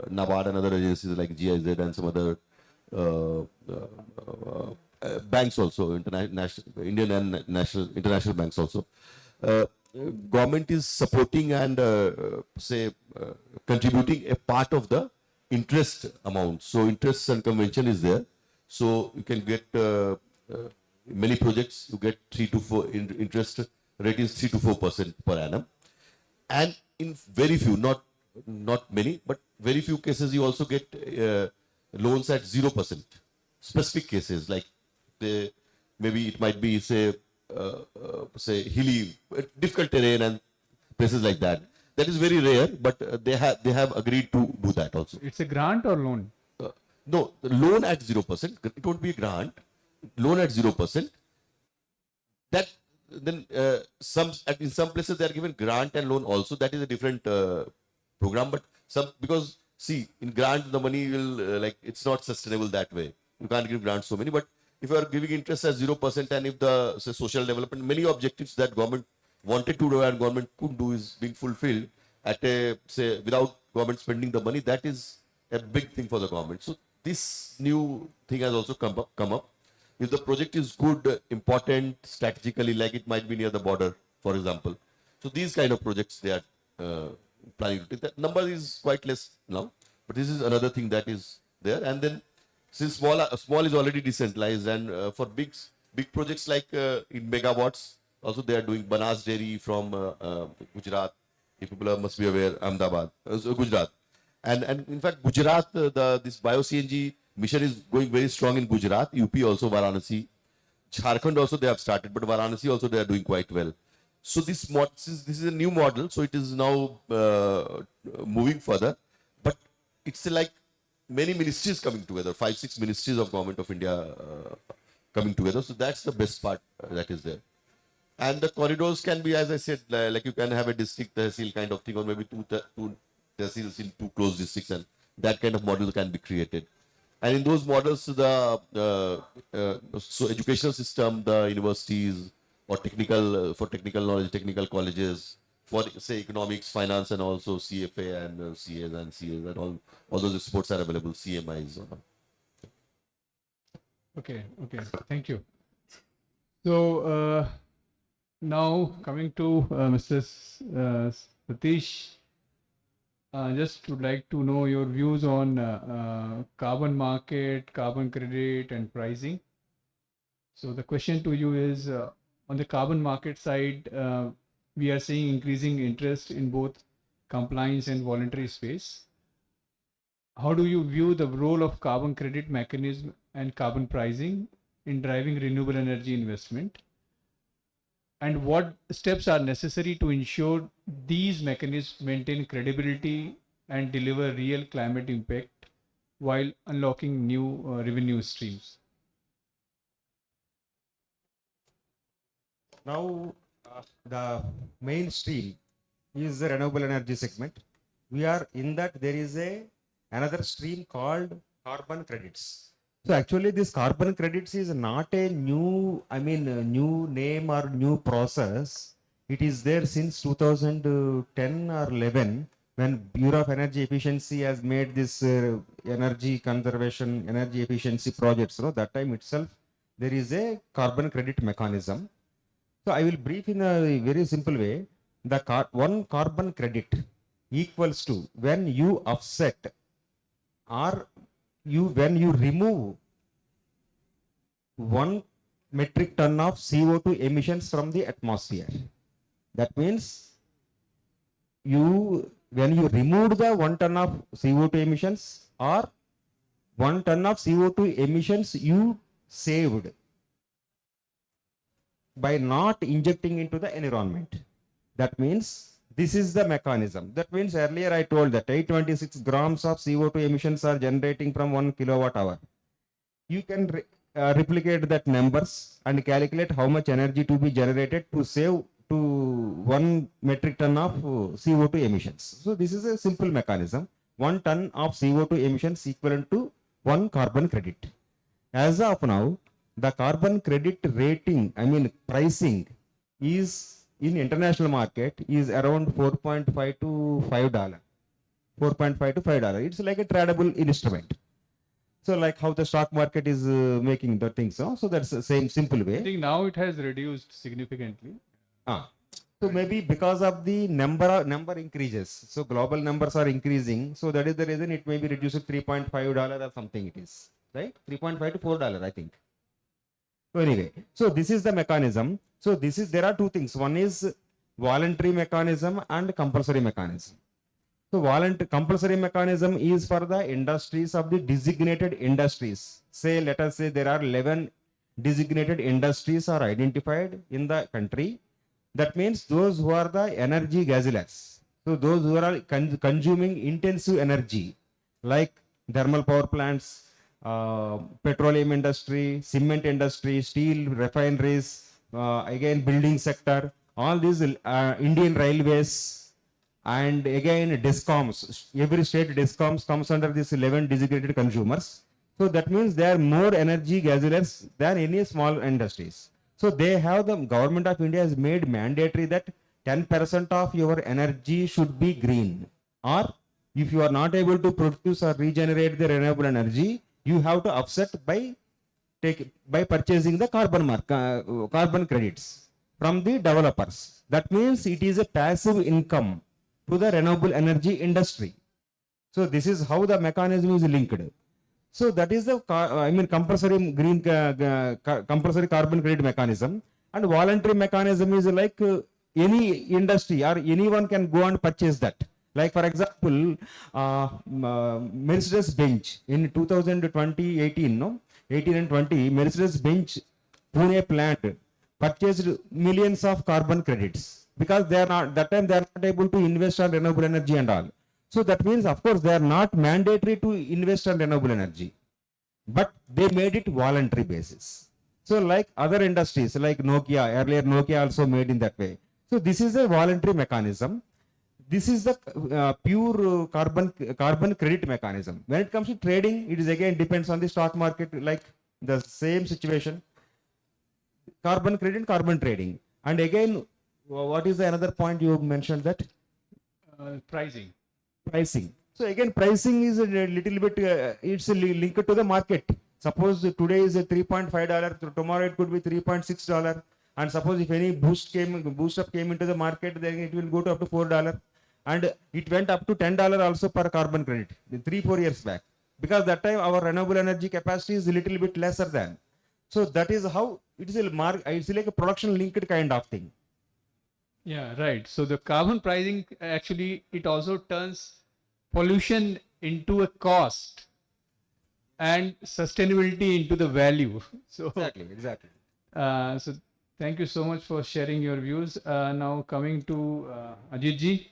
Speaker 12: NABARD and other agencies like GIZ and some other banks also, Indian and international banks also. Government is supporting and contributing a part of the interest amount. So interest and convention is there. So you can get many projects. You get 3 to 4 interest rate is 3 to 4% per annum, and in very few, not many, but very few cases you also get loans at 0%. Specific cases like maybe it might be say hilly, difficult terrain and places like that. That is very rare, but they have agreed to do that also.
Speaker 13: It's a grant or loan?
Speaker 12: No, loan at 0%. It won't be a grant. Loan at 0%. That then in some places they are given grant and loan also. That is a different program. But because see, in grant the money will it's not sustainable that way. You can't give grants so many. But if you are giving interest at 0%, and if the social development, many objectives that government wanted to do and government could do is being fulfilled at without government spending the money, that is a big thing for the government. So this new thing has also come up. If the project is good, important, strategically, like it might be near the border, for example. So these kind of projects they are planning to take. That number is quite less now, but this is another thing that is there. And then since small is already decentralized, and for big projects like in megawatts, also they are doing Banas Dairy from Gujarat. If people must be aware, Ahmedabad, Gujarat. And in fact, Gujarat, this bio-CNG mission is going very strong in Gujarat, UP also, Varanasi. Jharkhand also they have started, but Varanasi also they are doing quite well. So since this is a new model, so it is now moving further. But it's like many ministries coming together, 5-6 ministries of Government of India coming together. So that's the best part that is there. And the corridors can be, as I said, like you can have a district tehsil kind of thing, or maybe two tehsils in two close districts, and that kind of model can be created. And in those models, so educational system, the universities, or for technical knowledge, technical colleges, for say economics, finance, and also CFA and CAs and CAs and all those sports are available, CMIs.
Speaker 13: Okay, thank you. So now coming to Mr. Satish, just would like to know your views on carbon market, carbon credit, and pricing. So the question to you is, on the carbon market side, we are seeing increasing interest in both compliance and voluntary space. How do you view the role of carbon credit mechanism and carbon pricing in driving renewable energy investment? And what steps are necessary to ensure these mechanisms maintain credibility and deliver real climate impact while unlocking new revenue streams?
Speaker 11: Now, the mainstream is the renewable energy segment. We are in that there is another stream called carbon credits. So actually this carbon credits is not a new, new name or new process. It is there since 2010 or 11 when Bureau of Energy Efficiency has made this energy conservation, energy efficiency projects. That time itself there is a carbon credit mechanism. So I will brief in a very simple way. One carbon credit equals to when you offset or when you remove 1 metric ton of CO2 emissions from the atmosphere. That means when you remove the 1 ton of CO2 emissions or 1 ton of CO2 emissions you saved by not injecting into the environment. That means this is the mechanism. That means earlier I told that 826 grams of CO2 emissions are generating from 1 kilowatt hour. You can replicate that numbers and calculate how much energy to be generated to save to 1 metric ton of CO2 emissions. So this is a simple mechanism. 1 ton of CO2 emissions equivalent to 1 carbon credit. As of now, the carbon credit rating, pricing is in international market is around $4.5 to $5. $4.5 to $5. It's like a tradable instrument. So like how the stock market is making the things. So that's the same simple way.
Speaker 13: I think now it has reduced significantly.
Speaker 11: So maybe because of the number increases. So global numbers are increasing. So that is the reason it may be reduced to $3.5 or something it is. Right? $3.5 to $4, I think. So anyway, so this is the mechanism. So there are two things. One is voluntary mechanism and compulsory mechanism. So compulsory mechanism is for the industries of the designated industries. Say, let us say there are 11 designated industries are identified in the country. That means those who are the energy guzzlers. So those who are consuming intensive energy, like thermal power plants, petroleum industry, cement industry, steel refineries, again building sector, all these Indian railways, and again discoms. Every state discoms comes under this 11 designated consumers. So that means they are more energy guzzlers than any small industries. So they have, the government of India has made mandatory that 10% of your energy should be green. Or if you are not able to produce or regenerate the renewable energy, you have to offset by purchasing the carbon credits from the developers. That means it is a passive income to the renewable energy industry. So this is how the mechanism is linked. So that is the compulsory carbon credit mechanism. And voluntary mechanism is like any industry or anyone can go and purchase that. Like for example, Mercedes-Benz in 2020, 18, no, 18 and 20, Mercedes-Benz Pune plant purchased millions of carbon credits because they are not that time they are not able to invest on renewable energy and all. So that means, of course, they are not mandatory to invest on renewable energy, but they made it voluntary basis. So like other industries like Nokia, earlier Nokia also made in that way. So this is a voluntary mechanism. This is the pure carbon credit mechanism. When it comes to trading, it is again depends on the stock market, like the same situation. Carbon credit, carbon trading. And again, what is the another point you mentioned that?
Speaker 13: Pricing.
Speaker 11: Pricing. So again, pricing is a little bit, it's linked to the market. Suppose today is a $3.5, tomorrow it could be $3.6. And suppose if any boost up came into the market, then it will go to up to $4. And it went up to $10 also per carbon credit 3-4 years back. Because that time our renewable energy capacity is a little bit lesser than. So that is how it is it's like a production linked kind of thing.
Speaker 13: Yeah, right. So the carbon pricing, actually, it also turns pollution into a cost and sustainability into the value. So
Speaker 11: Exactly.
Speaker 13: So thank you so much for sharing your views. Now coming to Ajit ji,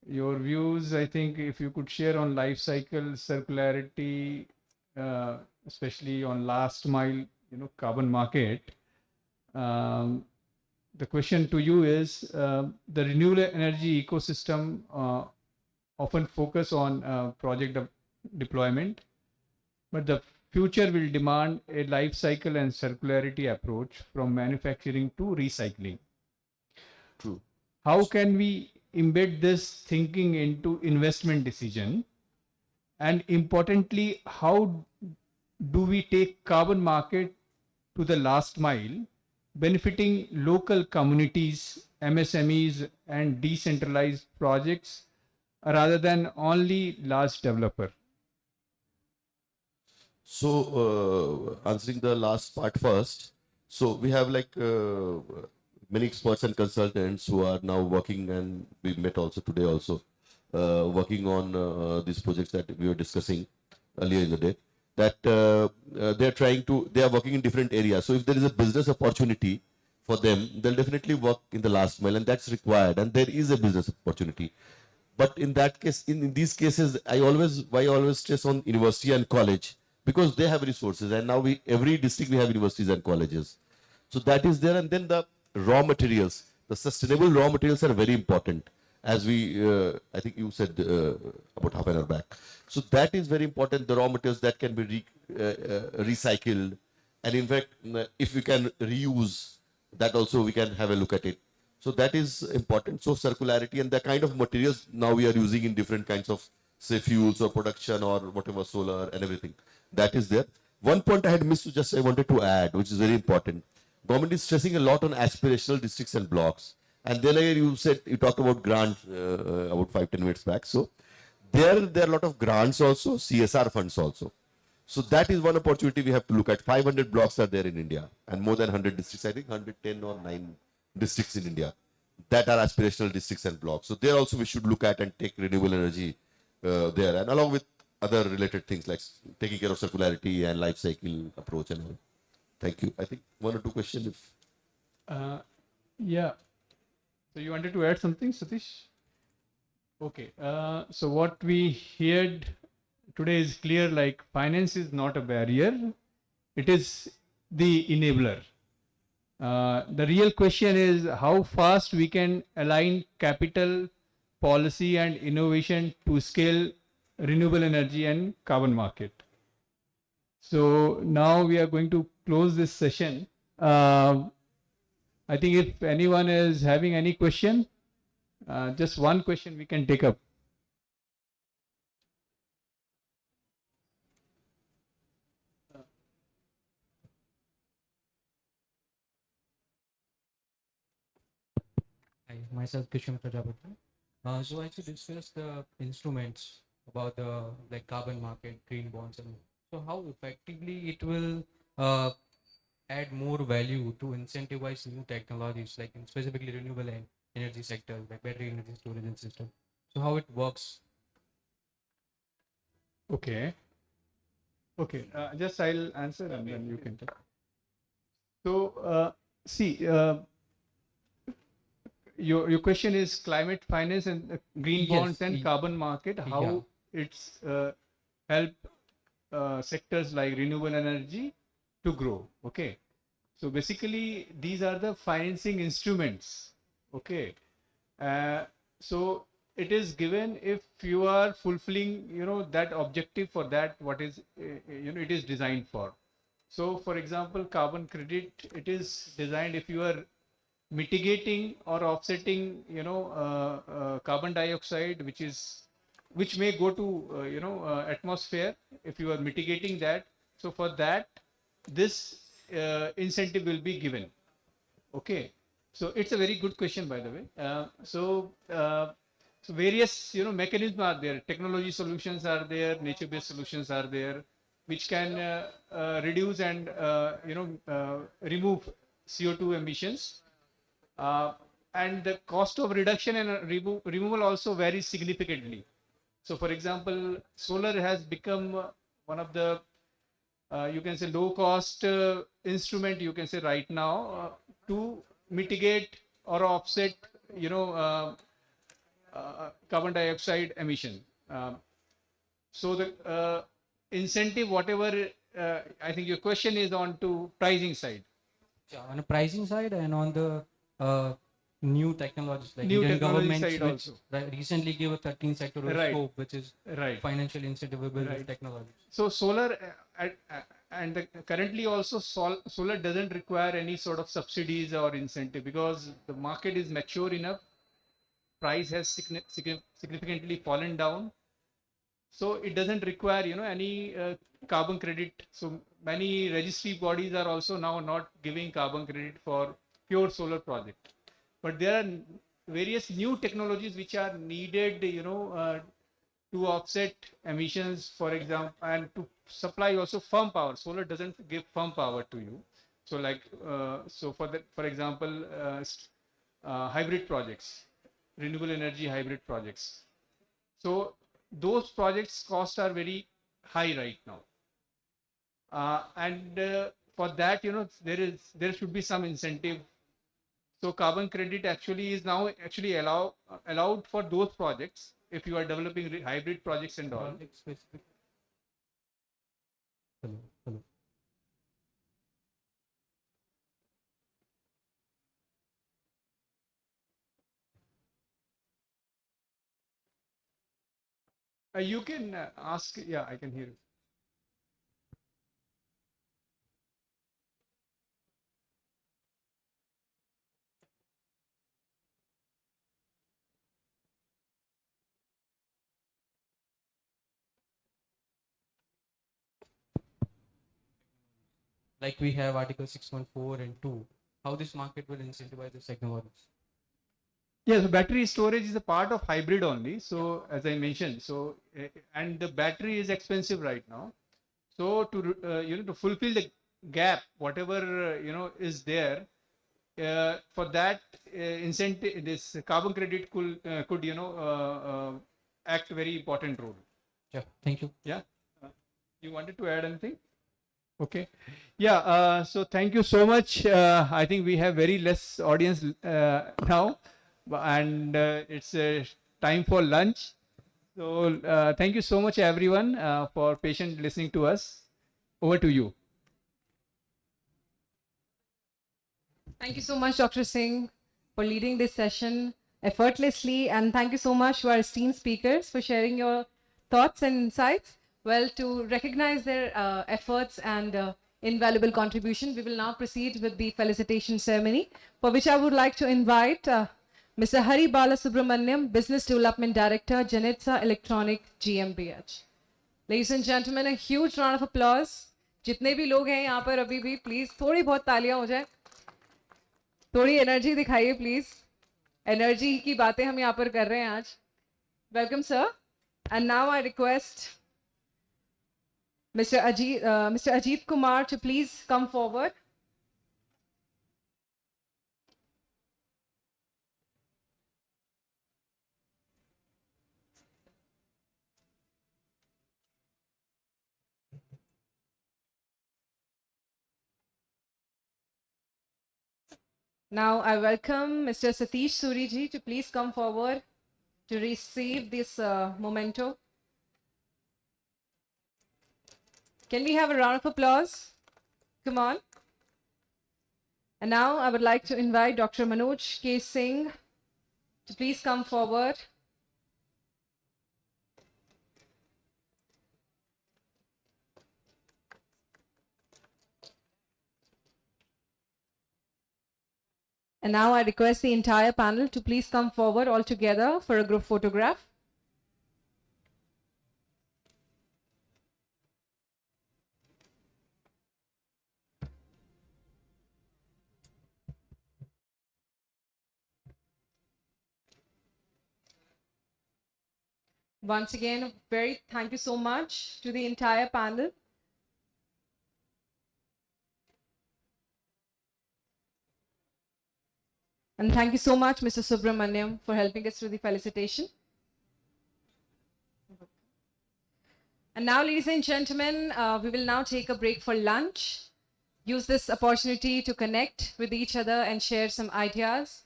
Speaker 13: your views, I think if you could share on life cycle circularity, especially on last mile, carbon market. The question to you is, the renewable energy ecosystem often focus on project deployment, but the future will demand a life cycle and circularity approach from manufacturing to recycling.
Speaker 12: True.
Speaker 13: How can we embed this thinking into investment decision? And importantly, how do we take carbon market to the last mile, benefiting local communities, MSMEs, and decentralized projects rather than only large developer?
Speaker 12: So, answering the last part first. So, we have like many experts and consultants who are now working, and we met also today also, working on these projects that we were discussing earlier in the day, that they are working in different areas. So, if there is a business opportunity for them, they'll definitely work in the last mile, and that's required, and there is a business opportunity. But in that case, in these cases, I always stress on university and college, because they have resources, and now every district we have universities and colleges. So that is there, and then the raw materials, the sustainable raw materials are very important, as I think you said about half an hour back. So that is very important, the raw materials that can be recycled, and in fact, if we can reuse, that also we can have a look at it. So that is important. So circularity and the kind of materials now we are using in different kinds of, say, fuels or production or whatever, solar and everything. That is there. One point I had missed I wanted to add, which is very important. Government is stressing a lot on aspirational districts and blocks. And then you talked about grants about 5-10 minutes back. So there are a lot of grants also, CSR funds also. So that is one opportunity we have to look at. 500 blocks are there in India, and more than 100 districts, I think 110 or 9 districts in India that are aspirational districts and blocks. So there also we should look at and take renewable energy there, and along with other related things like taking care of circularity and life cycle approach and all. Thank you. I think 1 or 2 questions if...
Speaker 13: Yeah. So you wanted to add something, Satish? Okay. So what we heard today is clear, like finance is not a barrier. It is the enabler. The real question is how fast we can align capital, policy and innovation to scale renewable energy and carbon market. So now we are going to close this session. I think if anyone is having any question, just one question we can take up.
Speaker 14: Hi, myself Kishore Prajapati. So I should discuss the instruments about the carbon market, green bonds, and so how effectively it will add more value to incentivize new technologies, like specifically renewable energy sector, like battery energy storage and system. So how it works?
Speaker 13: Okay. Okay. Just I'll answer and then you can take. So, see, your question is climate finance and green
Speaker 14: Yes,
Speaker 13: bonds and carbon market, how it's help sectors like renewable energy to grow. Okay. So basically, these are the financing instruments. Okay. So it is given if you are fulfilling, that objective for that what is, it is designed for. So, for example, carbon credit, it is designed if you are mitigating or offsetting, carbon dioxide, which may go to, atmosphere. If you are mitigating that, so for that, this incentive will be given. Okay. So it's a very good question, by the way. So various, mechanisms are there. Technology solutions are there. Nature-based solutions are there, which can reduce and remove CO2 emissions. And the cost of reduction and removal also varies significantly. So, for example, solar has become one of the you can say low-cost instrument. You can say right now to mitigate or offset, carbon dioxide emission. So the incentive, whatever, I think your question is on to pricing side.
Speaker 14: Yeah, on the pricing side and on the new technologies like
Speaker 13: New
Speaker 14: Indian
Speaker 13: technology
Speaker 14: government
Speaker 13: side
Speaker 14: which
Speaker 13: also.
Speaker 14: recently gave a 13 sectoral
Speaker 13: Right.
Speaker 14: scope, which is financial incentivable
Speaker 13: Right.
Speaker 14: technology.
Speaker 13: So solar and currently also solar doesn't require any sort of subsidies or incentive because the market is mature enough. Price has significantly fallen down, so it doesn't require any carbon credit. So many registry bodies are also now not giving carbon credit for pure solar project, but there are various new technologies which are needed, to offset emissions, for example, and to supply also firm power. Solar doesn't give firm power to you. So like, so for example, hybrid projects, renewable energy hybrid projects. So those projects cost are very high right now. And for that, there should be some incentive. So carbon credit actually is now actually allowed for those projects if you are developing hybrid projects and all.
Speaker 14: Hello, hello.
Speaker 13: You can ask. Yeah, I can hear you.
Speaker 14: Like we have Article 614 and 2, how this market will incentivize this technologies?
Speaker 13: Yeah, so battery storage is a part of hybrid only. So as I mentioned, so and the battery is expensive right now. So to to fulfill the gap, whatever is there, for that incentive, this carbon credit could act a very important role.
Speaker 14: Yeah, thank you.
Speaker 13: Yeah, you wanted to add anything? Okay. Yeah. So thank you so much. I think we have very less audience now, and it's time for lunch. So thank you so much, everyone, for patient listening to us. Over to you.
Speaker 1: Thank you so much, Dr. Singh, for leading this session effortlessly. And thank you so much to our esteemed speakers for sharing your thoughts and insights. Well, to recognize their efforts and invaluable contribution, we will now proceed with the felicitation ceremony, for which I would like to invite Mr. Hari Bala Subramaniam, Business Development Director, Janitsa Electronic GmbH. Ladies and gentlemen, a huge round of applause. जितने भी लोग हैं यहाँ पर अभी भी please थोड़ी बहुत तालियां हो जाए, थोड़ी एनर्जी दिखाइए प्लीज. एनर्जी की बातें हम यहाँ पर कर रहे हैं आज. Welcome sir. And now I request Mr. Ajit Kumar to please come forward. Now I welcome Mr. Satish Suri ji to please come forward to receive this memento. Can we have a round of applause? Come on. And now I would like to invite Dr. Manoj K. Singh to please come forward. And now I request the entire panel to please come forward all together for a group photograph. Once again, thank you so much to the entire panel. And thank you so much, Mr. Subramaniam, for helping us through the felicitation. And now, ladies and gentlemen, we will now take a break for lunch. Use this opportunity to connect with each other and share some ideas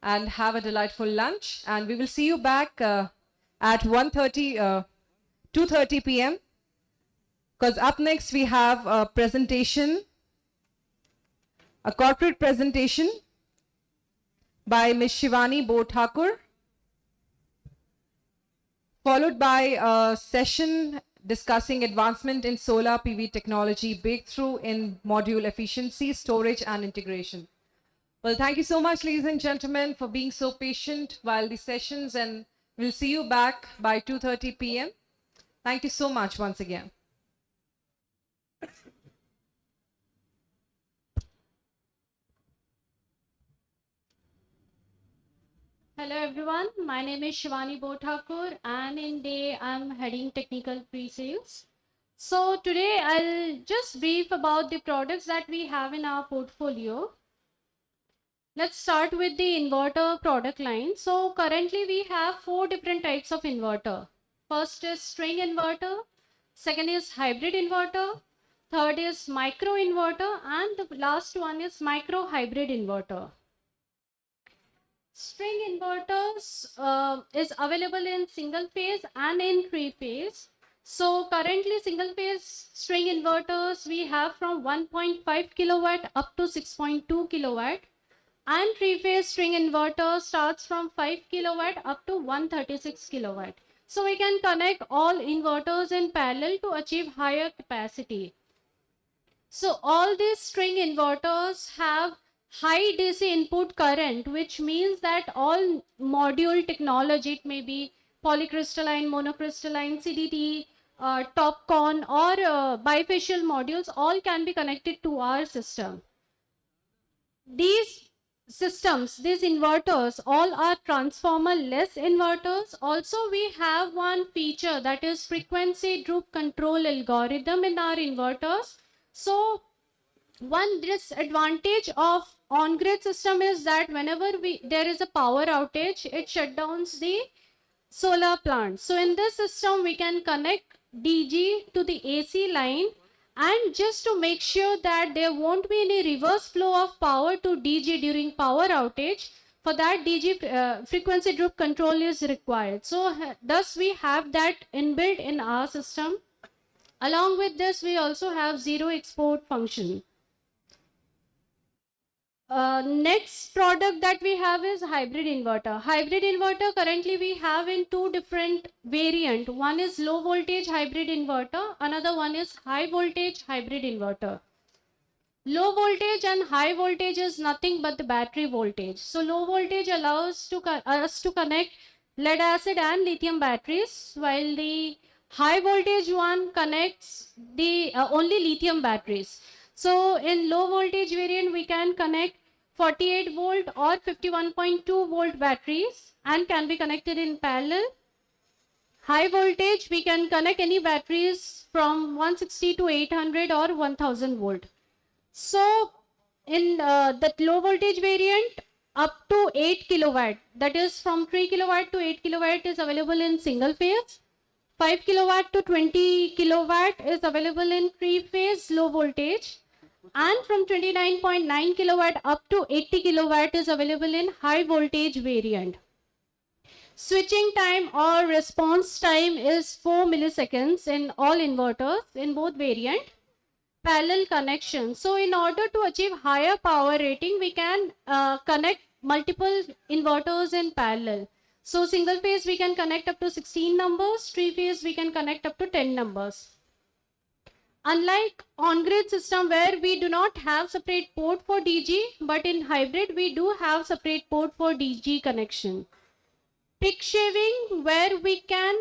Speaker 1: and have a delightful lunch. And we will see you back at 2:30 p.m. Because up next we have a presentation, a corporate presentation by Ms. Shivani Thakur, followed by a session discussing advancement in solar PV technology, breakthrough in module efficiency, storage and integration. Well, thank you so much, ladies and gentlemen, for being so patient while the sessions, and we'll see you back by 2:30 p.m. Thank you so much once again.
Speaker 15: Hello everyone, my name is Shivani Thakur and in day I'm heading technical pre-sales. So today I'll just brief about the products that we have in our portfolio. Let's start with the inverter product line. So currently we have 4 different types of inverter. First is string inverter, second is hybrid inverter, third is micro inverter, and the last one is micro hybrid inverter. String inverters is available in single phase and in 3-phase. So currently single phase string inverters we have from 1.5 kilowatt up to 6.2 kilowatt, and 3-phase string inverter starts from 5 kilowatt up to 136 kilowatt. So we can connect all inverters in parallel to achieve higher capacity. So all these string inverters have high DC input current, which means that all module technology, it may be polycrystalline, monocrystalline, CDT, TOPCon or bifacial modules, all can be connected to our system. These systems, these inverters, all are transformer-less inverters. Also, we have one feature, that is frequency droop control algorithm in our inverters. So one disadvantage of on-grid system is that whenever there is a power outage, it shuts down the solar plant. So in this system, we can connect DG to the AC line, and just to make sure that there won't be any reverse flow of power to DG during power outage, for that DG frequency droop control is required. So thus we have that inbuilt in our system. Along with this, we also have zero export function. Next product that we have is hybrid inverter. Hybrid inverter currently we have in 2 different variants. One is low voltage hybrid inverter, another one is high voltage hybrid inverter. Low voltage and high voltage is nothing but the battery voltage. So low voltage allows us to connect lead acid and lithium batteries, while the high voltage one connects the only lithium batteries. So in low voltage variant, we can connect 48 volt or 51.2 volt batteries and can be connected in parallel. High voltage, we can connect any batteries from 160 to 800 or 1000 volt. So in that low voltage variant, up to 8 kilowatt, that is from 3 kilowatt to 8 kilowatt is available in single phase. 5 kilowatt to 20 kilowatt is available in 3-phase low voltage, and from 29.9 kilowatt up to 80 kilowatt is available in high voltage variant. Switching time or response time is 4 milliseconds in all inverters in both variant. Parallel connection. So in order to achieve higher power rating, we can connect multiple inverters in parallel. So single phase we can connect up to 16 numbers, three phase we can connect up to 10 numbers. Unlike on-grid system where we do not have separate port for DG, but in hybrid we do have separate port for DG connection. Peak shaving, where we can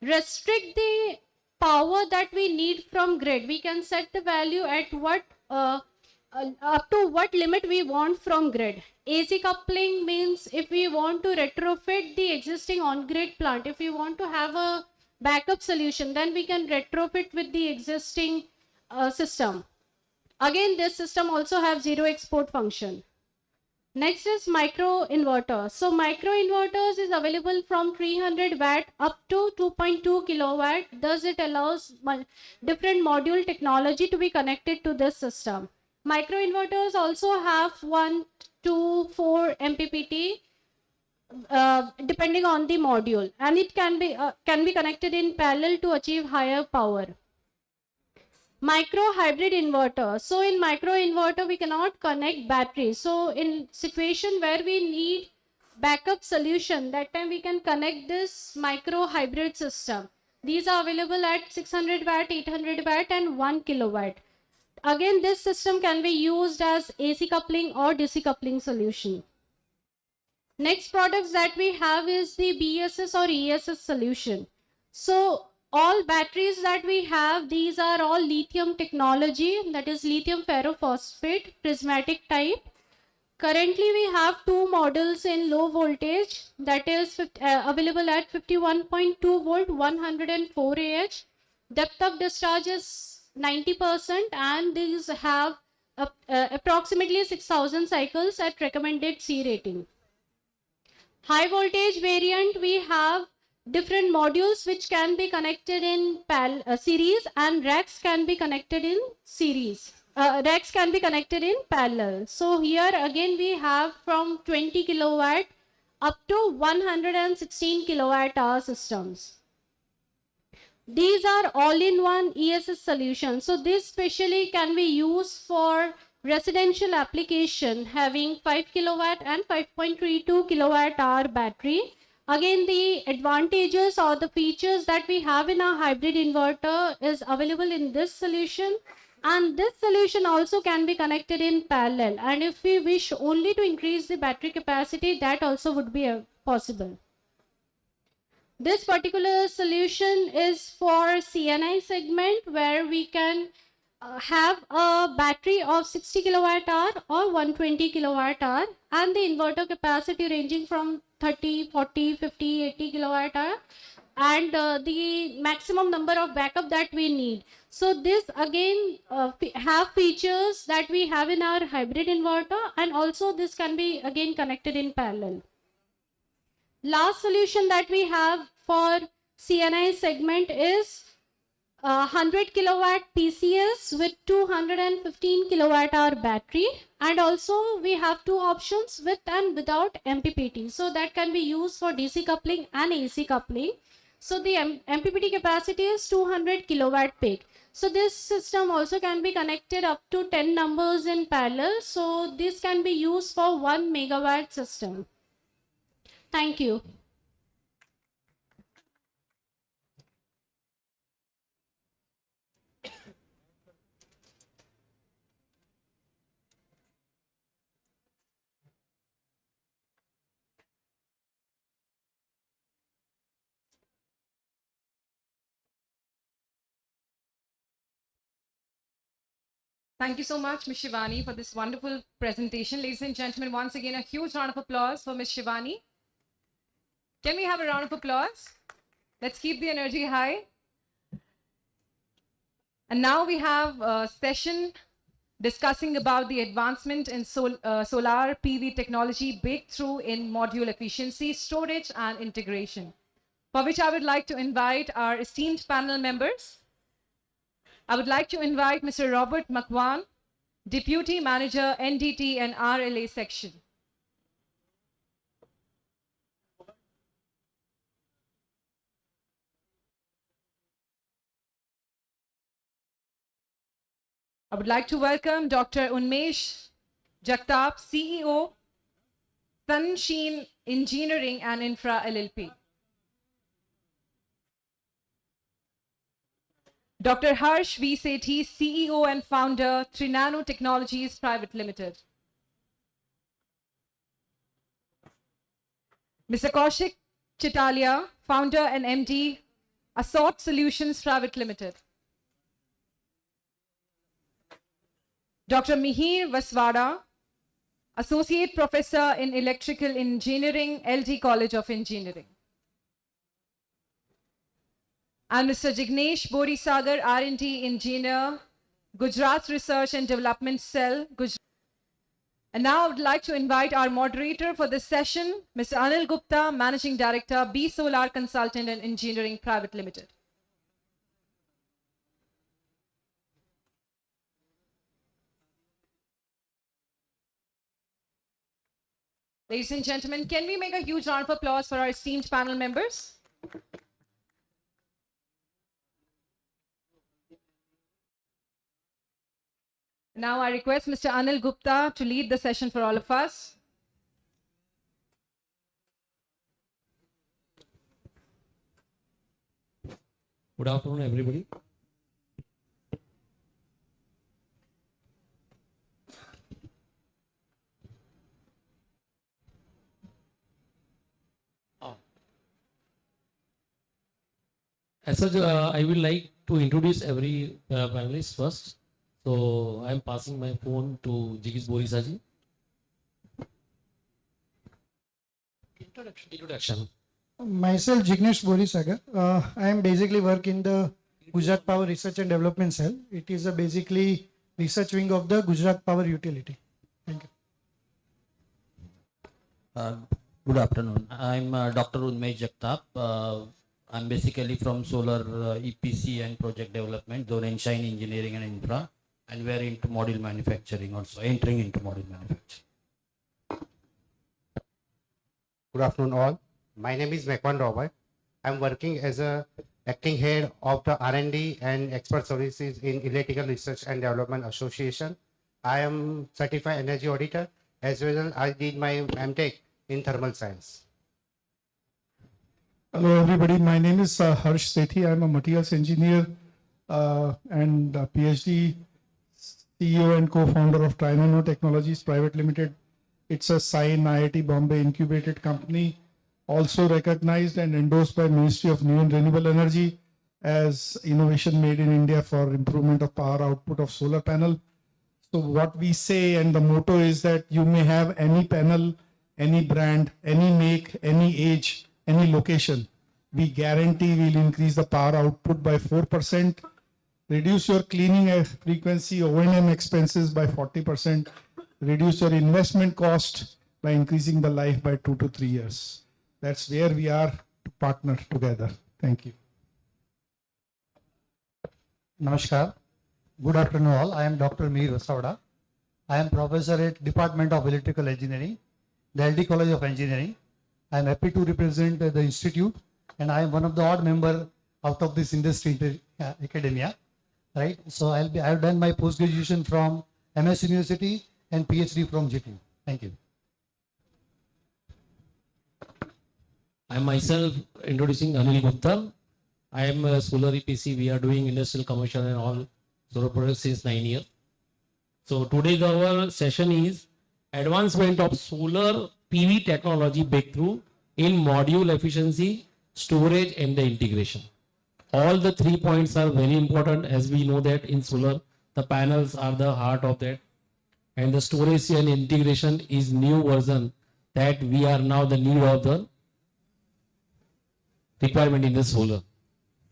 Speaker 15: restrict the power that we need from grid. We can set the value at what up to what limit we want from grid. AC coupling means if we want to retrofit the existing on-grid plant, if we want to have a backup solution, then we can retrofit with the existing system. Again, this system also have zero export function. Next is micro inverter. So micro inverters is available from 300 watt up to 2.2 kilowatt. Thus it allows different module technology to be connected to this system. Micro inverters also have 1, 2, 4 MPPT depending on the module, and it can be connected in parallel to achieve higher power. Micro hybrid inverter. So in micro inverter we cannot connect batteries. So in situation where we need backup solution, that time we can connect this micro hybrid system. These are available at 600 watt, 800 watt and 1 kilowatt. Again, this system can be used as AC coupling or DC coupling solution. Next products that we have is the BESS or ESS solution. So all batteries that we have, these are all lithium technology, that is lithium ferrophosphate prismatic type. Currently we have two models in low voltage, that is available at 51.2 volt 104 Ah. Depth of discharge is 90% and these have approximately 6000 cycles at recommended C rating. High voltage variant, we have different modules which can be connected in series, and racks can be connected in series. Racks can be connected in parallel. So here again we have from 20 kilowatt up to 116 kilowatt hour systems. These are all-in-one ESS solutions. So this specially can be used for residential application having 5 kilowatt and 5.32 kilowatt hour battery. Again, the advantages or the features that we have in our hybrid inverter is available in this solution, and this solution also can be connected in parallel, and if we wish only to increase the battery capacity, that also would be possible. This particular solution is for CNI segment, where we can have a battery of 60 kilowatt hour or 120 kilowatt hour, and the inverter capacity ranging from 30, 40, 50, 80 kilowatt hour, and the maximum number of backup that we need. So this again have features that we have in our hybrid inverter, and also this can be again connected in parallel. Last solution that we have for CNI segment is 100 kilowatt PCS with 215 kilowatt hour battery, and also we have two options with and without MPPT. So that can be used for DC coupling and AC coupling. So the MPPT capacity is 200 kilowatt peak. So this system also can be connected up to 10 numbers in parallel. So this can be used for 1 megawatt system. Thank you.
Speaker 1: Thank you so much, Ms. Shivani, for this wonderful presentation. Ladies and gentlemen, once again, a huge round of applause for Ms. Shivani. Can we have a round of applause? Let's keep the energy high. And now we have a session discussing about the advancement in solar PV technology breakthrough in module efficiency, storage, and integration, for which I would like to invite our esteemed panel members. I would like to invite Mr. Robert McWan, Deputy Manager, NDT and RLA Section. I would like to welcome Dr. Unmesh Jagtap, CEO, Sunshine Engineering and Infra LLP. Dr. Harsh V. Sethi, CEO and founder, Trinano Technologies Private Limited. Mr. Kaushik Chitalia, founder and MD, Assault Solutions Private Limited. Dr. Mihir Vaswada, Associate Professor in Electrical Engineering, LD College of Engineering. And Mr. Jignesh Borisagar, R&D Engineer, Gujarat Research and Development Cell, Gujarat. And now I would like to invite our moderator for this session, Mr. Anil Gupta, Managing Director, B Solar Consultant and Engineering Private Limited. Ladies and gentlemen, can we make a huge round of applause for our esteemed panel members? Now I request Mr. Anil Gupta to lead the session for all of us.
Speaker 16: Good afternoon, everybody. As such, I will like to introduce every panelist first. So I am passing my phone to Jignesh Borisaji. Introduction.
Speaker 17: Myself, Jignesh Borisagar. I am basically work in the Gujarat Power Research and Development Cell. It is a basically research wing of the Gujarat Power Utility. Thank you.
Speaker 18: Good afternoon. I'm Dr. Unmesh Jagtap. I'm basically from solar EPC and project development, Sunshine Engineering and Infra, and we're into module manufacturing also, entering into module manufacturing.
Speaker 19: Good afternoon all. My name is Mekwan Robert. I'm working as a acting head of the R&D and expert services in Electrical Research and Development Association. I am certified energy auditor as well as I did my MTech in thermal science.
Speaker 10: Hello everybody, my name is Harsh Sethi. I'm a materials engineer and PhD CEO and co-founder of Trinano Technologies Private Limited. It's a SINE IIT Bombay incubated company, also recognized and endorsed by Ministry of New and Renewable Energy as innovation made in India for improvement of power output of solar panel. So what we say and the motto is that you may have any panel, any brand, any make, any age, any location. We guarantee we'll increase the power output by 4%, reduce your cleaning frequency, O&M expenses by 40%, reduce your investment cost by increasing the life by 2 to 3 years. That's where we are to partner together. Thank you.
Speaker 20: Namaskar. Good afternoon all. I am Dr. Mihir Vaswada. I am professor at Department of Electrical Engineering, the LD College of Engineering. I am happy to represent the institute, and I am one of the odd member out of this industry academia, right? So I have done my post graduation from MS University and PhD from GT. Thank you.
Speaker 16: I am myself introducing Anil Gupta. I am a solar EPC. We are doing industrial, commercial, and all solar products since 9 years. So today our session is advancement of solar PV technology breakthrough in module efficiency, storage, and the integration. All the 3 points are very important, as we know that in solar the panels are the heart of that, and the storage and integration is new version that we are now the need of the requirement in the solar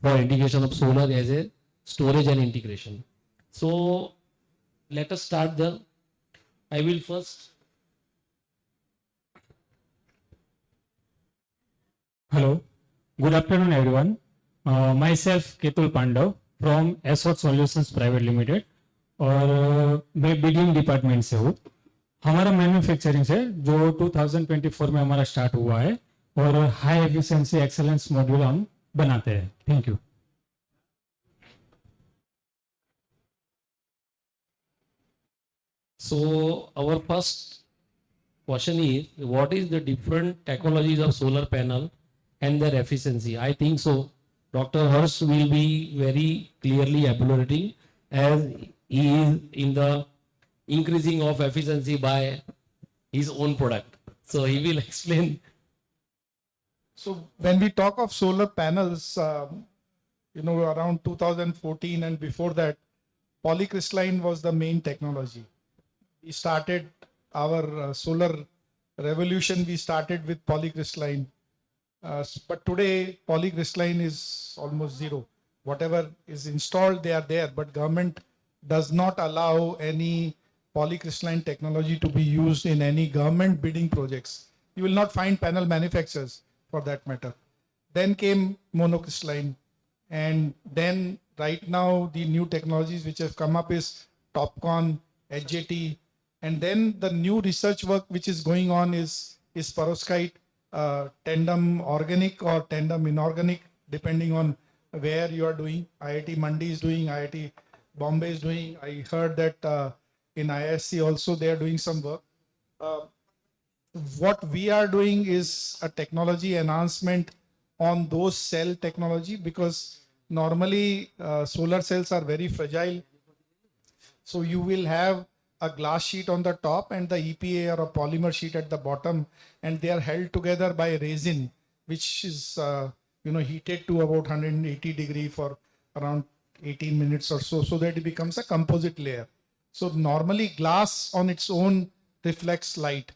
Speaker 16: for integration of solar as a storage and integration. So let us start the. I will first.
Speaker 21: Hello, good afternoon everyone. Myself Ketul Pandav from Assault Solutions Private Limited. और मैं building department से हूँ. हमारा manufacturing से जो 2024 में हमारा start हुआ है और हाई एफिशिएंसी एक्सेलेंस मॉड्यूल हम बनाते हैं. Thank you.
Speaker 16: So our first question is, what is the different technologies of solar panel and their efficiency? I think so. Dr. Harsh will be very clearly elaborating as he is in the increasing of efficiency by his own product. So he will explain.
Speaker 10: So when we talk of solar panels, around 2014 and before that, polycrystalline was the main technology. We started our solar revolution, we started with polycrystalline. But today, polycrystalline is almost zero. Whatever is installed, they are there, but government does not allow any polycrystalline technology to be used in any government bidding projects. You will not find panel manufacturers for that matter. Then came monocrystalline. And then right now, the new technologies which have come up is TOPCon, HJT, and then the new research work which is going on is perovskite, tandem organic or tandem inorganic, depending on where you are doing. IIT Mandi is doing, IIT Bombay is doing. I heard that in ISC also they are doing some work. What we are doing is a technology enhancement on those cell technology, because normally solar cells are very fragile. So you will have a glass sheet on the top and the EPA or a polymer sheet at the bottom, and they are held together by resin, which is heated to about 180 degree for around 18 minutes or so that it becomes a composite layer. So normally glass on its own reflects light.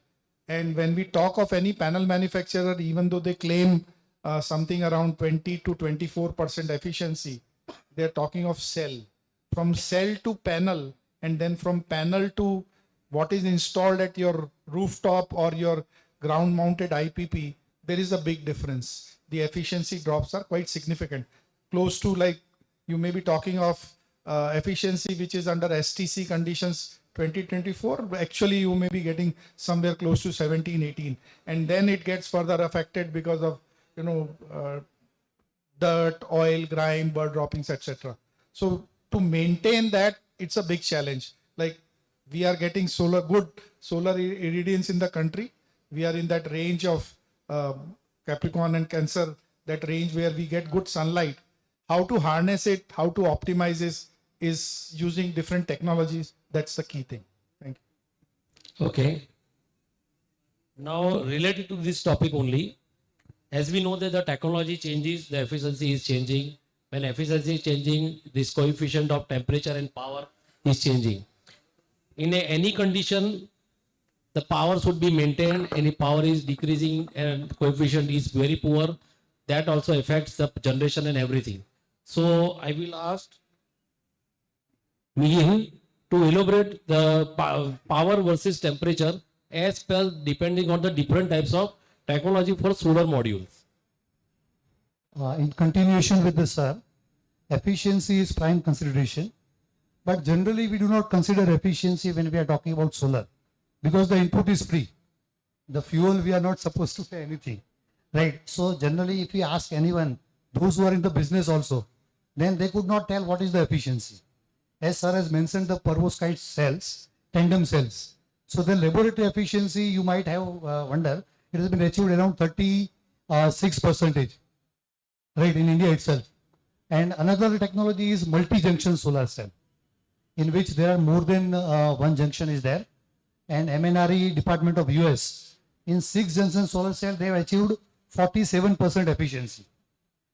Speaker 10: And when we talk of any panel manufacturer, even though they claim something around 20 to 24% efficiency, they're talking of cell. From cell to panel, and then from panel to what is installed at your rooftop or your ground mounted IPP, there is a big difference. The efficiency drops are quite significant. Close to, like, you may be talking of efficiency which is under STC conditions 2024, actually you may be getting somewhere close to 17, 18. And then it gets further affected because of, dirt, oil, grime, bird droppings, etc. So to maintain that, it's a big challenge. Like, we are getting good solar irradiance in the country. We are in that range of Capricorn and Cancer, that range where we get good sunlight. How to harness it, how to optimize it is using different technologies. That's the key thing. Thank you.
Speaker 16: Okay. Now, related to this topic only, as we know that the technology changes, the efficiency is changing. When efficiency is changing, this coefficient of temperature and power is changing. In any condition, the power should be maintained. Any power is decreasing and coefficient is very poor, that also affects the generation and everything. So I will ask Mihir to elaborate the power versus temperature as per depending on the different types of technology for solar modules.
Speaker 20: In continuation with this, sir, efficiency is prime consideration, but generally we do not consider efficiency when we are talking about solar, because the input is free. The fuel, we are not supposed to pay anything, right? So generally, if we ask anyone, those who are in the business also, then they could not tell what is the efficiency. As sir has mentioned, the perovskite cells, tandem cells. So the laboratory efficiency, you might have wonder, it has been achieved around 36%, right, in India itself. And another technology is multi-junction solar cell, in which there are more than one junction is there. And MNRE Department of US, in 6-junction solar cell, they have achieved 47% efficiency.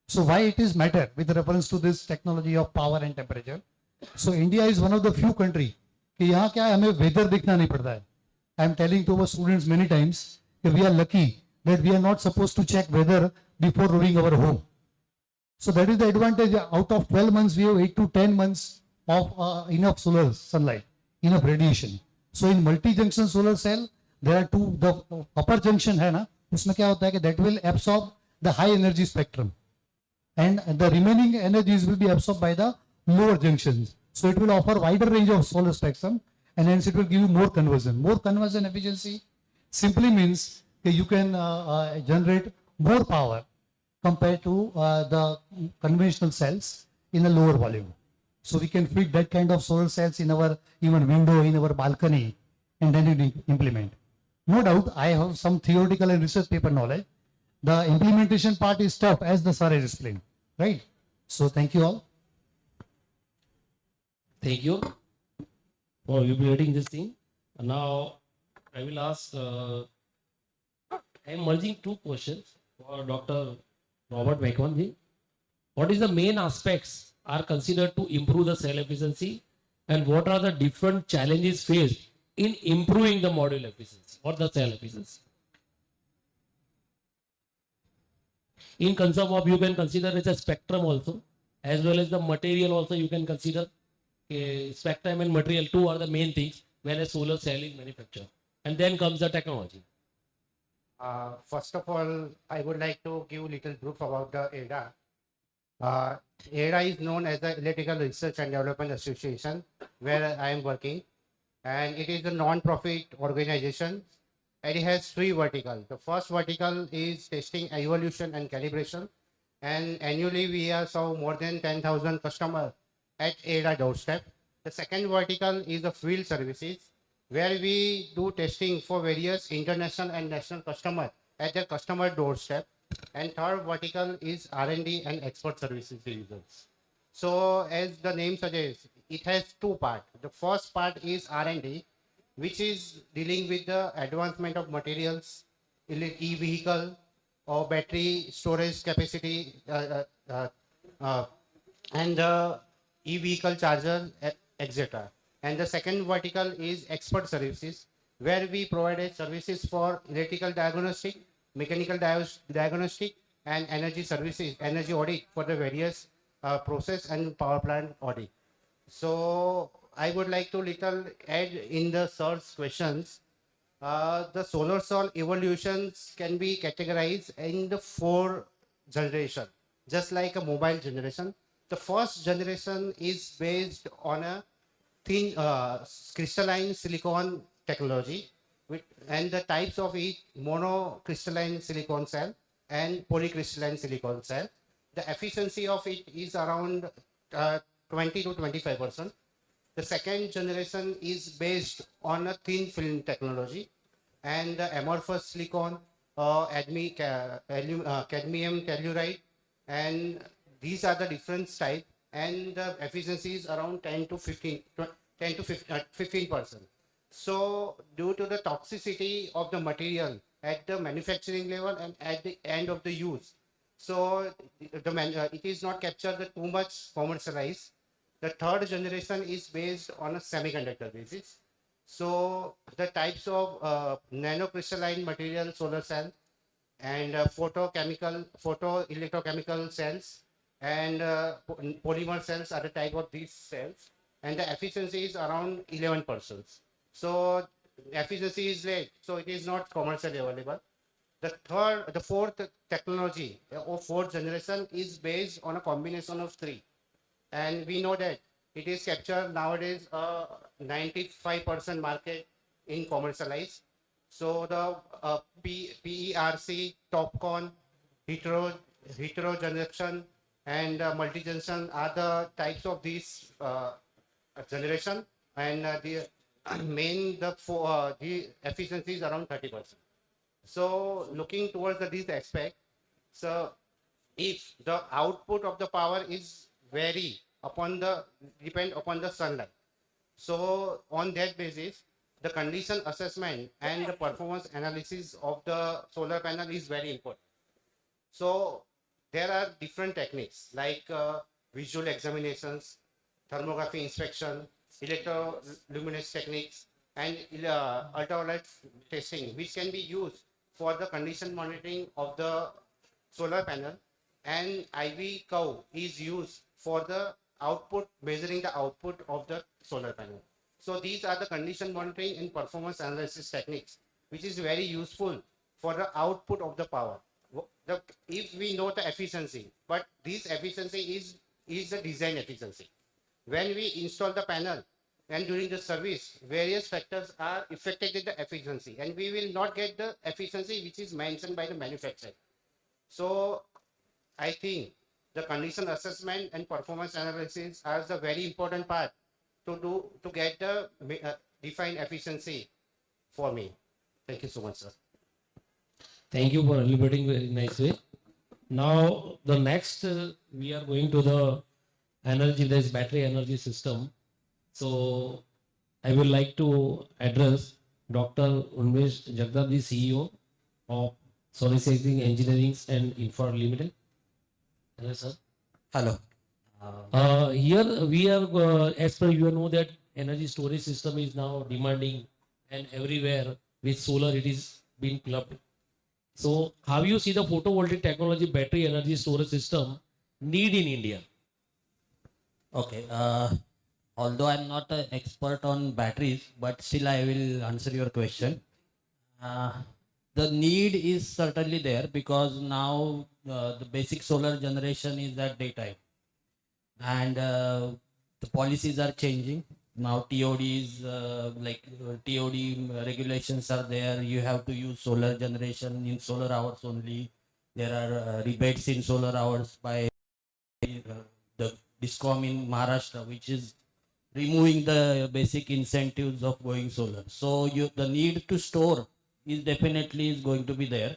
Speaker 20: So why it is matter with reference to this technology of power and temperature? So India is one of the few countries कि यहाँ क्या है, हमें weather देखना नहीं पड़ता है. I am telling to our students many times that we are lucky that we are not supposed to check weather before rooming our home. So that is the advantage. Out of 12 months, we have 8 to 10 months of enough solar sunlight, enough radiation. So in multi-junction solar cell, there are two. The upper junction है ना, उसमें क्या होता है कि that will absorb the high energy spectrum, and the remaining energies will be absorbed by the lower junctions. So it will offer wider range of solar spectrum, and hence it will give you more conversion. More conversion efficiency simply means that you can generate more power compared to the conventional cells in a lower volume. So we can fit that kind of solar cells in our even window, in our balcony, and then you implement. No doubt, I have some theoretical and research paper knowledge. The implementation part is tough, as the sir has explained, right? So thank you all.
Speaker 16: Thank you for evaluating this thing. Now, I will ask, I am merging two questions for Dr. Robert McConji. What is the main aspects are considered to improve the cell efficiency, and what are the different challenges faced in improving the module efficiency or the cell efficiency? In concept of, you can consider it a spectrum also, as well as the material also you can consider. Spectrum and material, two are the main things when a solar cell is manufactured. And then comes the technology.
Speaker 19: First of all, I would like to give little proof about the EDA. EDA is known as the Electrical Research and Development Association, where I am working. And it is a non-profit organization. And it has three verticals. The first vertical is testing, evaluation, and calibration. And annually, we have so more than 10,000 customers at EDA doorstep. The second vertical is the field services, where we do testing for various international and national customers at their customer doorstep. And third vertical is R&D and expert services divisions. So as the name suggests, it has two parts. The first part is R&D, which is dealing with the advancement of materials, e-vehicle or battery storage capacity, and the e-vehicle charger, etc. And the second vertical is expert services, where we provided services for electrical diagnostic, mechanical diagnostic, and energy services, energy audit for the various process and power plant audit. So I would like to little add in the sir's questions. The solar cell evolutions can be categorized in the 4 generations, just like a mobile generation. The first generation is based on a thin crystalline silicon technology, and the types of it: monocrystalline silicon cell and polycrystalline silicon cell. The efficiency of it is around 20 to 25%. The second generation is based on a thin film technology and the amorphous silicon, cadmium telluride, and these are the different types, and the efficiency is around 10 to 15%. So due to the toxicity of the material at the manufacturing level and at the end of the use, so it is not captured too much commercialized. The third generation is based on a semiconductor basis. So the types of nanocrystalline material solar cell and photoelectrochemical cells and polymer cells are the type of these cells, and the efficiency is around 11%. So efficiency is late, so it is not commercially available. The fourth technology or fourth generation is based on a combination of 3, and we know that it is captured nowadays 95% market in commercialized. So the PERC, TOPCon, heterojunction, and multi-junction are the types of these generation, and the efficiency is around 30%. So looking towards this aspect, so if the output of the power is depend upon the sunlight, so on that basis, the condition assessment and the performance analysis of the solar panel is very important. So there are different techniques like visual examinations, thermography inspection, electroluminescence techniques, and ultraviolet testing, which can be used for the condition monitoring of the solar panel, and IV curve is used for the output, measuring the output of the solar panel. So these are the condition monitoring and performance analysis techniques, which is very useful for the output of the power. If we know the efficiency, but this efficiency is the design efficiency. when we install the panel and during the service, various factors are affected the efficiency, and we will not get the efficiency which is mentioned by the manufacturer. So I think the condition assessment and performance analysis are the very important part to get the defined efficiency for me. Thank you so much, sir.
Speaker 16: Thank you for elaborating very nice way. Now the next we are going to the energy, this battery energy system. So I would like to address Dr. Unmesh Jagtap, the CEO of Soliciting Engineering and Infra Limited. Hello, sir.
Speaker 18: Hello.
Speaker 16: Here we are, as per you know that energy storage system is now demanding, and everywhere with solar it is being clubbed. So how you see the photovoltaic technology battery energy storage system need in India?
Speaker 18: Okay. Although I'm not an expert on batteries, but still I will answer your question. The need is certainly there because now the basic solar generation is at daytime, and the policies are changing. Now TODs TOD regulations are there. You have to use solar generation in solar hours only. There are rebates in solar hours by the DISCOM in Maharashtra, which is removing the basic incentives of going solar. So the need to store is definitely going to be there.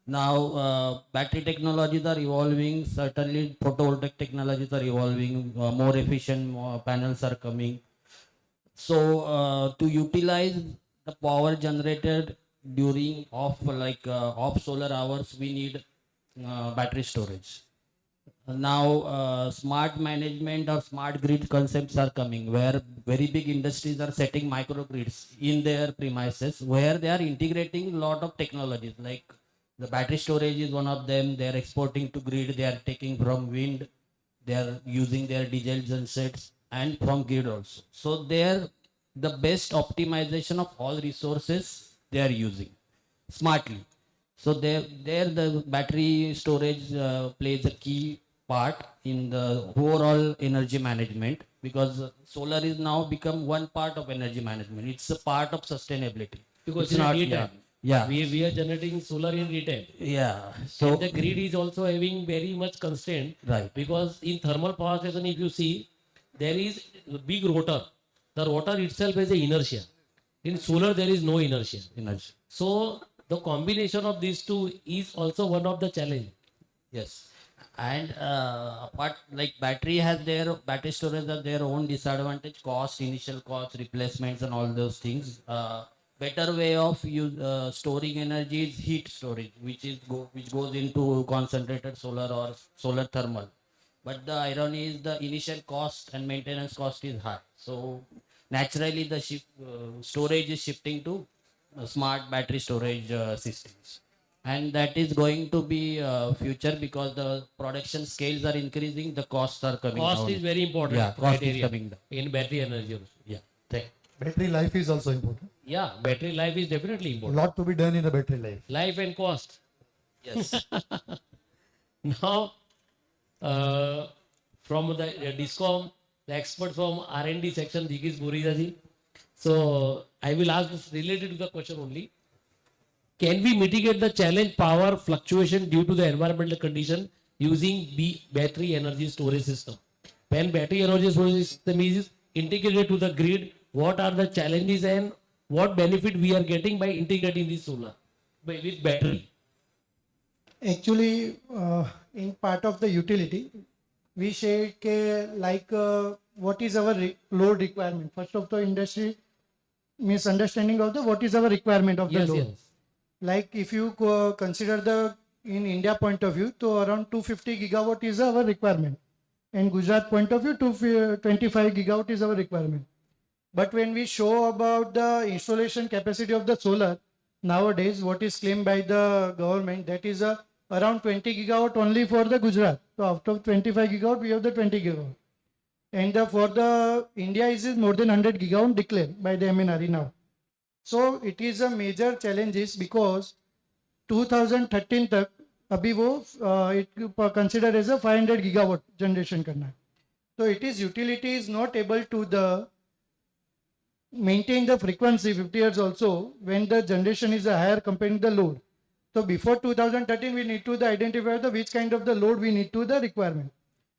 Speaker 18: Now battery technologies are evolving. Certainly photovoltaic technologies are evolving. More efficient panels are coming. So to utilize the power generated during off solar hours, we need battery storage. Now smart management or smart grid concepts are coming, where very big industries are setting microgrids in their premises, where they are integrating a lot of technologies, like the battery storage is one of them. They are exporting to grid. They are taking from wind. They are using their diesel gensets and from grid also. So there, the best optimization of all resources they are using smartly. So there the battery storage plays a key part in the overall energy management, because solar is now become one part of energy management. It's a part of sustainability.
Speaker 16: Because
Speaker 18: it's
Speaker 16: in daytime.
Speaker 18: Yeah.
Speaker 16: We are generating solar in daytime.
Speaker 18: Yeah. So
Speaker 16: and the grid is also having very much constraint.
Speaker 18: Right.
Speaker 16: Because in thermal power station, if you see, there is a big rotor. The rotor itself has a inertia. In solar, there is no inertia. So the combination of these two is also one of the challenge.
Speaker 18: Yes. And apart, like battery storage has their own disadvantage, cost, initial cost, replacements and all those things. Better way of storing energy is heat storage, which goes into concentrated solar or solar thermal. But the irony is the initial cost and maintenance cost is high. So naturally the storage is shifting to smart battery storage systems. And that is going to be future, because the production scales are increasing, the costs are coming down.
Speaker 16: Cost is very important.
Speaker 18: Yeah, cost is coming down.
Speaker 16: In battery energy also. Yeah.
Speaker 20: Battery life is also important.
Speaker 16: Yeah, battery life is definitely
Speaker 20: A
Speaker 16: important.
Speaker 20: lot to be done in the battery life.
Speaker 16: Life and cost.
Speaker 18: Yes.
Speaker 16: Now, from the DISCOM, the expert from R&D section, Dikish Boridaji. So I will ask this related to the question only. Can we mitigate the challenge power fluctuation due to the environmental condition using battery energy storage system? When battery energy storage system is integrated to the grid, what are the challenges and what benefit we are getting by integrating this solar with battery?
Speaker 17: Actually, in part of the utility, we say what is our load requirement. First of the industry misunderstanding of the what is our requirement of the load.
Speaker 16: Yes.
Speaker 17: Like if you consider in India point of view, so around 250 gigawatt is our requirement. In Gujarat point of view, 25 gigawatt is our requirement. But when we show about the installation capacity of the solar, nowadays what is claimed by the government, that is around 20 gigawatt only for the Gujarat. So out of 25 gigawatt, we have the 20 gigawatt. And for the India is more than 100 gigawatt declared by the MNRE now. So it is a major challenges because 2013 तक अभी वो it considered as a 500 gigawatt generation करना है. So it is utility is not able to the maintain the frequency 50 Hz also when the generation is higher compared to the load. So before 2013 we need to the identify the which kind of the load we need to the requirement.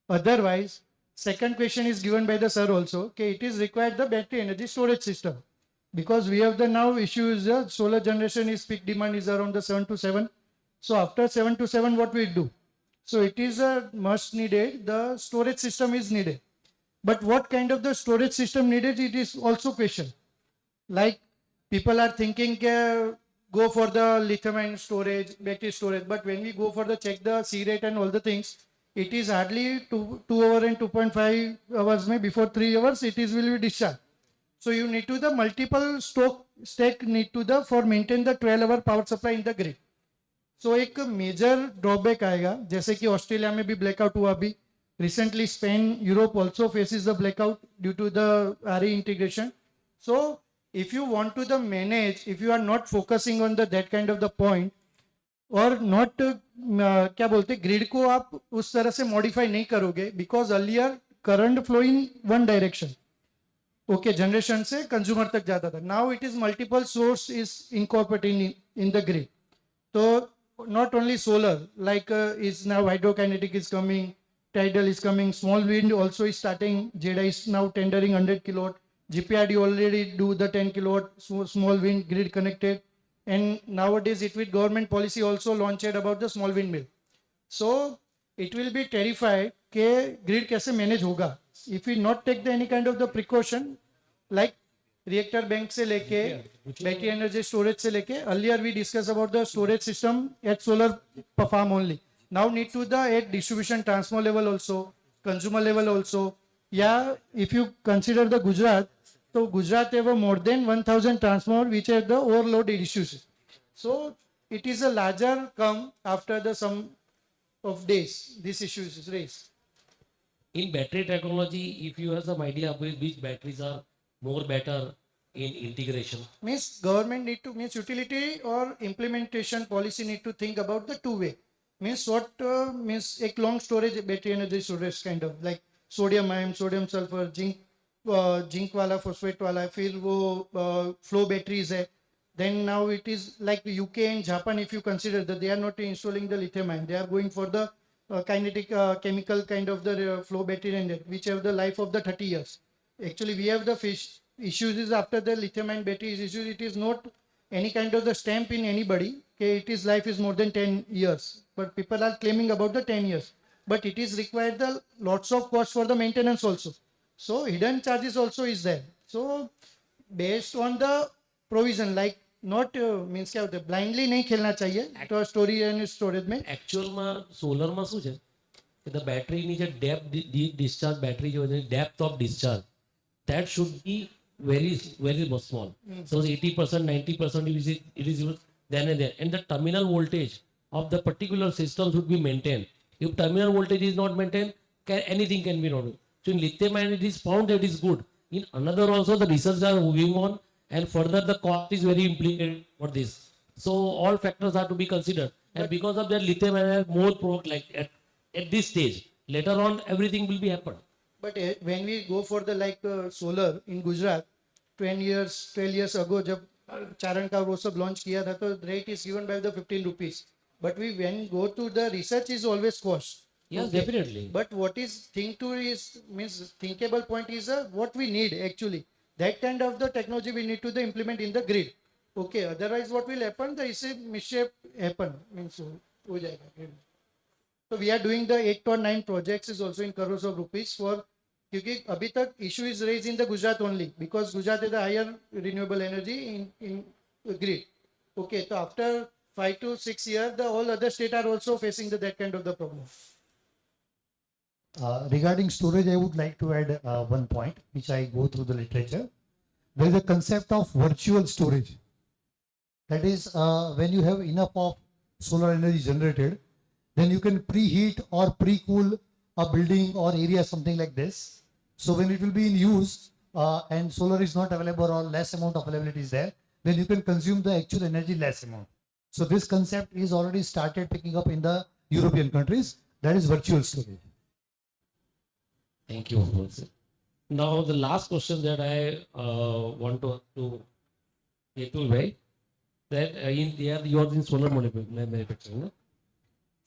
Speaker 17: Otherwise, second question is given by the sir also. Okay, it is required the battery energy storage system because we have the now issue is the solar generation is peak demand is around the 7 to 7. So after 7 to 7 what we do? So it is a must needed. The storage system is needed. But what kind of the storage system needed? It is also question. Like people are thinking go for the lithium-ion storage, battery storage. But when we go for the check the C rate and all the things, it is hardly 2 hours and 2.5 hours. Maybe before 3 hours, it is will be discharged. So you need to the multiple stack need to the for maintain the 12-hour power supply in the grid. So एक major drawback आएगा जैसे कि Australia में भी blackout हुआ अभी recently Spain, Europe also faces the blackout due to the RE integration. So if you want to the manage, if you are not focusing on the that kind of the point और not क्या बोलते grid को आप उस तरह से modify नहीं करोगे because earlier current flow in one direction. Okay, generation से consumer तक जाता था. Now it is multiple source is incorporated in the grid. So not only solar, like is now hydrokinetic is coming, tidal is coming, small wind also is starting. JEDA is now tendering 100 kilowatt. GPRD already do the 10 kilowatt small wind grid connected. And nowadays it with government policy also launched about the small windmill. So it will be terrified कि grid कैसे manage होगा. If we not take the any kind of the precaution, like reactor bank से लेके battery energy storage से लेके earlier we discussed about the storage system at solar farm only. Now need to the at distribution transformer level also, consumer level also. Yeah, if you consider the Gujarat, so Gujarat have more than 1,000 transformer which have the overload issues. So it is a larger come after the some of days this issue is raised.
Speaker 16: In battery technology, if you have some idea of which batteries are more better in integration.
Speaker 17: Means government need to means utility or implementation policy need to think about the two way. Means what means a long storage battery energy storage kind of like sodium ion, sodium sulfur, zinc वाला phosphate वाला फिर वो flow batteries है. Then now it is like the UK and Japan if you consider that they are not installing the lithium ion, they are going for the kinetic chemical kind of the flow battery and that, which have the life of the 30 years. Actually we have the issues is after the lithium ion batteries issues, it is not any kind of the stamp in anybody. Okay, it is life is more than 10 years, but people are claiming about the 10 years. But it is required the lots of cost for the maintenance also. So hidden charges also is there. So based on the provision, like not means क्या होता है blindly नहीं खेलना चाहिए तो storage and storage में.
Speaker 16: Actual में solar में શું છે કે the battery ની જે depth discharge battery जो છે depth of discharge that should be very small. So 80%, 90% it is used then and there. And the terminal voltage of the particular system should be maintained. If terminal voltage is not maintained, anything can be not. So in lithium ion it is found that is good. In another also the research are moving on and further the cost is very implicated for this. So all factors are to be considered. And because of that lithium ion has more like at this stage. Later on everything will be happened.
Speaker 17: But when we go for the like solar in Gujarat, 12 years ago, जब चारण का वो सब launch किया था तो rate is given by the 15 rupees. But we when go to the research is always cost.
Speaker 16: Yes, okay. Definitely.
Speaker 17: But what is means thinkable point is what we need actually. That kind of the technology we need to the implement in the grid. Okay. Otherwise, what will happen? The mishap happen means हो जाएगा. So we are doing the 8 or 9 projects is also in crores of rupees for क्योंकि अभी तक issue is raised in the Gujarat only because Gujarat is the higher renewable energy in grid. Okay, so after 5 to 6 years, the all other states are also facing that kind of the problem.
Speaker 20: Regarding storage, I would like to add one point which I go through the literature. There is a concept of virtual storage. That is when you have enough of solar energy generated, then you can preheat or pre-cool a building or area, something like this. So when it will be in use and solar is not available or less amount of availability is there, then you can consume the actual energy less amount. So this concept is already started picking up in the European countries. That is virtual storage.
Speaker 16: Thank you. Now, the last question that I want to Ketul bhai, that in there you are in solar manufacturing. No?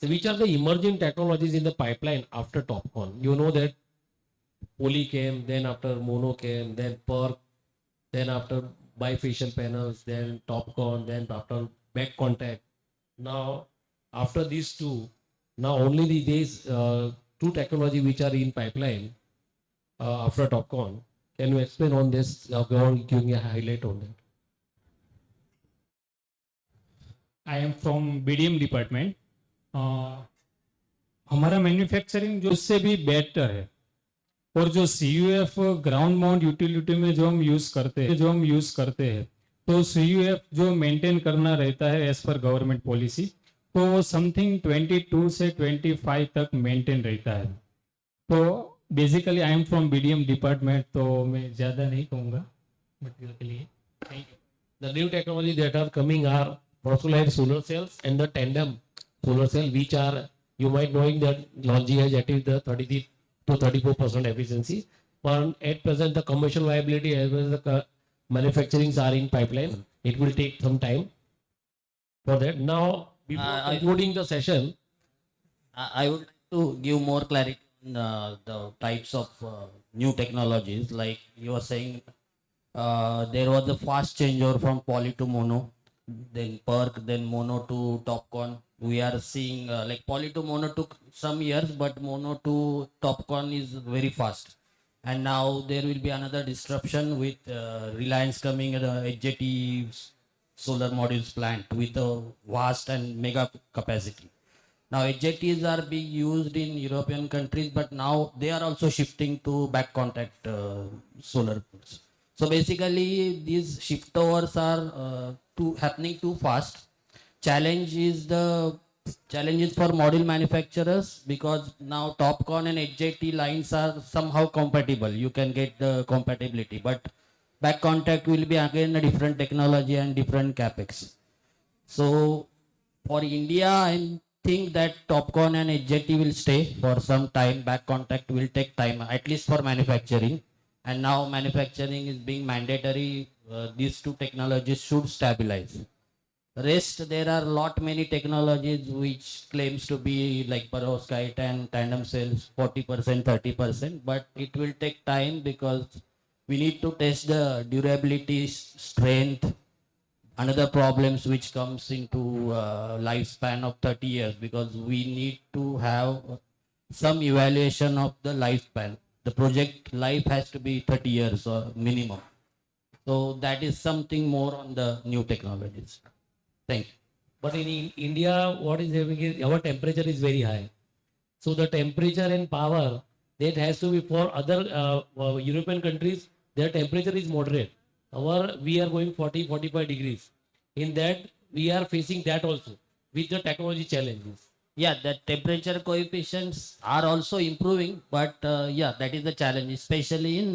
Speaker 16: So, which are the emerging technologies in the pipeline after TOPCon? You know that poly came, then after mono came, then PERC, then after bifacial panels, then TOPCon, then after back contact. Now, after these two, now only these two technology which are in pipeline after TOPCon. Can you explain on this or giving a highlight on that?
Speaker 21: I am from BDM department. हमारा manufacturing जो उससे भी better है, और जो CUF ground mount utility में जो हम यूज करते हैं तो CUF जो मेंटेन करना रहता है एज पर गवर्नमेंट पॉलिसी, तो समथिंग 22 से 25 तक मेंटेन रहता है. तो basically I am from BDM department, तो मैं ज़्यादा नहीं कहूँगा मटेरियल के लिए. Thank you.
Speaker 16: The new technology that are coming are fossilized solar cells and the tandem solar cell, which are, you might knowing that LONGi has achieved the 33 to 34% efficiency. But at present, the commercial viability as well as the manufacturing are in pipeline. It will take some time for that. Now, before concluding the session,
Speaker 18: I would like to give more clarity on the types of new technologies. Like you were saying, there was a fast changeover from poly to mono, then PERC, then mono to TOPCon. We are seeing like poly to mono took some years, but mono to TOPCon is very fast. And now there will be another disruption with Reliance coming at the HJT solar modules plant with a vast and mega capacity. Now HJTs are being used in European countries, but now they are also shifting to back contact solar. So basically these shift overs are happening too fast. Challenge is for module manufacturers, because now TOPCon and HJT lines are somehow compatible. You can get the compatibility, but back contact will be again a different technology and different capex. So for India, I think that TOPCon and HJT will stay for some time. Back contact will take time, at least for manufacturing. And now manufacturing is being mandatory. These two technologies should stabilize. Rest, there are many technologies which claims to be like perovskite and tandem cells 40%, 30%, but it will take time because we need to test the durability, strength, another problems which comes into lifespan of 30 years, because we need to have some evaluation of the lifespan. The project life has to be 30 years or minimum. So that is something more on the new technologies. Thank you.
Speaker 16: but in India, what is happening is our temperature is very high. So the temperature and power that has to be for other European countries, their temperature is moderate. We are going 40, 45 degrees. In that, we are facing that also with the technology challenges.
Speaker 18: Yeah, the temperature coefficients are also improving, but yeah, that is the challenge, especially in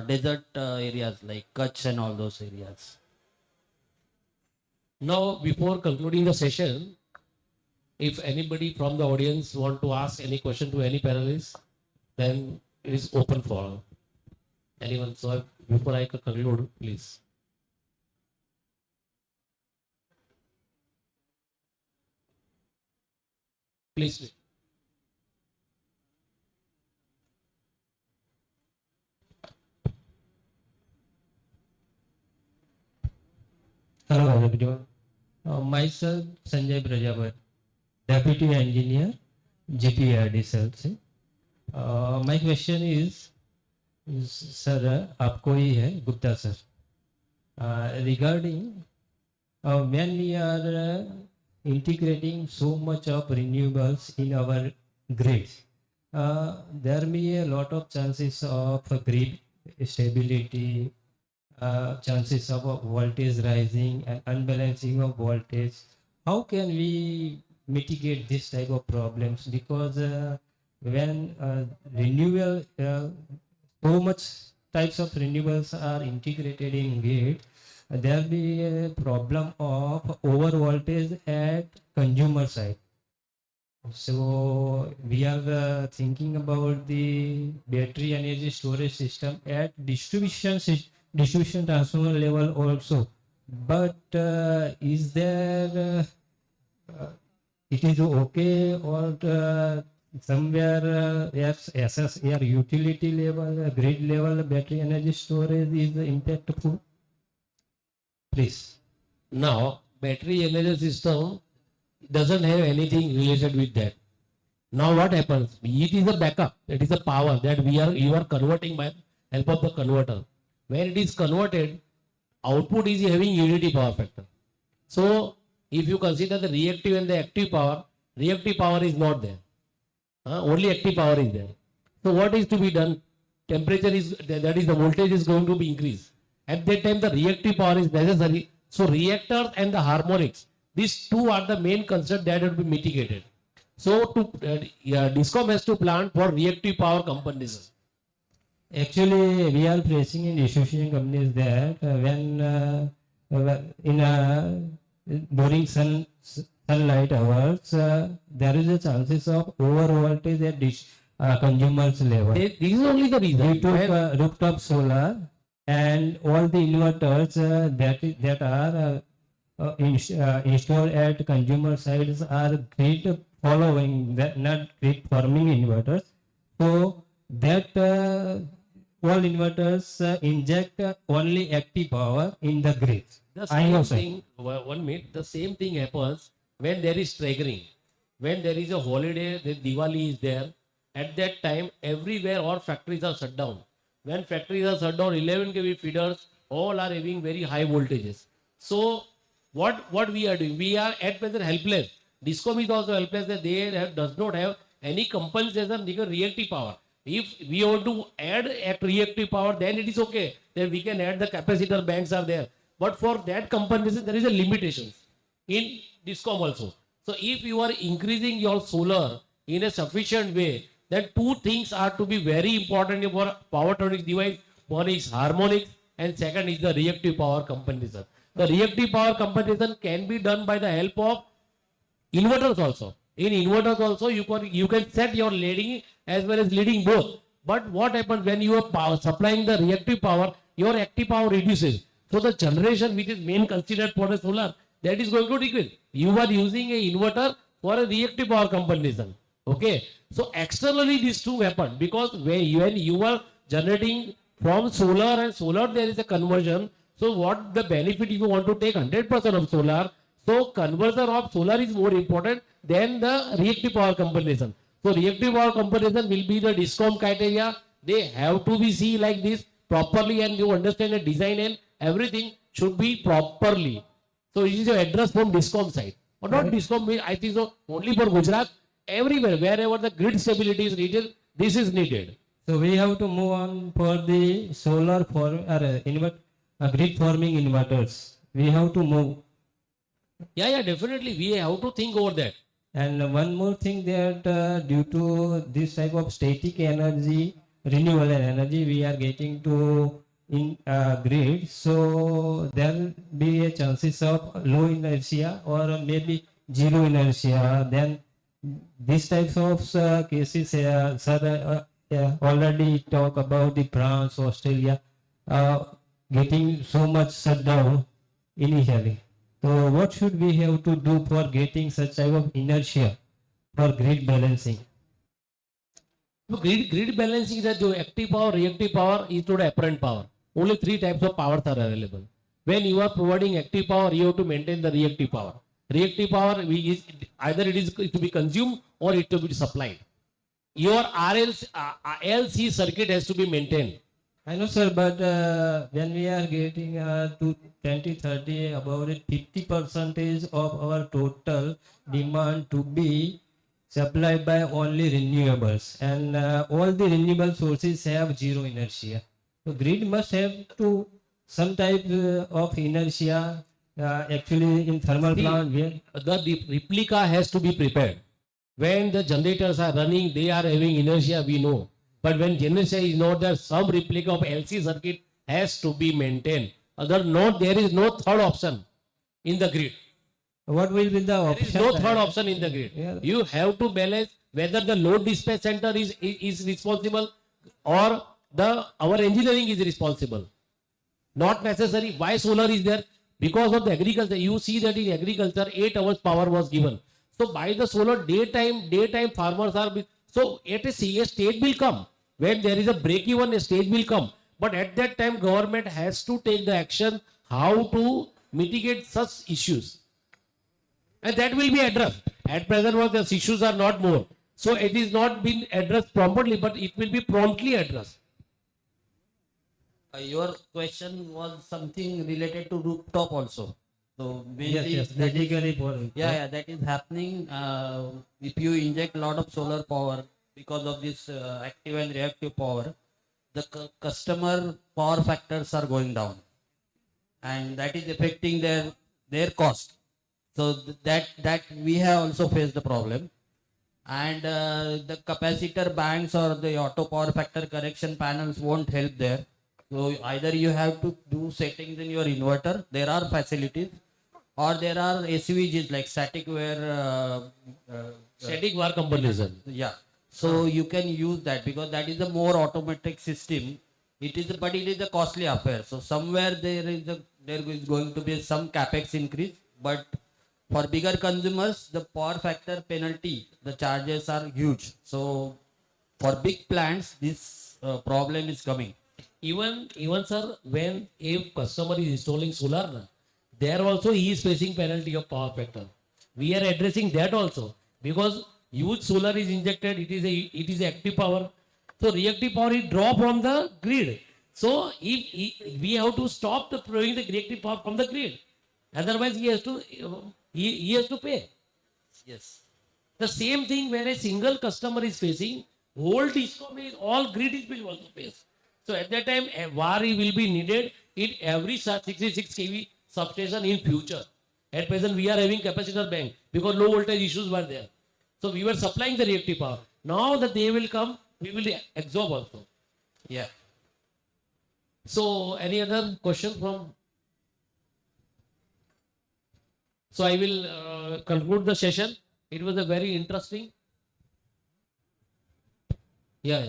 Speaker 18: desert areas like Kutch and all those areas.
Speaker 16: Now, before concluding the session, if anybody from the audience want to ask any question to any panelist, then it is open for anyone. So before I conclude, please. Please.
Speaker 14: Hello everyone. Myself Sanjay Prajapat, Deputy Engineer, GPRD Cells. My question is, sir, आपको ही है Gupta sir. Regarding when we are integrating so much of renewables in our grid, there may be a lot of chances of grid stability, chances of voltage rising and unbalancing of voltage. How can we mitigate this type of problems? Because when renewable, so much types of renewables are integrated in grid, there will be a problem of over voltage at consumer side. So we are thinking about the battery energy storage system at distribution transformer level also. But is there it is okay or somewhere yes, SSR utility level, grid level battery energy storage is impactful? Please.
Speaker 16: Now, battery energy system doesn't have anything related with that. Now what happens? It is a backup. It is a power that you are converting by help of the converter. When it is converted, output is having unity power factor. So if you consider the reactive and the active power is not there. Only active power is there. So what is to be done? Temperature is, that is the voltage is going to be increased. At that time the reactive power is necessary. So reactors and the harmonics, these two are the main concept that will be mitigated. So DISCOM has to plan for reactive power compensation.
Speaker 14: Actually, we are facing in distribution companies that during sunlight hours, there is a chances of over voltage at consumers level.
Speaker 16: This is only the reason.
Speaker 14: Due to rooftop solar and all the inverters that are installed at consumer sides are grid following, not grid forming inverters. So that all inverters inject only active power in the grid.
Speaker 16: The same thing, 1 minute, the same thing happens when there is triggering. When there is a holiday, the Diwali is there. At that time, everywhere all factories are shut down. When factories are shut down, 11 kV feeders all are having very high voltages. So what we are doing? We are at present helpless. DISCOM is also helpless that they does not have any compensation because reactive power. If we want to add at reactive power, then it is okay. Then we can add the capacitor banks are there. But for that compensation, there is a limitations in DISCOM also. So if you are increasing your solar in a sufficient way, then two things are to be very important for power tronics device. One is harmonics and second is the reactive power compensation. The reactive power compensation can be done by the help of inverters also. In inverters also you can set your leading as well as leading both. But what happens when you are supplying the reactive power, your active power reduces. So the generation which is main considered for the solar, that is going to decrease. You are using a inverter for a reactive power compensation. Okay. So externally these two happen because when you are generating from solar and solar there is a conversion. So what the benefit if you want to take 100% of solar, so converter of solar is more important than the reactive power compensation. So reactive power compensation will be the DISCOM criteria. They have to be seen like this properly and you understand the design and everything should be properly. So it is your address from DISCOM side. Or not DISCOM, I think so only for Gujarat, everywhere, wherever the grid stability is needed, this is needed.
Speaker 14: So we have to move on for the solar grid forming inverters. We have to move.
Speaker 16: Yeah, definitely. We have to think over that.
Speaker 14: And one more thing that due to this type of static energy, renewable energy, we are getting to in grid. So there will be a chances of low inertia or maybe zero inertia. Then these types of cases, sir, already talk about the France, Australia, getting so much shut down initially. So what should we have to do for getting such type of inertia for grid balancing?
Speaker 16: So grid balancing is the active power, reactive power is to the apparent power. Only three types of powers are available. When you are providing active power, you have to maintain the reactive power. Reactive power is either it is to be consumed or it to be supplied. Your LC circuit has to be maintained.
Speaker 14: I know, sir, but when we are getting to 2030 about it, 50% of our total demand to be supplied by only renewables, and all the renewable sources have zero inertia. So grid must have to some type of inertia. Actually, in thermal plant,
Speaker 16: the replica has to be prepared. When the generators are running, they are having inertia, we know. But when inertia is not there, some replica of LC circuit has to be maintained. Other not, there is no third option in the grid. What will be the
Speaker 14: There
Speaker 16: option?
Speaker 14: is no third option in the grid.
Speaker 16: Yeah.
Speaker 14: You have to balance whether the load dispatch center is responsible or our engineering is responsible. Not necessary. Why solar is there? Because of the agriculture. You see that in agriculture, 8 hours power was given. So by the solar daytime farmers are. So at a stage will come. When there is a break-even, a stage will come. But at that time, government has to take the action how to mitigate such issues. And that will be addressed. At present, the issues are not more. So it is not been addressed properly, but it will be promptly addressed.
Speaker 18: Your question was something related to rooftop also. So
Speaker 16: Yes,
Speaker 18: that is-
Speaker 16: basically for
Speaker 18: yeah, that is happening. If you inject a lot of solar power because of this active and reactive power, the customer power factors are going down, and that is affecting their cost. So that we have also faced the problem, and the capacitor banks or the auto power factor correction panels won't help there. So either you have to do settings in your inverter. There are facilities, or there are SVGs like static wear.
Speaker 14: Static wear compensation.
Speaker 18: Yeah. So you can use that because that is a more automatic system. But it is a costly affair. So somewhere there is going to be some capex increase, but for bigger consumers, the power factor penalty, the charges are huge. So for big plants, this problem is coming.
Speaker 14: Even sir, when a customer is installing solar, there also he is facing penalty of power factor. We are addressing that also because huge solar is injected. It is active power. So reactive power is draw from the grid. So if we have to stop the throwing the reactive power from the grid. Otherwise he has to pay.
Speaker 18: Yes.
Speaker 14: The same thing when a single customer is facing, whole discom is all grid is will also face. So at that time, a VAR will be needed in every 66 kV substation in future. At present, we are having capacitor bank because low voltage issues were there. So we were supplying the reactive power. Now that they will come, we will absorb also.
Speaker 18: Yeah.
Speaker 14: So any other question from? So I will conclude the session. It was a very interesting. Yeah.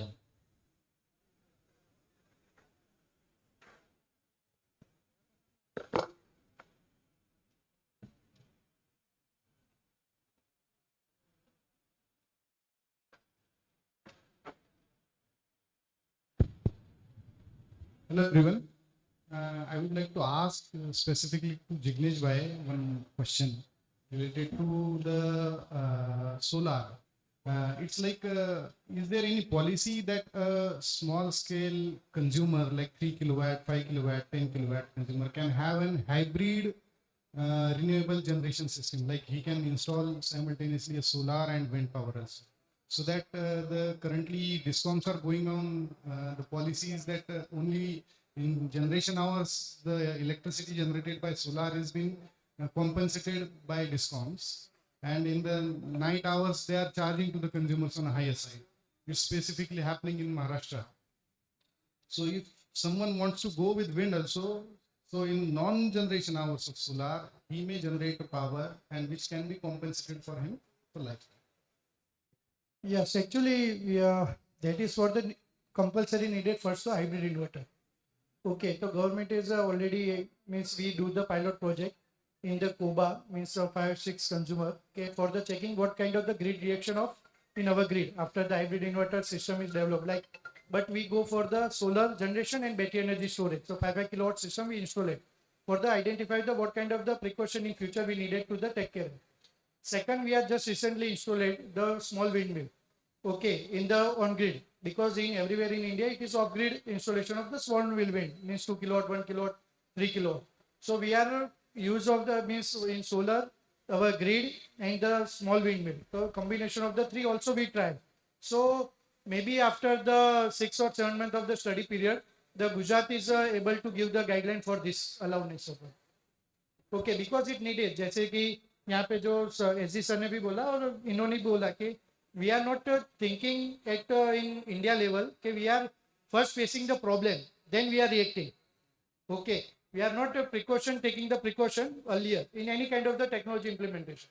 Speaker 10: Hello everyone. I would like to ask specifically to Jignesh Bhai one question related to the solar. It's like, is there any policy that a small scale consumer like 3 kilowatt, 5 kilowatt, 10 kilowatt consumer can have an hybrid renewable generation system? Like he can install simultaneously a solar and wind power also. So that the currently discoms are going on the policies that only in generation hours the electricity generated by solar is being compensated by discoms, and in the night hours they are charging to the consumers on a higher side. It's specifically happening in Maharashtra. So if someone wants to go with wind also, so in non-generation hours of solar he may generate a power and which can be compensated for him for lifetime.
Speaker 17: Yes, actually, that is what the compulsory needed first the hybrid inverter. Okay, so government is already means we do the pilot project in the Koba means 5-6 consumer okay, for the checking what kind of the grid reaction of in our grid after the hybrid inverter system is developed. Like, but we go for the solar generation and battery energy storage. So 5 kilowatt system we install it for the identify the what kind of the precaution in future we needed to the take care. Second, we have just recently installed the small windmill, okay, in the on-grid, because in everywhere in India, it is off-grid installation of the small wind, means 2 kilowatt, 1 kilowatt, 3 kilowatt. So we are use of the means in solar, our grid and the small windmill. So combination of the three also we tried. So maybe after the 6 or 7 months of the study period, the Gujarat is able to give the guideline for this allowance of it. Okay, because it needed, जैसे कि यहाँ पे जो SG sir ने भी बोला और इन्होंने भी बोला कि we are not thinking at in India level कि we are first facing the problem then we are reacting. Okay, We are not taking the precaution earlier in any kind of the technology implementation.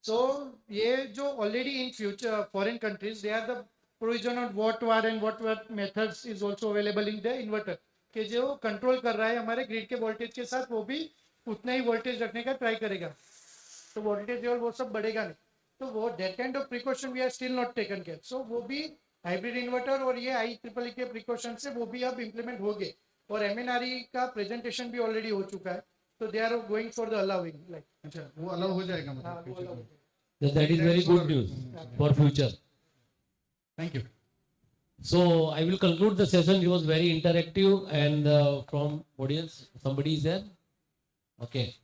Speaker 17: So, ये जो already in future foreign countries, they are the provision on what and what methods is also available in the inverter. कि जो control कर रहा है हमारे grid के voltage के साथ वो भी उतना ही voltage रखने का try करेगा. तो voltage level वो सब बढ़ेगा नहीं. तो वो that kind of precaution we are still not taken care. So वो भी hybrid inverter और ये IEEE के precaution से वो भी अब implement हो गए. और MNRE का presentation भी already हो चुका है. So they are going for the allowing. Like.
Speaker 10: अच्छा वो allow हो जाएगा मतलब.
Speaker 16: That is very good news for future.
Speaker 10: Thank you.
Speaker 16: So I will conclude the session. It was very interactive, and from audience, somebody is there? Okay.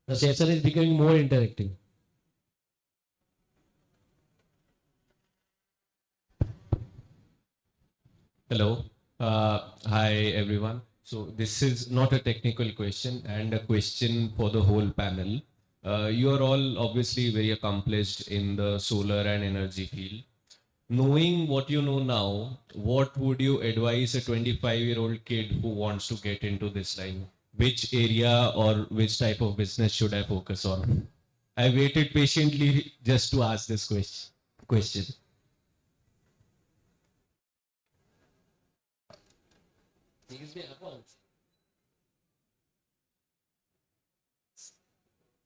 Speaker 16: The session is becoming more interactive.
Speaker 3: Hello. Hi everyone. So this is not a technical question and a question for the whole panel. You are all obviously very accomplished in the solar and energy field. Knowing what you know now, what would you advise a 25-year-old kid who wants to get into this line? Which area or which type of business should I focus on? I waited patiently just to ask this question.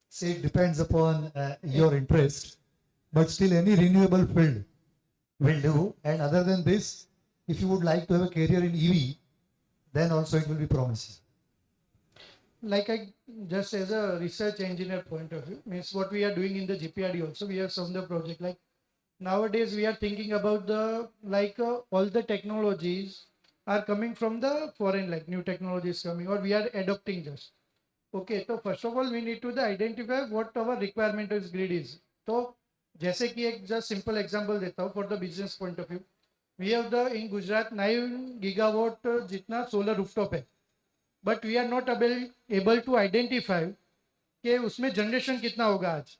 Speaker 20: Say it depends upon your interest, but still any renewable field will do. And other than this, if you would like to have a career in EV, then also it will be promising.
Speaker 17: Like I just as a research engineer point of view, means what we are doing in the GPRD also, we have some of the project like nowadays we are thinking about the all the technologies are coming from the foreign, like new technologies coming, or we are adopting just. Okay, so first of all we need to identify what our requirement is grid is. So जैसे कि एक just simple example देता हूँ for the business point of view. We have the in Gujarat 9 gigawatt जितना solar rooftop है, but we are not able to identify कि उसमें generation कितना होगा आज.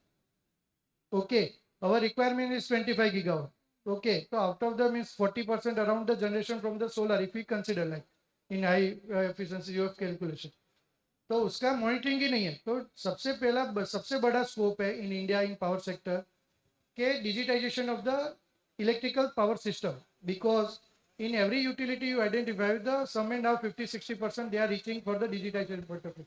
Speaker 17: Okay, our requirement is 25 gigawatt. Okay, so out of the means 40% around the generation from the solar, if we consider like in high efficiency of calculation. तो उसका monitoring ही नहीं है. तो सबसे बड़ा स्कोप है in India in power sector के digitisation of the electrical power system, because in every utility you identify the some and now 50-60% they are reaching for the digitization point of view.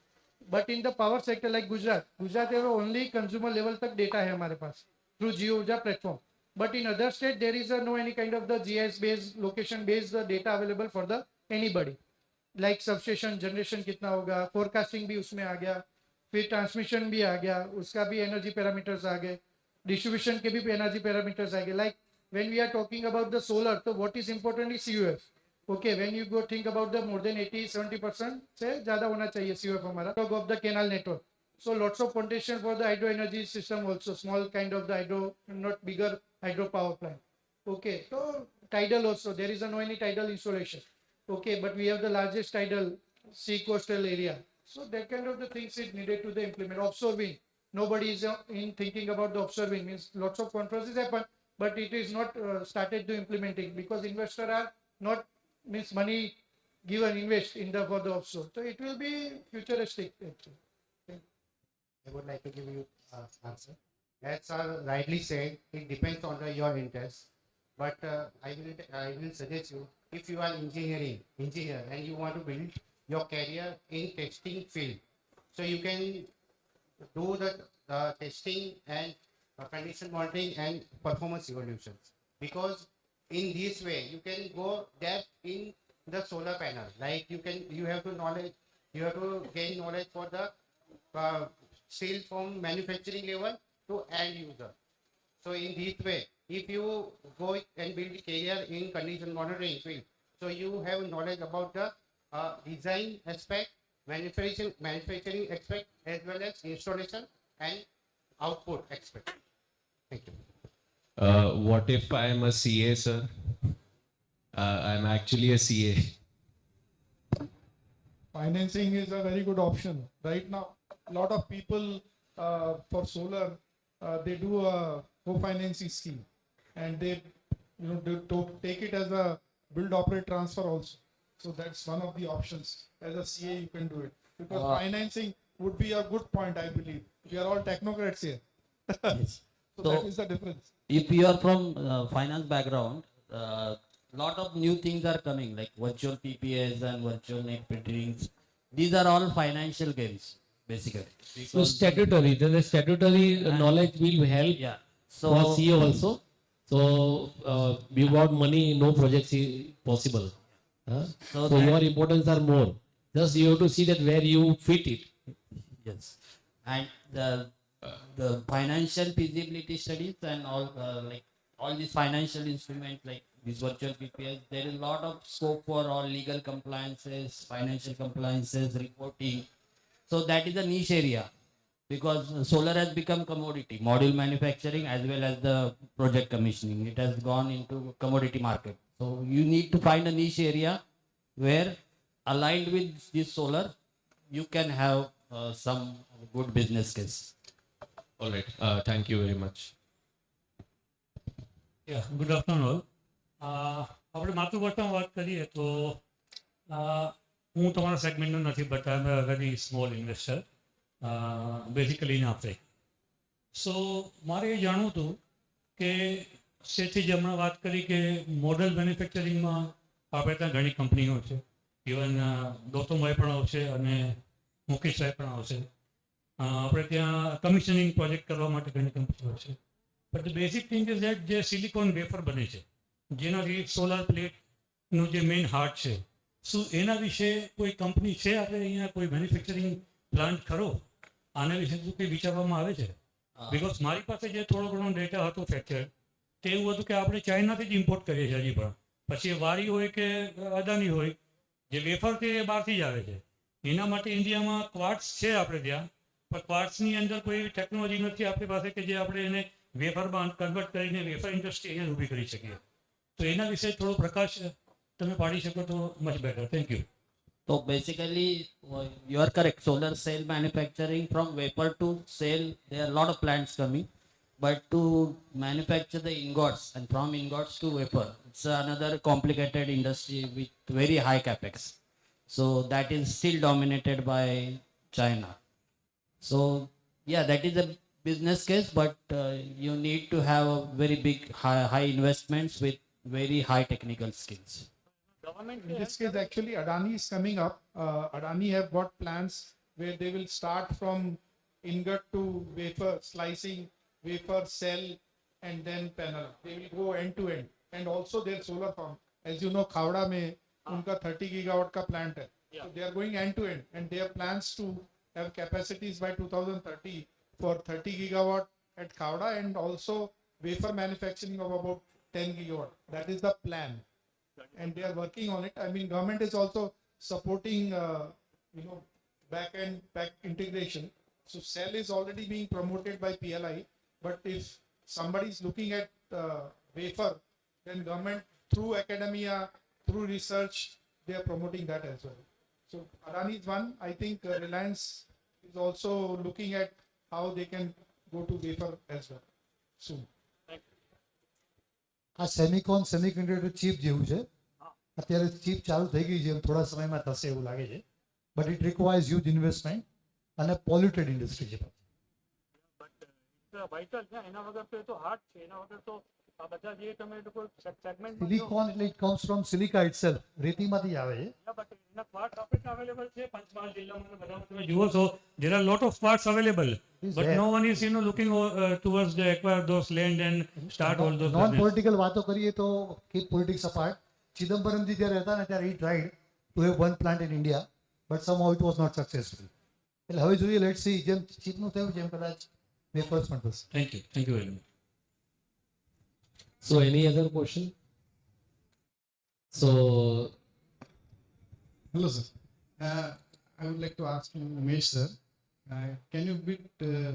Speaker 17: But in the power sector like Gujarat है only consumer level तक data है हमारे पास through GeoUrja platform. But in other state there is no any kind of the GIS based location based data available for the anybody. Like substation generation कितना होगा, forecasting भी उसमें आ गया, फिर transmission भी आ गया, उसका भी energy parameters आ गए, distribution के भी energy parameters आ गए. Like when we are talking about the solar, so what is important is CUF. Okay, when you go think about the more than 80-70% से ज़्यादा होना चाहिए CUF हमारा of the canal network. So lots of potential for the hydro energy system also, small kind of the hydro, not bigger hydro power plant. Okay, so tidal also, there is no any tidal installation. Okay, but we have the largest tidal sea coastal area. So that kind of the things is needed to the implement. Offshore wind, nobody is in thinking about the offshore wind, means lots of conferences happen, but it is not started to implementing because investors are not means money given invest in the for the offshore. So it will be futuristic actually.
Speaker 19: I would like to give you answer. As rightly said, it depends on your interest. But I will suggest you, if you are engineer and you want to build your career in testing field, so you can do the testing and condition monitoring and performance evaluations. Because in this way you can go depth in the solar panel. Like you have to gain knowledge for the sale from manufacturing level to end user. So in this way, if you go and build a career in condition monitoring field, so you have knowledge about the design aspect, manufacturing aspect, as well as installation and output aspect. Thank you.
Speaker 3: What if I am a CA, sir? I'm actually a CA.
Speaker 10: Financing is a very good option. Right now, a lot of people for solar, they do a co-financing scheme, and they take it as a build, operate, transfer also. So that's one of the options. As a CA, you can do it. Because financing would be a good point, I believe. We are all technocrats here.
Speaker 18: Yes.
Speaker 10: So that is the difference.
Speaker 18: If you are from finance background, lot of new things are coming like virtual PPAs and virtual net meterings. These are all financial gains, basically.
Speaker 16: So statutory, the statutory knowledge will help
Speaker 18: So
Speaker 16: for CEO also. So without money, no projects is possible.
Speaker 18: So
Speaker 16: So
Speaker 18: that-
Speaker 16: your importance are more. Just you have to see that where you fit it.
Speaker 18: Yes, and the financial feasibility studies and all like all these financial instruments like these virtual PPAs, there is a lot of scope for all legal compliances, financial compliances, reporting. So that is a niche area because solar has become commodity, module manufacturing as well as the project commissioning. It has gone into commodity market. So you need to find a niche area where aligned with this solar, you can have some good business case.
Speaker 3: All right. Thank you very much.
Speaker 6: Good afternoon all આપણે માતૃભાષામાં વાત કરીએ તો હું તમારા સેગમેન્ટનો નથી but I am a very small investor basically in Africa so મારે એ જાણવું હતું કે સેથી જે હમણાં વાત કરી કે મોડલ મેન્યુફેક્ચરિંગમાં આપણે ત્યાં ઘણી કંપનીઓ છે ઇવન ગૌતમભાઈ પણ આવશે અને મુકેશ સાહેબ પણ આવશે આપણે ત્યાં કમિશનિંગ પ્રોજેક્ટ કરવા માટે ઘણી કંપનીઓ છે but the basic thing is that જે સિલિકોન વેફર બને છે જેનાથી સોલાર પ્લેટનું જે મેઇન હાર્ટ છે શું એના વિશે કોઈ કંપની છે આપણે અહીંયા કોઈ મેન્યુફેક્ચરિંગ પ્લાન્ટ ખરો આના વિશે શું કંઈ વિચારવામાં આવે છે બિકોઝ મારી પાસે જે થોડો ઘણો ડેટા હતો ફ્રેક્ચર તે એવું હતું કે આપણે ચાઇનાથી જ ઇમ્પોર્ટ કરીએ છીએ હજી પણ પછી એ વારી હોય કે અદાની હોય જે વેફર છે એ બહારથી જ આવે છે એના માટે ઇન્ડિયામાં ક્વાર્ટ્સ છે આપણે ત્યાં પણ ક્વાર્ટ્સની અંદર કોઈ એવી ટેકનોલોજી નથી આપણી પાસે કે જે આપણે એને વેફરમાં કન્વર્ટ કરીને વેફર ઇન્ડસ્ટ્રી અહીંયા ઊભી કરી શકીએ તો એના વિશે થોડો પ્રકાશ તમે પાડી શકો તો much better thank you
Speaker 18: So basically, you are correct. Solar cell manufacturing from vapor to cell, there are a lot of plants coming. But to manufacture the ingots and from ingots to wafer, it's another complicated industry with very high capex. So that is still dominated by China. So yeah, that is a business case, but you need to have a very big high investments with very high technical skills.
Speaker 10: In this case, actually, Adani is coming up. Adani have got plans where they will start from ingot to wafer, slicing, wafer, cell, and then panel. They will go end to end. And also their solar farm. As you know, Khavda mein unka 30 gigawatt ka plant hai. So they are going end to end. And they have plans to have capacities by 2030 for 30 gigawatt at Khavda and also wafer manufacturing of about 10 gigawatt. That is the plan. And they are working on it. I mean, government is also supporting, back integration. So cell is already being promoted by PLI. But if somebody is looking at wafer, then government through academia, through research, they are promoting that as well. So Adani is one. I think Reliance is also looking at how they can go to wafer as well soon.
Speaker 20: આ Semicon semiconductor chip જેવું છે અત્યારે chip ચાલુ થઈ ગઈ છે થોડા સમયમાં થશે એવું લાગે છે but it requires huge investment અને પોલ્યુટેડ ઇન્ડસ્ટ્રી છે
Speaker 6: વાઇટલ છે એના વગર તો એ તો હાર્ડ છે એના વગર તો આ બધા જે તમે લોકો સેગમેન્ટ
Speaker 20: સિલિકોન એટલે it comes from silica itself રેતીમાંથી આવે છે
Speaker 6: બટ એના પાર્ટ્સ આપણે અવેલેબલ છે પંચમહાલ જિલ્લામાં બધા તમે જુઓ છો there are lot of parts available but no one is looking towards the acquire those land and start all those
Speaker 20: non political વાતો કરીએ તો કીપ પોલિટિક્સ અપાર્ટ ચિદમ્બરમજી જ્યારે હતા ને ત્યારે he tried to have one plant in India but somehow it was not successful એટલે હવે જોઈએ લેટ્સ સી જેમ ચીપનું થયું જેમ કદાચ વેફર્સ પણ થશે
Speaker 6: thank you very much.
Speaker 16: So any other question? So
Speaker 10: Hello, sir. I would like to ask you, Umesh, sir, can you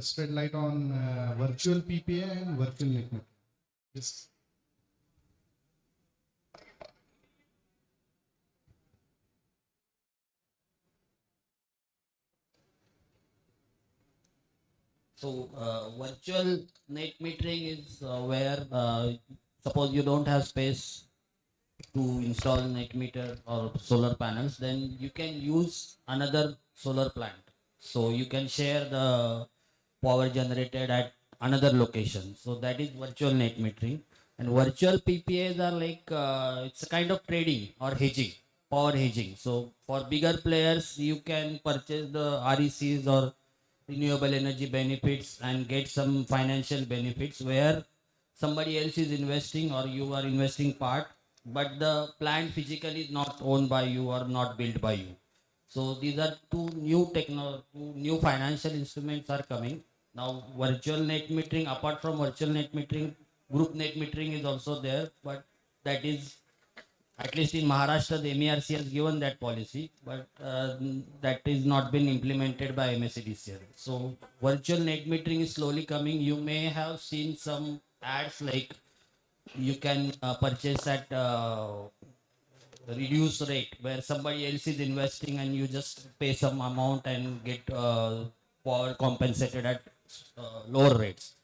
Speaker 10: spread light on virtual PPA and virtual net metering? Yes.
Speaker 18: So virtual net metering is where suppose you don't have space to install net meter or solar panels, then you can use another solar plant. So you can share the power generated at another location. So that is virtual net metering. And virtual PPAs are like, it's a kind of trading or hedging, power hedging. So for bigger players, you can purchase the RECs or renewable energy benefits and get some financial benefits where somebody else is investing or you are investing part, but the plant physically is not owned by you or not built by you. So these are two new financial instruments are coming. Now virtual net metering, apart from virtual net metering, group net metering is also there, but that is, at least in Maharashtra, the MERC has given that policy, but that is not been implemented by MSEDCL. So virtual net metering is slowly coming. You may have seen some ads like you can purchase at reduced rate where somebody else is investing and you just pay some amount and get power compensated at lower rates.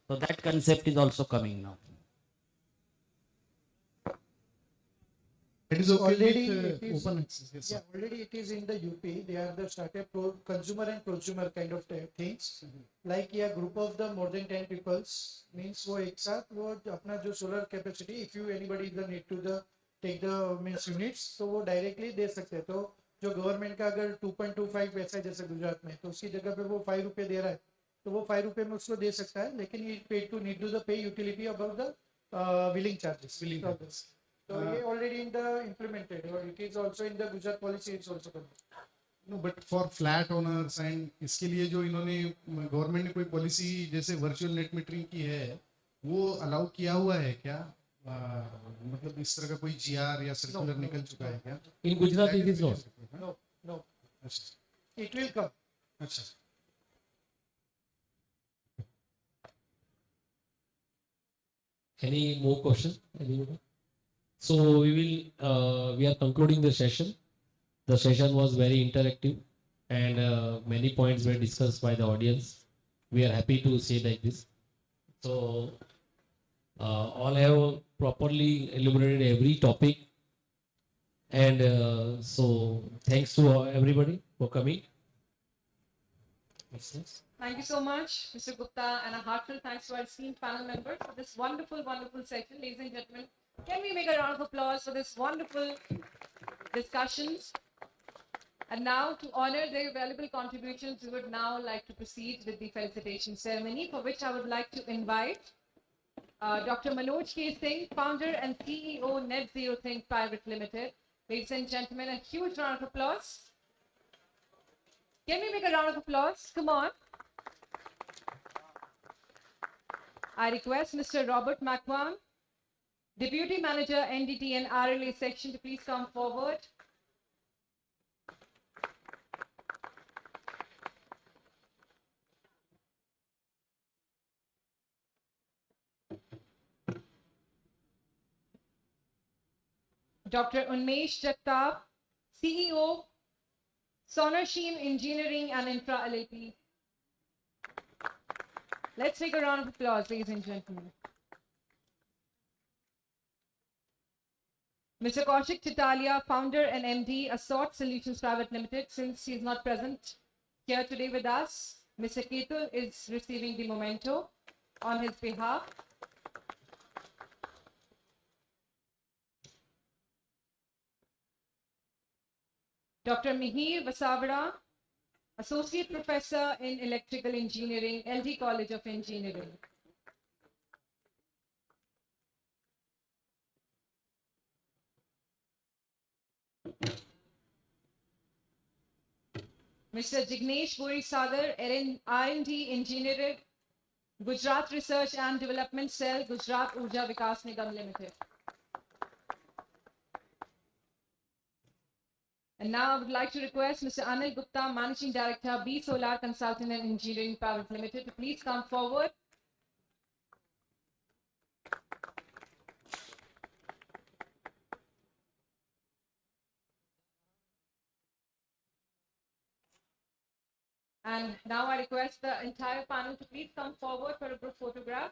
Speaker 18: So that concept is also coming now.
Speaker 17: It is already
Speaker 10: open access. Yes,
Speaker 17: yeah, already it is in the UP. They are the startup consumer and prosumer kind of things. Like yeah, group of the more than 10 peoples means वो एक साथ वो अपना जो solar capacity, if you anybody the need to the take the means units, तो वो directly दे सकते हैं. तो जो government का अगर 2.25 पैसा जैसे गुजरात में, तो उसकी जगह पे वो 5 रुपए दे रहा है, तो वो 5 रुपए में उसको दे सकता है, लेकिन ये paid to need to the pay utility above the billing charges. So ये already in the implemented, or it is also in the Gujarat policy. It's also coming.
Speaker 10: No, but for flat owners and इसके लिए जो इन्होंने government ने कोई policy जैसे virtual net metering की है, वो अलाउ किया हुआ है क्या? मतलब इस तरह का कोई जीआर या सर्कुलर निकल चुका है क्या?
Speaker 16: In Gujarat it is not.
Speaker 17: No. It will come.
Speaker 10: अच्छा.
Speaker 16: Any more questions? So we are concluding the session. The session was very interactive and many points were discussed by the audience. We are happy to say like this. So all have properly elaborated every topic, and so thanks to everybody for coming.
Speaker 1: Thank you so much, Mr. Gupta, and a heartfelt thanks to our esteemed panel members for this wonderful, wonderful session. Ladies and gentlemen, can we make a round of applause for this wonderful discussions? And now, to honor their valuable contributions, we would now like to proceed with the felicitation ceremony, for which I would like to invite Dr. Manoj K. Singh, founder and CEO, Net Zero Think Private Limited. Ladies and gentlemen, a huge round of applause. Can we make a round of applause? Come on. I request Mr. Robert McQuan, Deputy Manager, NDT and RLA section, to please come forward. Dr. Unmesh Jagtap, CEO, Sonarsheen Engineering and Infra LLP. Let's take a round of applause, ladies and gentlemen. Mr. Kaushik Chitalia, founder and MD, Assort Solutions Private Limited. Since he is not present here today with us, Mr. Ketul is receiving the memento on his behalf. Dr. Mihir Vasavada, Associate Professor in Electrical Engineering, LD College of Engineering. Mr. Jignesh Buri Sadar, R&D Engineer, Gujarat Research and Development Cell, Gujarat Urja Vikas Nigam Limited. And now I would like to request Mr. Anil Gupta, Managing Director, B Solar Consulting and Engineering Private Limited, to please come forward. And now I request the entire panel to please come forward for a group photograph.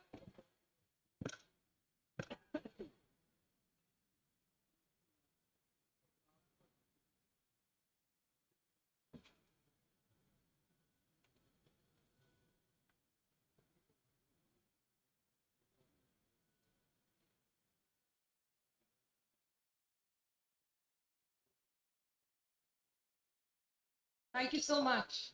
Speaker 1: Thank you so much.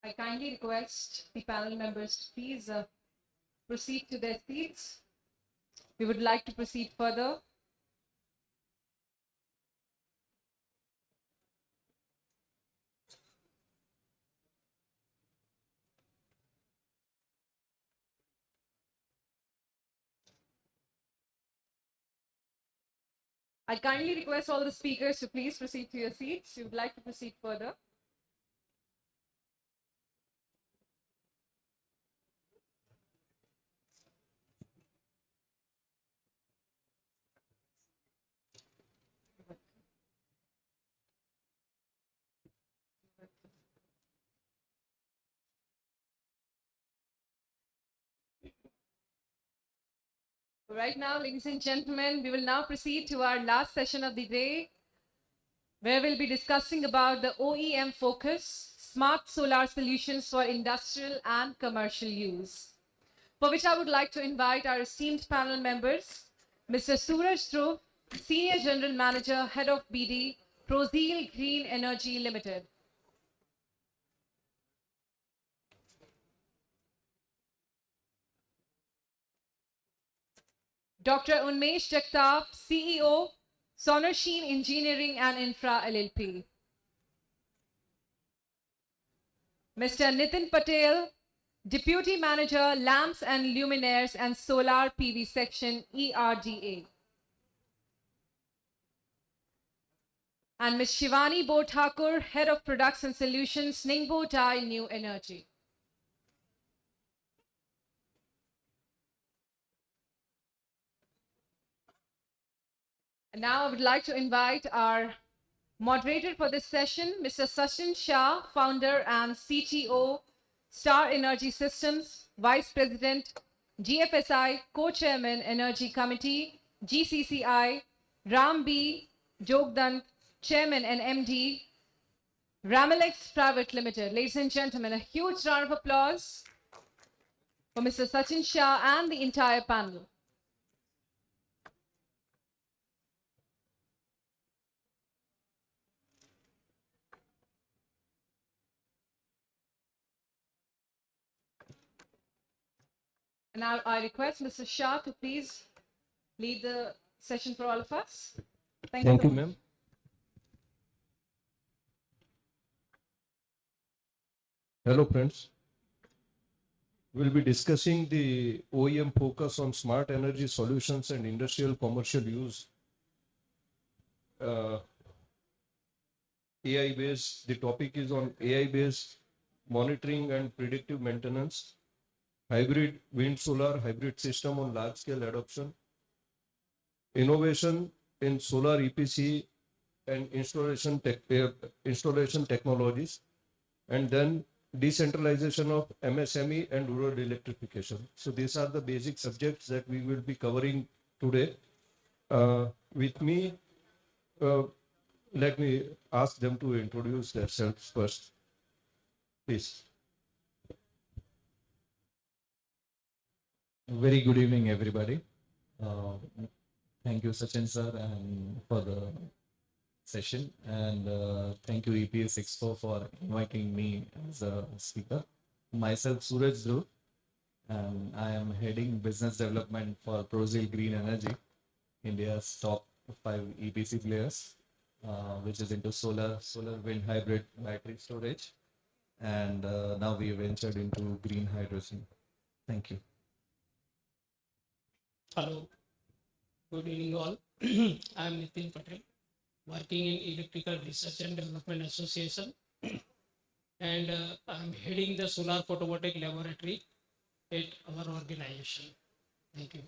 Speaker 1: I kindly request the panel members to please proceed to their seats. We would like to proceed further. I kindly request all the speakers to please proceed to your seats. We would like to proceed further. Right now, ladies and gentlemen, we will now proceed to our last session of the day, where we'll be discussing about the OEM focus, smart solar solutions for industrial and commercial use. For which I would like to invite our esteemed panel members, Mr. Suraj Dhruv, Senior General Manager, Head of BD, Prozil Green Energy Limited. Dr. Unmesh Jagtap, CEO, Sonosheen Engineering and Infra LLP. Mr. Nitin Patel, Deputy Manager, Lamps and Luminaires and Solar PV Section, ERDA. And Ms. Shivani Bothakur, Head of Products and Solutions, Ningbo Dai New Energy. And now I would like to invite our moderator for this session, Mr. Sachin Shah, Founder and CTO, Star Energy Systems, Vice President, GFSI, Co-Chairman, Energy Committee, GCCI, Ram B. Jogdant, Chairman and MD, Ramalex Private Limited. Ladies and gentlemen, a huge round of applause for Mr. Sachin Shah and the entire panel. And now I request Mr. Shah to please lead the session for all of us. Thank you, so much.
Speaker 8: ma'am. Hello, friends. We'll be discussing the OEM focus on smart energy solutions and industrial commercial use. AI-based, the topic is on AI-based monitoring and predictive maintenance, hybrid wind solar hybrid system on large scale adoption, innovation in solar EPC and installation technologies, and then decentralization of MSME and rural electrification. So these are the basic subjects that we will be covering today. With me, let me ask them to introduce themselves first. Please.
Speaker 5: Very good evening, everybody. Thank you, Sachin sir, and for the session, and thank you EPS EXPO for inviting me as a speaker. Myself, Suraj Dhruv, and I am heading business development for Prozil Green Energy, India's top 5 EPC players, which is into solar, wind hybrid battery storage, and now we ventured into green hydrogen. Thank you.
Speaker 16: Hello, good evening all. I am Nitin Patel, working in Electrical Research and Development Association, and I am heading the Solar Photovoltaic Laboratory at our organization. Thank you.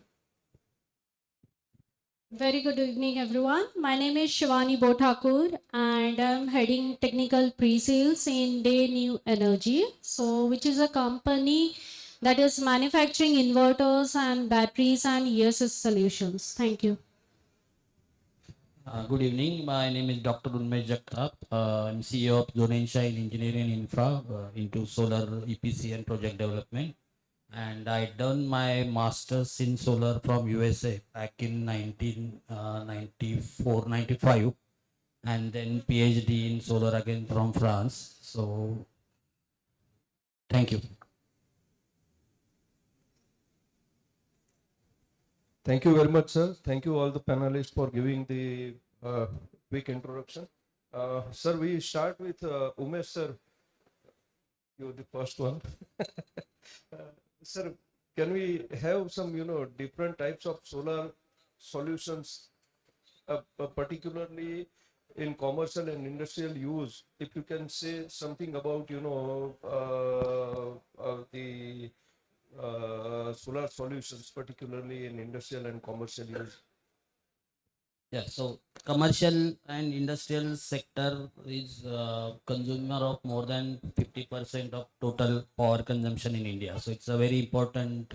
Speaker 15: Very good evening, everyone. My name is Shivani Bothakur, and I'm heading technical pre-sales in Day New Energy, so which is a company that is manufacturing inverters and batteries and ESS solutions. Thank you.
Speaker 18: Good evening. My name is Dr. Unmesh Jagtap. I'm CEO of Zonensha in Engineering and Infra into solar EPC and project development. And I done my master's in solar from USA back in 1994, 95, and then PhD in solar again from France. So, thank you.
Speaker 8: Thank you very much, sir. Thank you all the panelists for giving the quick introduction. Sir, we start with Umesh, sir. You're the first one. Sir, can we have some, different types of solar solutions, particularly in commercial and industrial use? If you can say something about, the solar solutions, particularly in industrial and commercial use.
Speaker 18: Yeah, so commercial and industrial sector is consumer of more than 50% of total power consumption in India. So it's a very important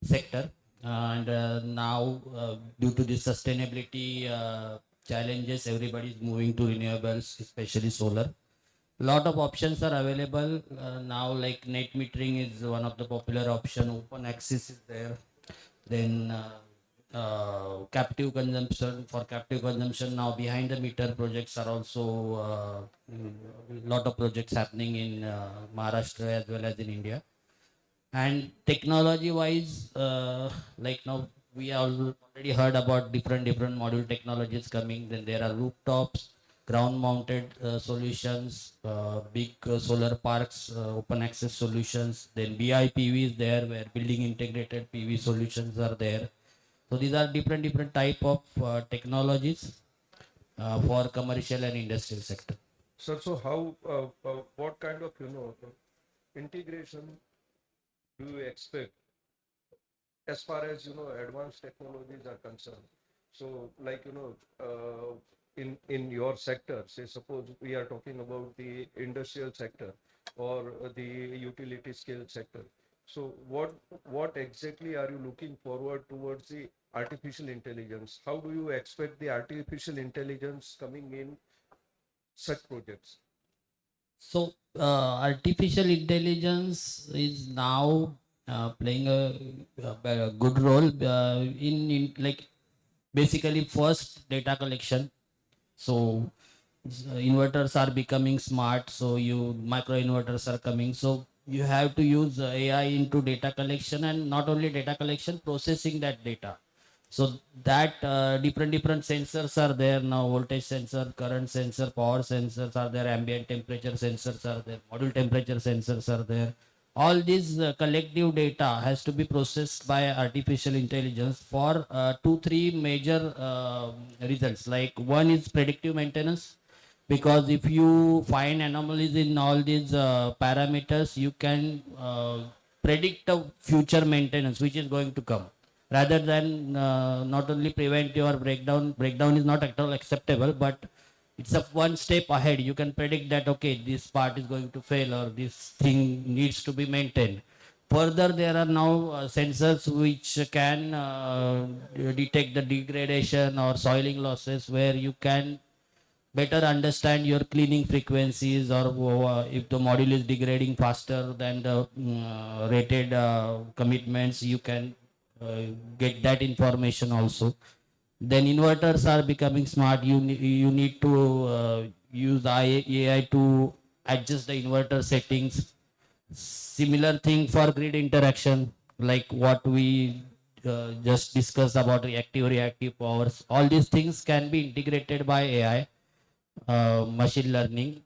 Speaker 18: sector. And now, due to the sustainability challenges, everybody is moving to renewables, especially solar. Lot of options are available now, like net metering is one of the popular option. Open access is there. Then captive consumption. For captive consumption, now behind the meter projects are also lot of projects happening in Maharashtra as well as in India. And technology wise, like now we have already heard about different module technologies coming. Then there are rooftops, ground mounted solutions, big solar parks, open access solutions. Then BIPV is there, where building integrated PV solutions are there. So these are different type of technologies for commercial and industrial sector.
Speaker 8: Sir, so how, what kind of, integration do you expect as far as, advanced technologies are concerned? So like, in your sector, say suppose we are talking about the industrial sector or the utility scale sector. So what exactly are you looking forward towards the artificial intelligence? How do you expect the artificial intelligence coming in such projects?
Speaker 18: So artificial intelligence is now playing a good role in like basically first data collection. So inverters are becoming smart, so you micro inverters are coming, so you have to use AI into data collection, and not only data collection, processing that data. So that different sensors are there now: voltage sensor, current sensor, power sensors are there, ambient temperature sensors are there, module temperature sensors are there. All these collective data has to be processed by artificial intelligence for 2-3 major results. Like one is predictive maintenance, because if you find anomalies in all these parameters, you can predict the future maintenance which is going to come, rather than not only prevent your breakdown is not at all acceptable, but it's a one step ahead. You can predict that, okay, this part is going to fail or this thing needs to be maintained. Further, there are now sensors which can detect the degradation or soiling losses, where you can better understand your cleaning frequencies, or if the module is degrading faster than the rated commitments, you can get that information also. Then inverters are becoming smart. You need to use AI to adjust the inverter settings. Similar thing for grid interaction, like what we just discussed about reactive powers. All these things can be integrated by AI, machine learning,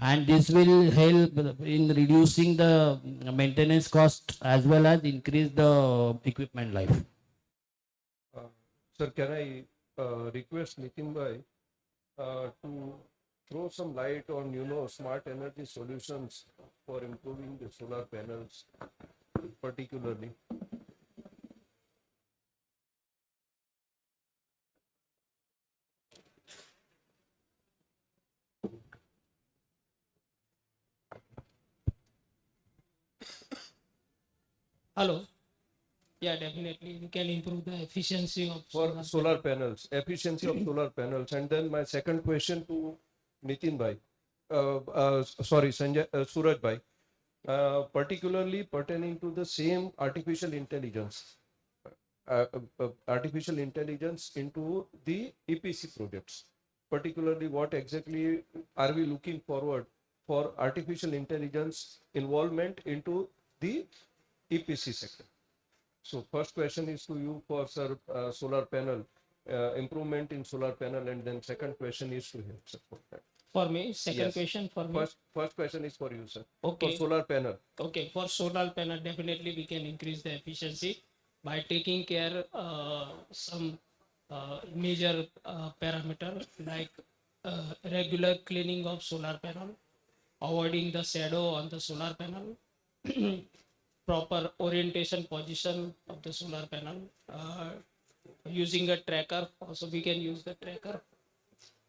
Speaker 18: and this will help in reducing the maintenance cost as well as increase the equipment life.
Speaker 8: Sir, can I request Nitin Bhai to throw some light on, smart energy solutions for improving the solar panels, particularly?
Speaker 16: Hello. Yeah, definitely. We can improve the efficiency of
Speaker 8: For solar panels, efficiency of solar panels. And then my second question to Nitin Bhai, sorry, Sanjay, Suraj Bhai, particularly pertaining to the same artificial intelligence into the EPC projects. Particularly, what exactly are we looking forward for artificial intelligence involvement into the EPC sector? So first question is to you for sir, solar panel, improvement in solar panel, and then second question is to him, sir, for that.
Speaker 16: For me, second
Speaker 8: Yes.
Speaker 16: question for me.
Speaker 8: First question is for you, sir.
Speaker 16: Okay.
Speaker 8: For solar panel.
Speaker 16: Okay, for solar panel, definitely we can increase the efficiency by taking care some major parameter like regular cleaning of solar panel, avoiding the shadow on the solar panel, proper orientation position of the solar panel, using a tracker. Also, we can use the tracker.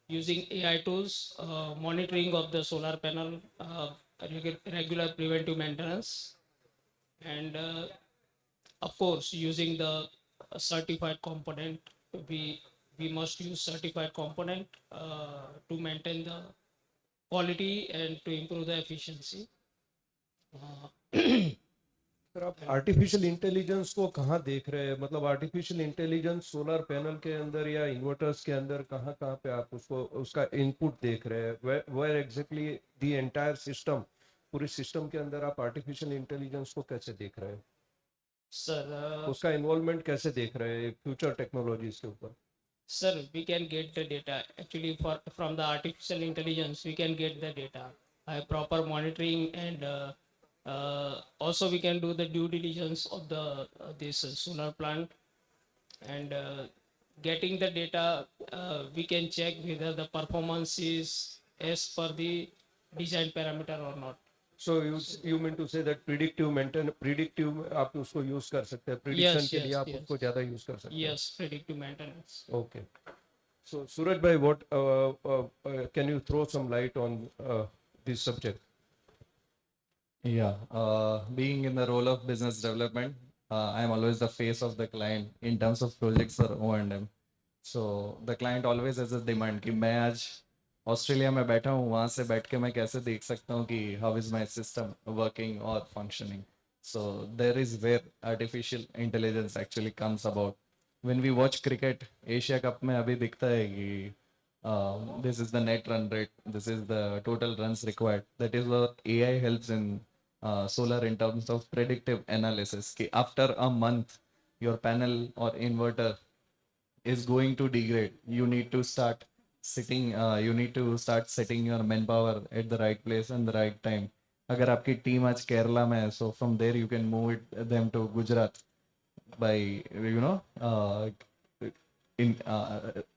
Speaker 16: Using AI tools, monitoring of the solar panel, regular preventive maintenance, and of course, using the certified component. We must use certified component to maintain the quality and to improve the efficiency.
Speaker 8: Sir आप artificial intelligence को कहाँ देख रहे हैं? मतलब artificial intelligence solar panel के अंदर या इन्वर्टर्स के अंदर कहाँ कहाँ पे आप उसको उसका इनपुट देख रहे हैं? Where exactly the entire system, पूरी सिस्टम के अंदर आप आर्टिफिशियल इंटेलिजेंस को कैसे देख रहे हैं?
Speaker 16: सर
Speaker 8: उसका इन्वॉल्वमेंट कैसे देख रहे हैं फ्यूचर टेक्नोलॉजीज के ऊपर?
Speaker 16: Sir, we can get the data. Actually, from the artificial intelligence, we can get the data by proper monitoring, and also we can do the due diligence of the this solar plant, and getting the data, we can check whether the performance is as per the design parameter or not.
Speaker 8: So you mean to say that predictive आप उसको use कर सकते हैं, prediction के लिए आप उसको ज़्यादा use कर सकते हैं?
Speaker 16: Yes, predictive maintenance.
Speaker 8: Okay. So Suraj bhai, what can you throw some light on this subject?
Speaker 5: Yeah, being in the role of business development, I am always the face of the client in terms of projects or O&M. So the client always has a demand कि मैं आज Australia में बैठा हूँ, वहाँ से बैठ के मैं कैसे देख सकता हूँ कि how is my system working और functioning. So there is where artificial intelligence actually comes about. When we watch cricket, Asia cup में अभी दिखता है कि this is the net run rate, this is the total runs required. That is what AI helps in solar in terms of predictive analysis कि after a month your panel or inverter is going to degrade. You need to start setting your manpower at the right place and the right time. अगर आपकी team आज केरला में है, so from there you can move them to Gujarat by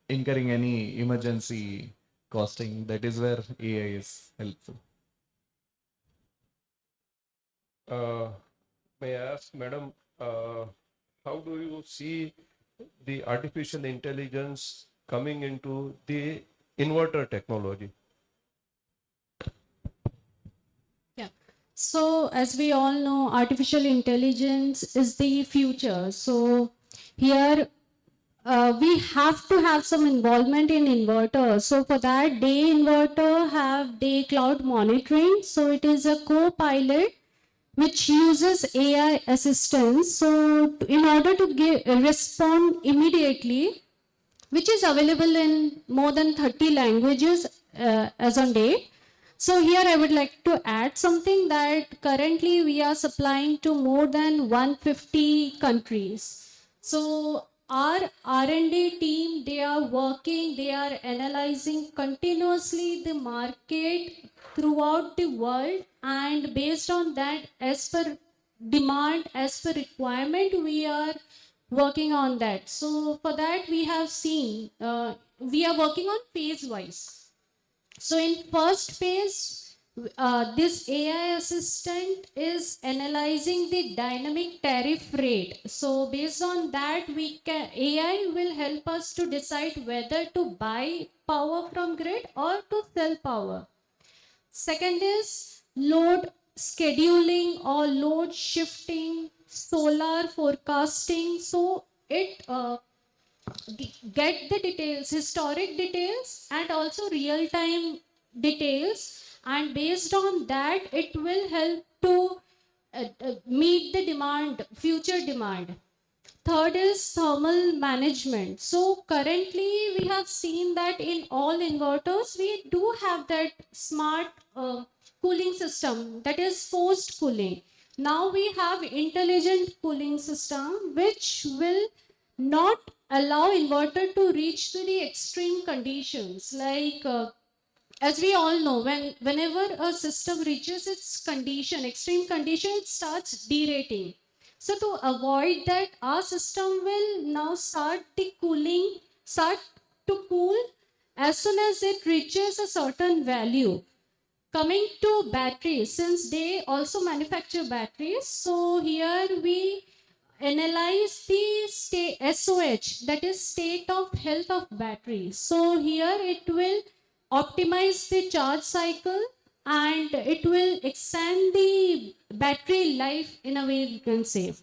Speaker 5: incurring any emergency costing. That is where AI is helpful.
Speaker 8: May I ask, madam, how do you see the artificial intelligence coming into the inverter technology?
Speaker 15: Yeah. So as we all know, artificial intelligence is the future. So here we have to have some involvement in inverter. So for that, day inverter have day cloud monitoring. So it is a co-pilot which uses AI assistance. So in order to respond immediately, which is available in more than 30 languages as on date. So here I would like to add something that currently we are supplying to more than 150 countries. So our R&D team, they are working, they are analyzing continuously the market throughout the world, and based on that, as per demand, as per requirement, we are working on that. So for that we have seen, we are working on phase wise. So in first phase, this AI assistant is analyzing the dynamic tariff rate. So based on that, AI will help us to decide whether to buy power from grid or to sell power. Second is load scheduling or load shifting, solar forecasting. So it get the details, historic details, and also real time details, and based on that, it will help to meet the demand, future demand. Third is thermal management. So currently we have seen that in all inverters, we do have that smart cooling system, that is forced cooling. Now we have intelligent cooling system, which will not allow inverter to reach to the extreme conditions. Like as we all know, whenever a system reaches its condition, extreme condition, it starts derating. So to avoid that, our system will now start to cool as soon as it reaches a certain value. Coming to batteries, since they also manufacture batteries, so here we analyze the state SOH, that is state of health of battery. So here it will optimize the charge cycle, and it will extend the battery life in a way, we can say.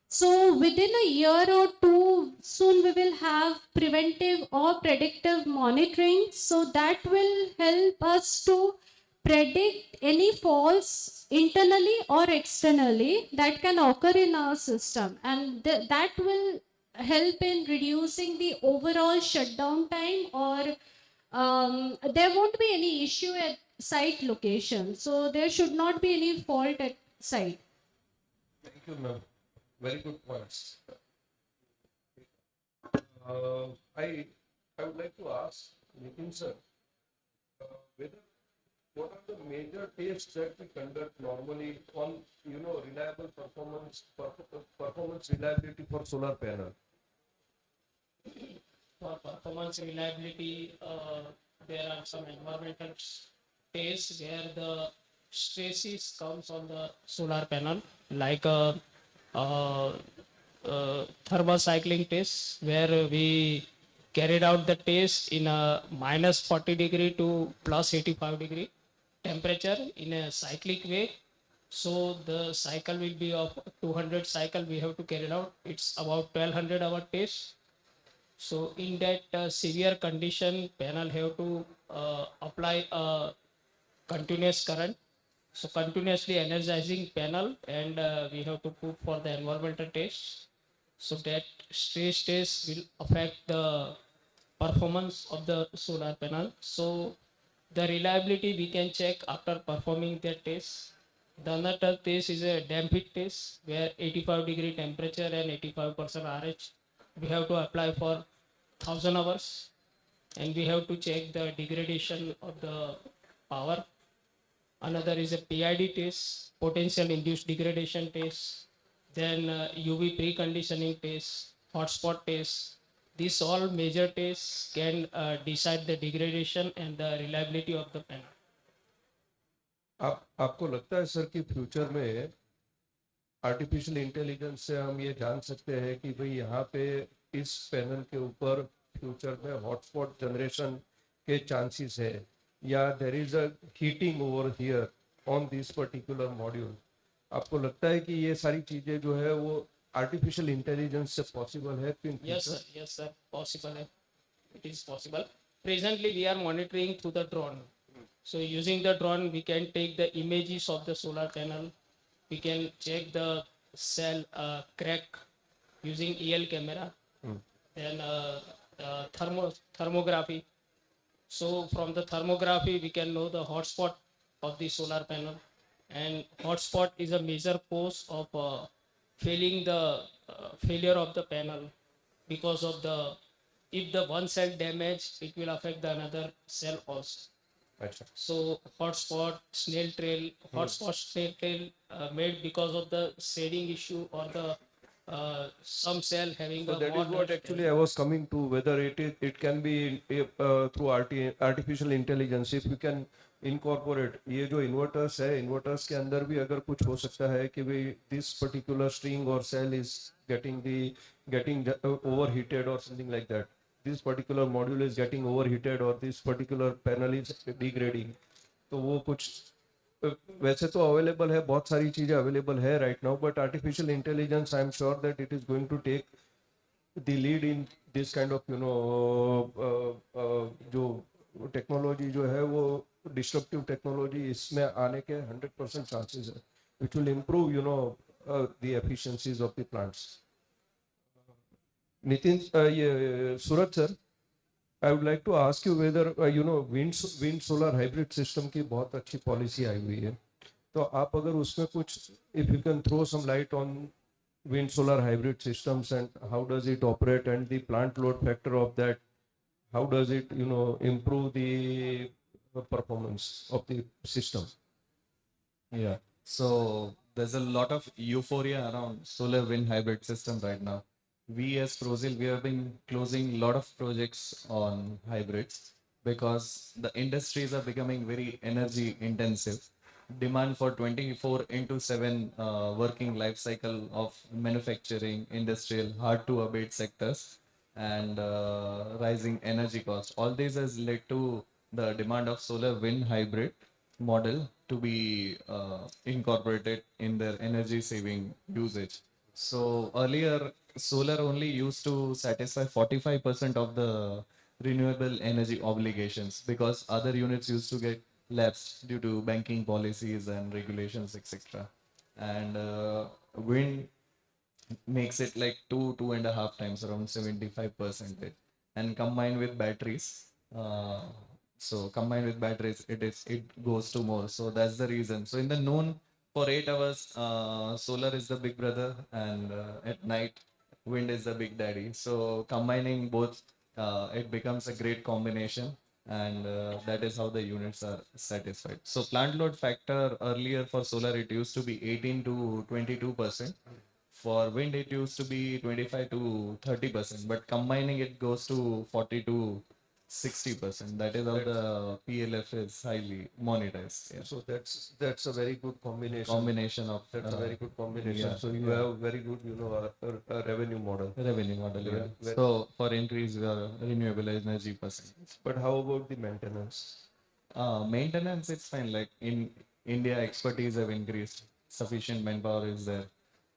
Speaker 15: So within a year or two, soon we will have preventive or predictive monitoring. So that will help us to predict any faults internally or externally that can occur in our system. And that will help in reducing the overall shutdown time, or there won't be any issue at site location. So there should not be any fault at site.
Speaker 8: Thank you, ma'am. Very good points. I would like to ask Nitin sir, what are the major tests that we conduct normally on reliable performance reliability for solar panel?
Speaker 16: For performance reliability, there are some environmental tests where the stresses comes on the solar panel, like thermal cycling test, where we carried out the test in a minus 40 degree to plus 85 degree temperature in a cyclic way. So the cycle will be of 200 cycle we have to carry out. It's about 1200 hour test. So in that severe condition, panel have to apply a continuous current. So continuously energizing panel, and we have to put for the environmental test. So that stress test will affect the performance of the solar panel. So the reliability we can check after performing that test. The another test is a damp heat test, where 85 degree temperature and 85% RH we have to apply for 1000 hours, and we have to check the degradation of the power. Another is a PID test, potential induced degradation test, then UV preconditioning test, hotspot test. These all major tests can decide the degradation and the reliability of the panel.
Speaker 8: आपको लगता है sir कि future में artificial intelligence से हम ये जान सकते हैं कि भाई यहाँ पे इस पैनल के ऊपर फ्यूचर में हॉटस्पॉट जनरेशन के चांसेस है, या there is a heating over here on this particular module? आपको लगता है कि ये सारी चीजें जो है वो आर्टिफिशियल इंटेलिजेंस से पॉसिबल है?
Speaker 16: Yes sir, possible है. It is possible. Presently we are monitoring through the drone. So using the drone, we can take the images of the solar panel. We can check the cell crack using EL camera. Then thermography. So from the thermography, we can know the hotspot of the solar panel. And hotspot is a major cause of failure of the panel, because of if the one cell damaged, it will affect the another cell also. So hotspot snail trail made because of the shading issue, or the some cell having
Speaker 8: So
Speaker 16: a
Speaker 8: that
Speaker 16: more
Speaker 8: is what actually I was coming to, whether it can be through artificial intelligence, if we can incorporate. ये जो inverters है, inverters के अंदर भी अगर कुछ हो सकता है कि भाई this particular string or cell is getting overheated or something like that. This particular module is getting overheated, or this particular panel is degrading. तो वो कुछ वैसे तो अवेलेबल है, बहुत सारी चीज़ें अवेलेबल है right now, but artificial intelligence I am sure that it is going to take the lead in this kind of जो टेक्नोलॉजी जो है वो डिस्ट्रप्टिव टेक्नोलॉजी, इसमें आने के 100% चांसेस है, which will improve the efficiencies of the plants. Nitin, ये सूरज sir, I would like to ask you whether wind solar hybrid system की बहुत अच्छी पॉलिसी आई हुई है, तो आप अगर उसमें कुछ, if you can throw some light on wind solar hybrid systems and how does it operate and the plant load factor of that, how does it improve the performance of the system?
Speaker 5: Yeah. So there's a lot of euphoria around solar wind hybrid system right now. We as Prozil, we have been closing a lot of projects on hybrids because the industries are becoming very energy intensive. Demand for 24/7 working life cycle of manufacturing, industrial, hard to abate sectors, and rising energy costs. All this has led to the demand of solar wind hybrid model to be incorporated in their energy saving usage. So earlier, solar only used to satisfy 45% of the renewable energy obligations because other units used to get lapsed due to banking policies and regulations, etc. And wind makes it like two and a half times, around 75%. And combined with batteries, it goes to more. So that's the reason. So in the noon, for 8 hours, solar is the big brother, and at night, wind is the big daddy. So combining both, it becomes a great combination, and that is how the units are satisfied. So plant load factor earlier for solar, it used to be 18 to 22%. For wind, it used to be 25 to 30%, but combining it goes to 40 to 60%. That is how the PLF is highly monetized. Yeah.
Speaker 8: So that's a very good combination.
Speaker 5: Combination of
Speaker 8: That's a very good combination.
Speaker 5: yeah,
Speaker 8: So you have very good, a revenue model.
Speaker 5: revenue model.
Speaker 8: Yeah.
Speaker 5: Yeah. So for increase your renewable energy percentage.
Speaker 8: But how about the maintenance?
Speaker 5: Maintenance, it's fine. Like in India, expertise have increased. Sufficient manpower is there.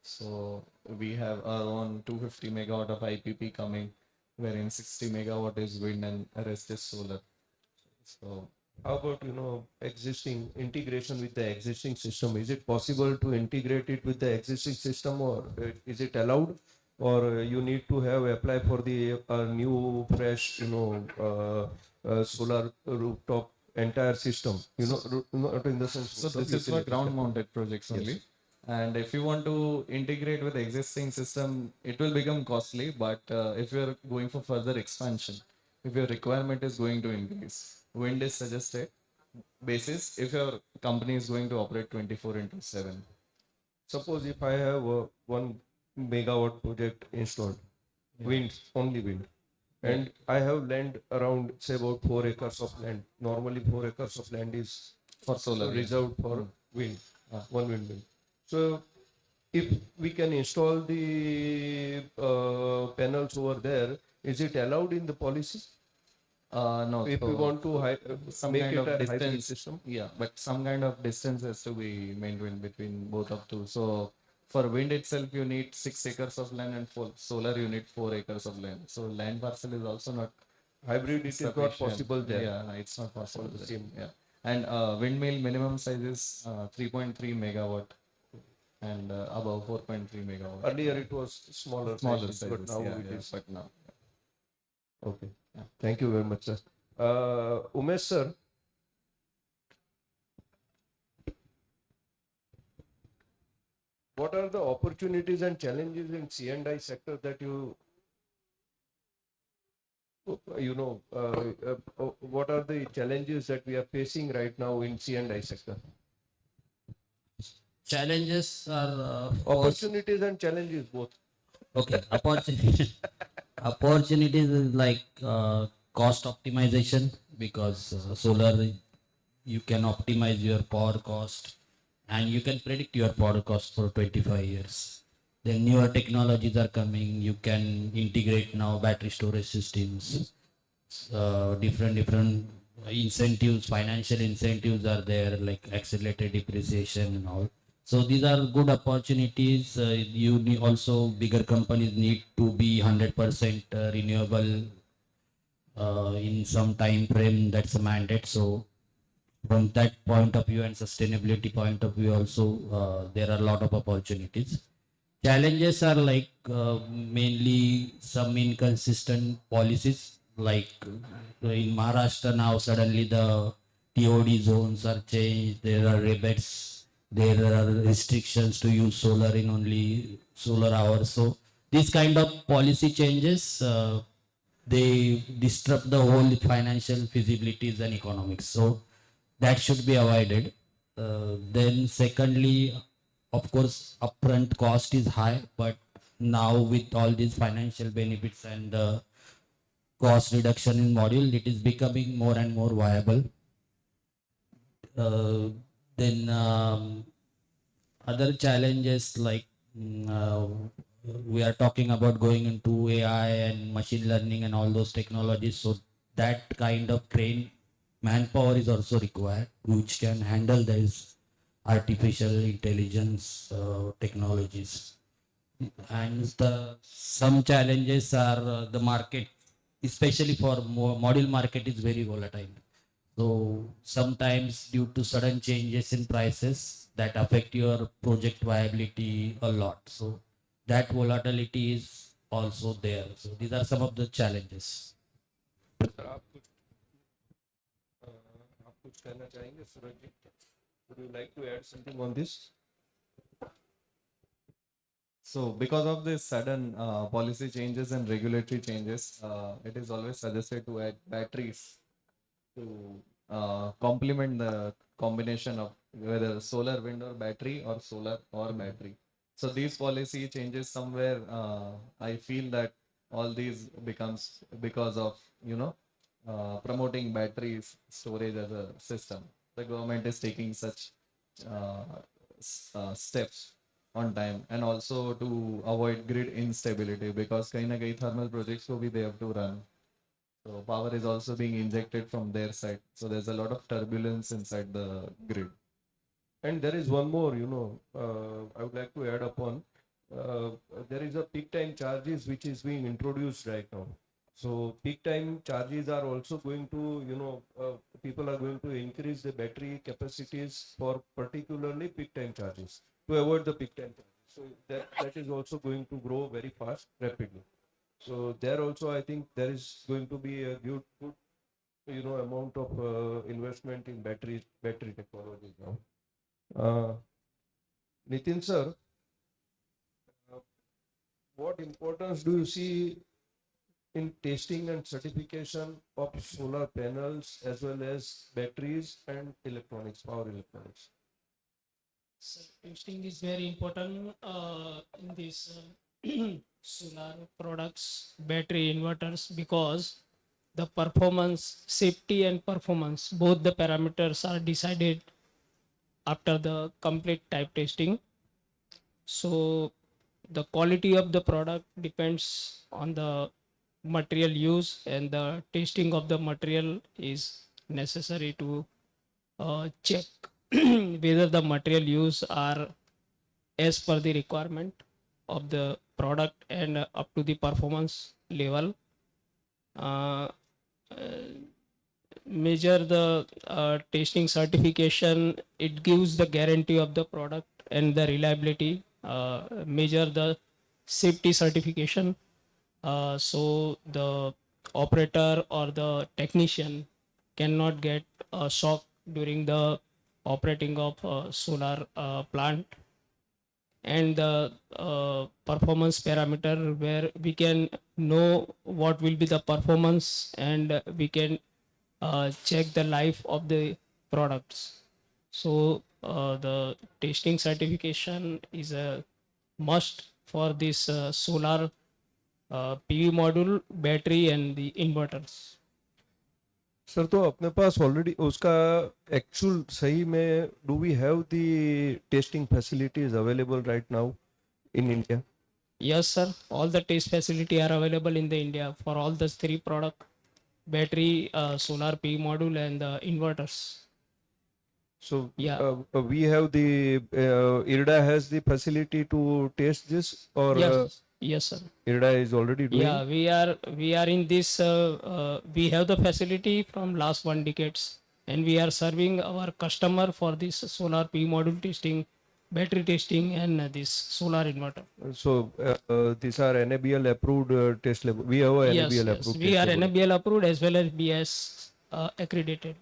Speaker 5: So we have our own 250 megawatt of IPP coming, wherein 60 megawatt is wind and the rest is solar. So
Speaker 8: how about existing integration with the existing system? Is it possible to integrate it with the existing system, or is it allowed, or you need to have apply for the new fresh solar rooftop entire system? Not in the sense.
Speaker 5: So this is for ground mounted projects only.
Speaker 8: Yes.
Speaker 5: And if you want to integrate with the existing system, it will become costly. But if you are going for further expansion, if your requirement is going to increase, wind is suggested basis if your company is going to operate 24/7.
Speaker 8: Suppose if I have a 1 megawatt project installed, wind, only wind, and I have land around, say, about 4 acres of land. Normally 4 acres of land is
Speaker 5: For solar, yeah.
Speaker 8: reserved for wind, one windmill. So if we can install the panels over there, is it allowed in the policy?
Speaker 5: No.
Speaker 8: If
Speaker 5: so
Speaker 8: we want to
Speaker 5: some
Speaker 8: make
Speaker 5: kind
Speaker 8: it
Speaker 5: of
Speaker 8: a hybrid
Speaker 5: distance
Speaker 8: system?
Speaker 5: Yeah, but some kind of distance has to be maintained between both of two. So for wind itself, you need 6 acres of land, and for solar, you need 4 acres of land. So land parcel is also not
Speaker 8: hybrid. It is not
Speaker 5: sufficient.
Speaker 8: possible there.
Speaker 5: Yeah, it's not possible.
Speaker 8: the
Speaker 5: there.
Speaker 8: same.
Speaker 5: Yeah, and windmill minimum size is 3.3 megawatt, and above 4.3 megawatt.
Speaker 8: Earlier it was smaller sizes,
Speaker 5: sizes,
Speaker 8: but now
Speaker 5: yeah,
Speaker 8: it
Speaker 5: yeah,
Speaker 8: is.
Speaker 5: But now,
Speaker 8: Okay. Thank you very much, sir. Umesh sir, what are the opportunities and challenges in C&I sector that what are the challenges that we are facing right now in C&I sector?
Speaker 18: Challenges are
Speaker 8: Opportunities and challenges both.
Speaker 18: okay. Opportunities is like cost optimization, because solar, you can optimize your power cost and you can predict your power cost for 25 years. Then newer technologies are coming. You can integrate now battery storage systems, different incentives, financial incentives are there, like accelerated depreciation and all. So these are good opportunities. You need also, bigger companies need to be 100% renewable in some time frame. That's a mandate. So from that point of view and sustainability point of view also, there are a lot of opportunities. Challenges are like mainly some inconsistent policies, like in Maharashtra now suddenly the TOD zones are changed, there are rebates, there are restrictions to use solar in only solar hours. So these kind of policy changes, they disrupt the whole financial feasibilities and economics. So that should be avoided. Then secondly, of course, upfront cost is high, but now with all these financial benefits and cost reduction in module, it is becoming more and more viable. Then other challenges like we are talking about going into AI and machine learning and all those technologies. So that kind of trained manpower is also required, which can handle these artificial intelligence technologies. And some challenges are the market, especially for module market, is very volatile. So sometimes due to sudden changes in prices that affect your project viability a lot. So that volatility is also there. So these are some of the challenges.
Speaker 8: आप कुछ कहना चाहेंगे सूरज जी? Would you like to add something on this?
Speaker 5: So, because of this sudden policy changes and regulatory changes, it is always suggested to add batteries to complement the combination of whether solar, wind, or battery, or solar or battery. So, these policy changes somewhere, I feel that all these becomes because of promoting batteries storage as a system. The government is taking such steps on time, and also to avoid grid instability, because kahin na kahin thermal projects ko bhi they have to run. So power is also being injected from their side. So there's a lot of turbulence inside the grid.
Speaker 8: And there is one more, I would like to add upon. There is a peak time charges which is being introduced right now. So peak time charges are also going to, people are going to increase the battery capacities for particularly peak time charges to avoid the peak time charges. So that is also going to grow very fast, rapidly. So there also I think there is going to be a good amount of investment in battery technology now. Nitin sir, what importance do you see in testing and certification of solar panels as well as batteries and electronics, power electronics?
Speaker 21: So testing is very important in these solar products, battery inverters, because the performance, safety and performance, both the parameters are decided after the complete type testing. So the quality of the product depends on the material use, and the testing of the material is necessary to check whether the material use are as per the requirement of the product and up to the performance level. Measure the testing certification, it gives the guarantee of the product and the reliability. Measure the safety certification, so the operator or the technician cannot get a shock during the operating of solar plant. And the performance parameter, where we can know what will be the performance, and we can check the life of the products. So the testing certification is a must for this solar PV module, battery and the inverters.
Speaker 8: Sir तो अपने पास already उसका actual सही में do we have the testing facilities available right now in India?
Speaker 21: Yes, sir. All the test facility are available in the India for all the three products.
Speaker 16: battery, solar PV module, and the inverters.
Speaker 8: So
Speaker 16: Yeah.
Speaker 8: we have the IRDA has the facility to test this, or
Speaker 16: Yes, yes, sir.
Speaker 8: IRDA is already doing.
Speaker 16: Yeah, we are in this. We have the facility from last 1 decades, and we are serving our customer for this solar PV module testing, battery testing, and this solar inverter.
Speaker 8: So these are NABL approved test level. We have a
Speaker 16: Yes,
Speaker 8: NABL
Speaker 16: yes,
Speaker 8: approved.
Speaker 16: we
Speaker 8: test
Speaker 16: are
Speaker 8: level.
Speaker 16: NABL approved as well as BS accredited.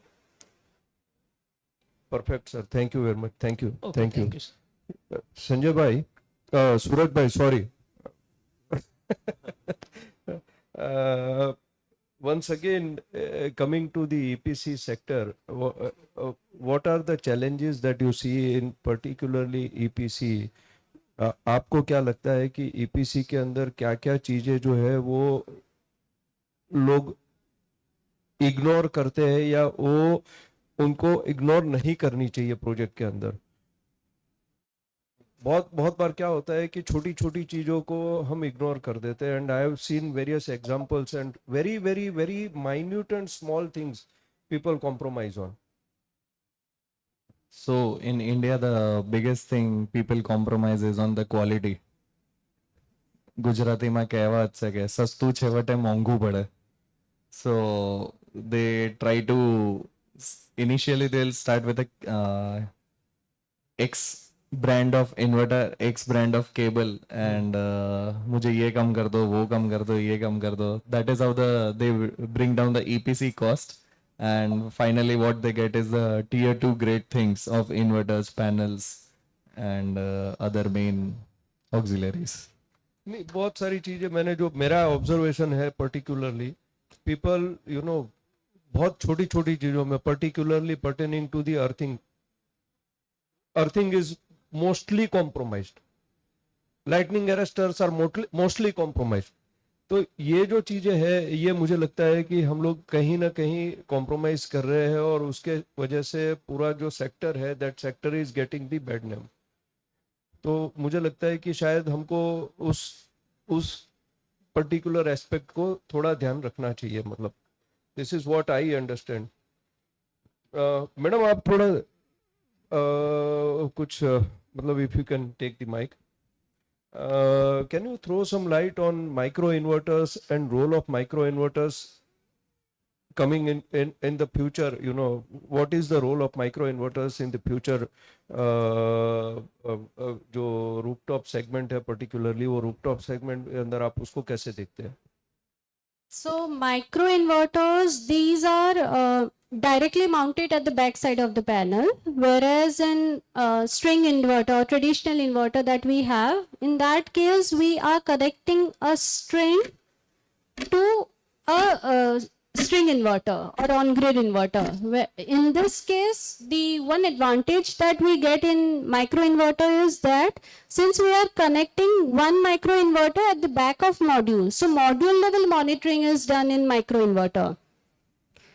Speaker 8: Perfect, sir. Thank you very much. Thank you.
Speaker 16: Okay,
Speaker 8: Thank you.
Speaker 16: thank you, sir.
Speaker 8: Sanjay bhai, Suraj bhai, sorry. Once again, coming to the EPC sector, what are the challenges that you see in particularly EPC? आपको क्या लगता है कि EPC के अंदर क्या क्या चीजें जो है वो लोग इग्नोर करते हैं या वो उनको इग्नोर नहीं करनी चाहिए प्रोजेक्ट के अंदर? बहुत बार क्या होता है कि छोटी छोटी चीजों को हम इग्नोर कर देते हैं, and I have seen various examples and very very very minute and small things people compromise on.
Speaker 5: So in India, the biggest thing people compromise is on the quality. ગુજરાતીમાં કહેવત છે કે સસ્તું છેવટે મોંઘું પડે. So they try to initially they'll start with a X brand of inverter, X brand of cable, and मुझे ये कम कर दो, वो कम कर दो, ये कम कर दो. That is how they bring down the EPC cost. And finally, what they get is the tier 2 grade things of inverters, panels, and other main auxiliaries.
Speaker 8: नहीं, बहुत सारी चीजें मैंने जो मेरा ऑब्जर्वेशन है पर्टिकुलरली पीपल बहुत छोटी छोटी चीजों में particularly pertaining to the earthing is mostly compromised. Lightning arresters are mostly compromised. तो ये जो चीजें हैं ये मुझे लगता है कि हम लोग कहीं ना कहीं कॉम्प्रोमाइज कर रहे हैं और उसके वजह से पूरा जो सेक्टर है that sector is getting the bad name. तो मुझे लगता है कि शायद हमको उस पर्टिकुलर एस्पेक्ट को थोड़ा ध्यान रखना चाहिए. मतलब this is what I understand. Madam आप थोड़ा कुछ मतलब if you can take the mic. Can you throw some light on micro inverters and role of micro inverters coming in the future? What is the role of micro inverters in the future? जो rooftop segment है particularly वो rooftop segment के अंदर आप उसको कैसे देखते हैं?
Speaker 15: So micro inverters, these are directly mounted at the back side of the panel, whereas in string inverter, traditional inverter that we have, in that case we are connecting a string to a string inverter or on-grid inverter. In this case, the one advantage that we get in micro inverter is that since we are connecting one micro inverter at the back of module, so module level monitoring is done in micro inverter.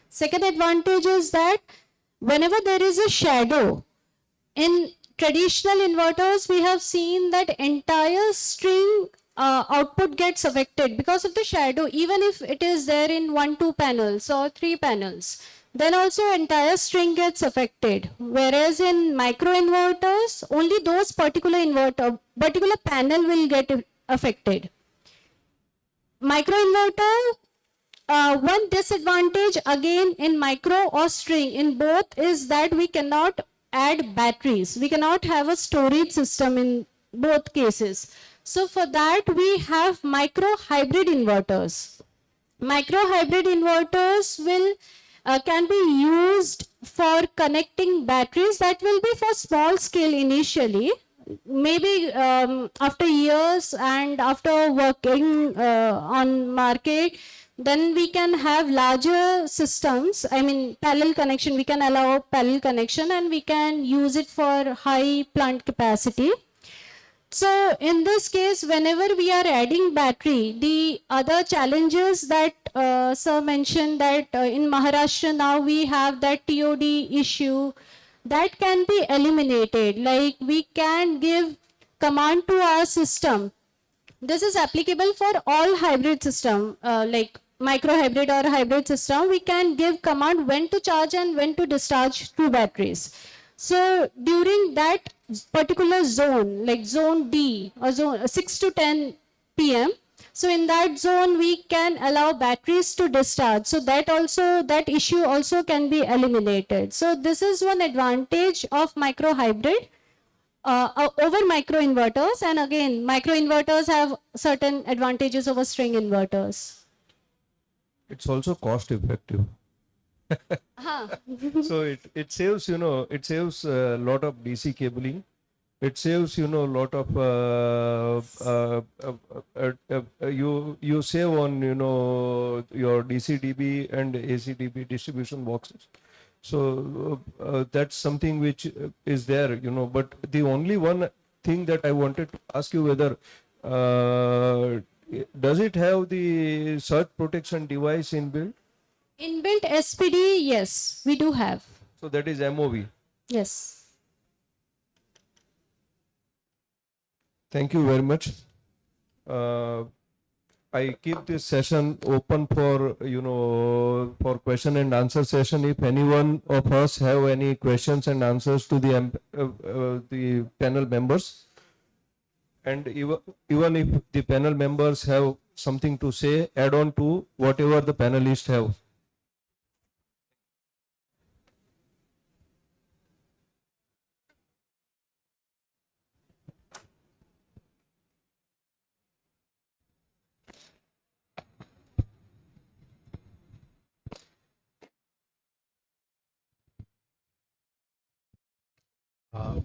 Speaker 15: Second advantage is that whenever there is a shadow, in traditional inverters, we have seen that entire string output gets affected because of the shadow, even if it is there in 1-2 panels or 3 panels, then also entire string gets affected. Whereas in micro inverters, only those particular panel will get affected. Micro inverter, one disadvantage again in micro or string in both is that we cannot add batteries. We cannot have a storage system in both cases. So for that we have micro hybrid inverters. Micro hybrid inverters will can be used for connecting batteries. That will be for small scale initially. Maybe after years and after working on market, then we can have larger systems. I mean parallel connection. We can allow parallel connection and we can use it for high plant capacity. So in this case, whenever we are adding battery, the other challenges that sir mentioned that in Maharashtra now we have that TOD issue, that can be eliminated. Like we can give command to our system. This is applicable for all hybrid system, like micro hybrid or hybrid system, we can give command when to charge and when to discharge two batteries. So during that particular zone, like zone D or zone 6 to 10 p.m., so in that zone we can allow batteries to discharge. So that issue also can be eliminated. So this is one advantage of micro hybrid over micro inverters. And again, micro inverters have certain advantages over string inverters.
Speaker 8: It's also cost effective. So it saves, it saves a lot of DC cabling. It saves, a lot of you save on, your DC DB and AC DB distribution boxes. So that's something which is there, but the only one thing that I wanted to ask you whether does it have the surge protection device inbuilt?
Speaker 15: Inbuilt SPD, yes, we do have.
Speaker 8: So that is MOV.
Speaker 15: Yes.
Speaker 8: Thank you very much. I keep this session open for, for question and answer session. If anyone of us have any questions and answers to the panel members, and even if the panel members have something to say, add on to whatever the panelists have.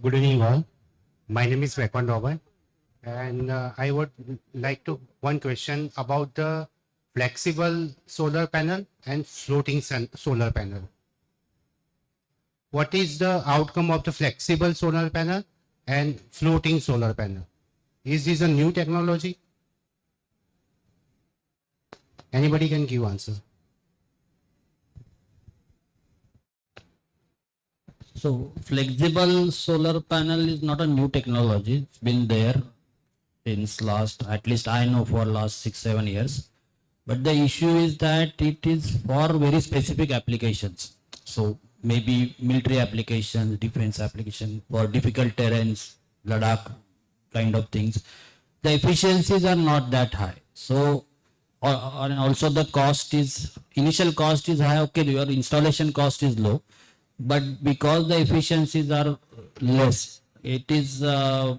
Speaker 19: Good evening all. My name is Mekwan Robert, and I would like to one question about the flexible solar panel and floating solar panel. What is the outcome of the flexible solar panel and floating solar panel? Is this a new technology? Anybody can give answer.
Speaker 18: So flexible solar panel is not a new technology. It's been there since last, at least I know for last 6-7 years. But the issue is that it is for very specific applications. So maybe military applications, defense applications, for difficult terrains, Ladakh kind of things. The efficiencies are not that high. So and also the cost is, initial cost is high. Okay, your installation cost is low. But because the efficiencies are less, it is a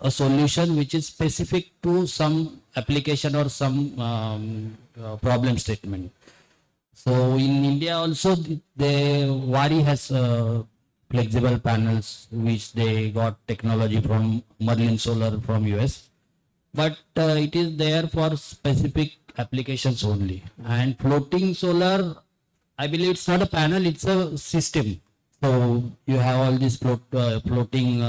Speaker 18: solution which is specific to some application or some problem statement. So in India also, the Wari has flexible panels which they got technology from Merlin Solar from US. But it is there for specific applications only. And floating solar, I believe it's not a panel, it's a system. So you have all these floating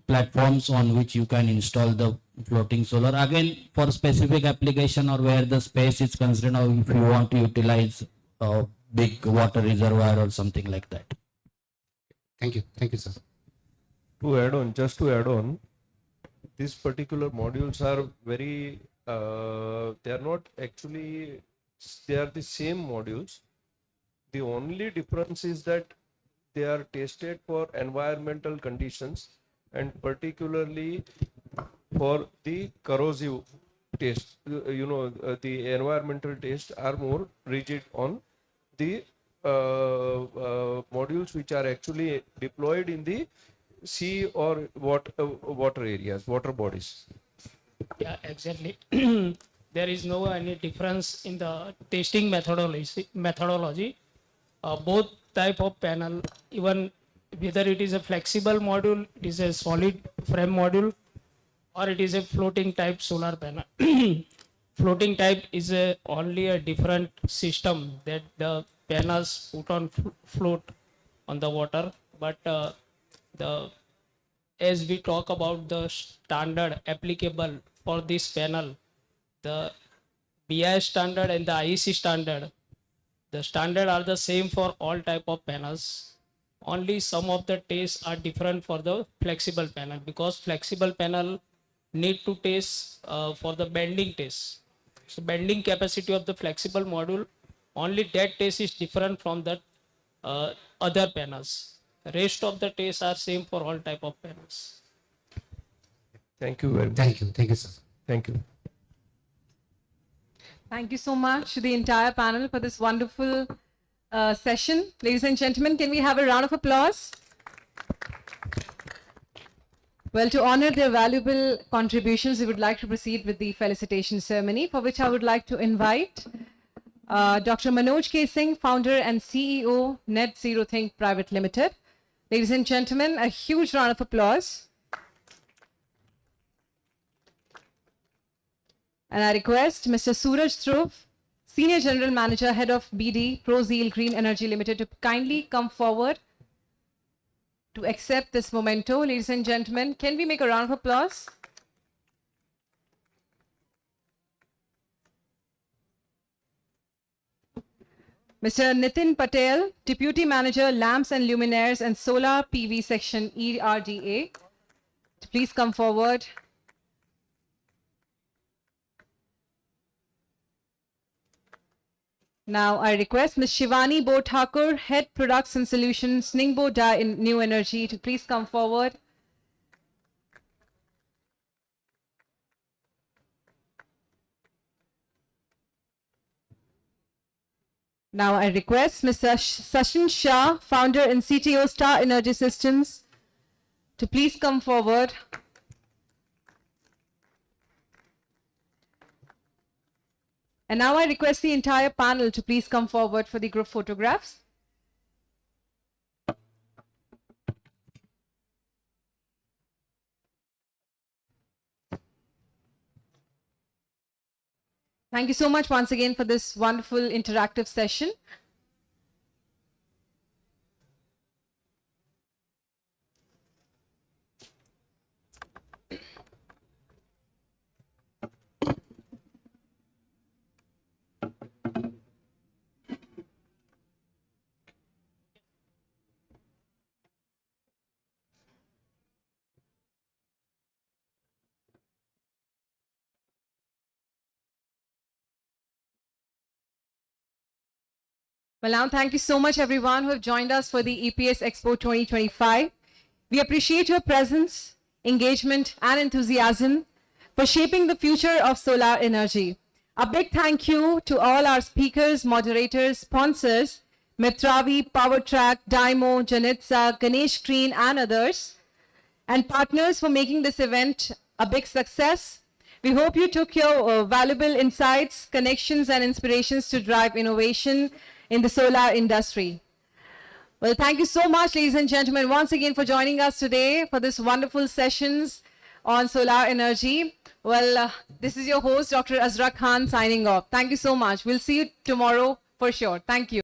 Speaker 18: platforms on which you can install the floating solar. Again, for specific application or where the space is concerned, or if you want to utilize a big water reservoir or something like that.
Speaker 19: Thank you, sir.
Speaker 8: To add on, just to add on, these particular modules are very, they are not actually, they are the same modules. The only difference is that they are tested for environmental conditions and particularly for the corrosive test. The environmental tests are more rigid on the modules which are actually deployed in the sea or water areas, water bodies.
Speaker 21: Yeah, exactly. There is no any difference in the testing methodology. Both type of panel, even whether it is a flexible module, it is a solid frame module, or it is a floating type solar panel. Floating type is only a different system that the panels put on float on the water. But as we talk about the standard applicable for this panel, the BIS standard and the IEC standard, the standard are the same for all type of panels. Only some of the tests are different for the flexible panel, because flexible panel
Speaker 4: need to test for the bending test. So bending capacity of the flexible module, only that test is different from that other panels. The rest of the tests are same for all type of panels.
Speaker 8: Thank you very much.
Speaker 19: Thank you, sir.
Speaker 8: Thank you.
Speaker 1: Thank you so much to the entire panel for this wonderful session. Ladies and gentlemen, can we have a round of applause? Well, to honor their valuable contributions, we would like to proceed with the felicitation ceremony, for which I would like to invite Dr. Manoj K. Singh, founder and CEO, Net Zero Think Private Limited. Ladies and gentlemen, a huge round of applause. And I request Mr. Suraj Dhruv, Senior General Manager, Head of BD, ProZeal Green Energy Limited, to kindly come forward to accept this memento. Ladies and gentlemen, can we make a round of applause? Mr. Nitin Patel, Deputy Manager, Lamps and Luminaires and Solar PV Section, ERDA, to please come forward. Now I request Ms. Shivani Bo Thakur, Head Products and Solutions, Ningbo Dye in New Energy, to please come forward. Now I request Mr. Sachin Shah, Founder and CTO, Star Energy Systems, to please come forward. And now I request the entire panel to please come forward for the group photographs. Thank you so much once again for this wonderful interactive session. Well, now thank you so much everyone who have joined us for the EPS Expo 2025. We appreciate your presence, engagement and enthusiasm for shaping the future of solar energy. A big thank you to all our speakers, moderators, sponsors, Mitravi, PowerTrack, Dymo, Janitsa, Ganesh Green and others, and partners for making this event a big success. We hope you took your valuable insights, connections and inspirations to drive innovation in the solar industry. Well, thank you so much, ladies and gentlemen, once again for joining us today for this wonderful sessions on solar energy. Well, this is your host, Dr. Azra Khan, signing off. Thank you so much. We'll see you tomorrow for sure. Thank you.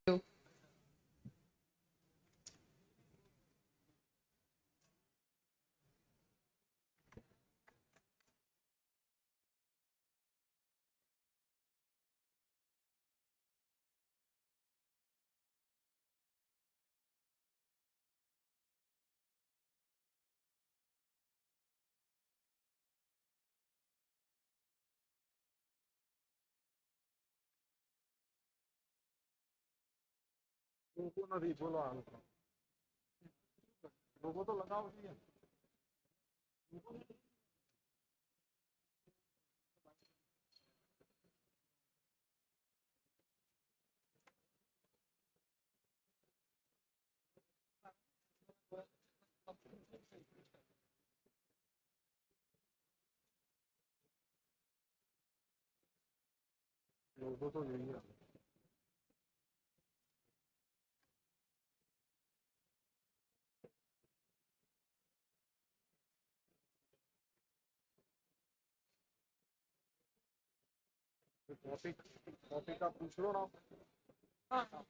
Speaker 22: Topic का पूछ लो ना हाँ हाँ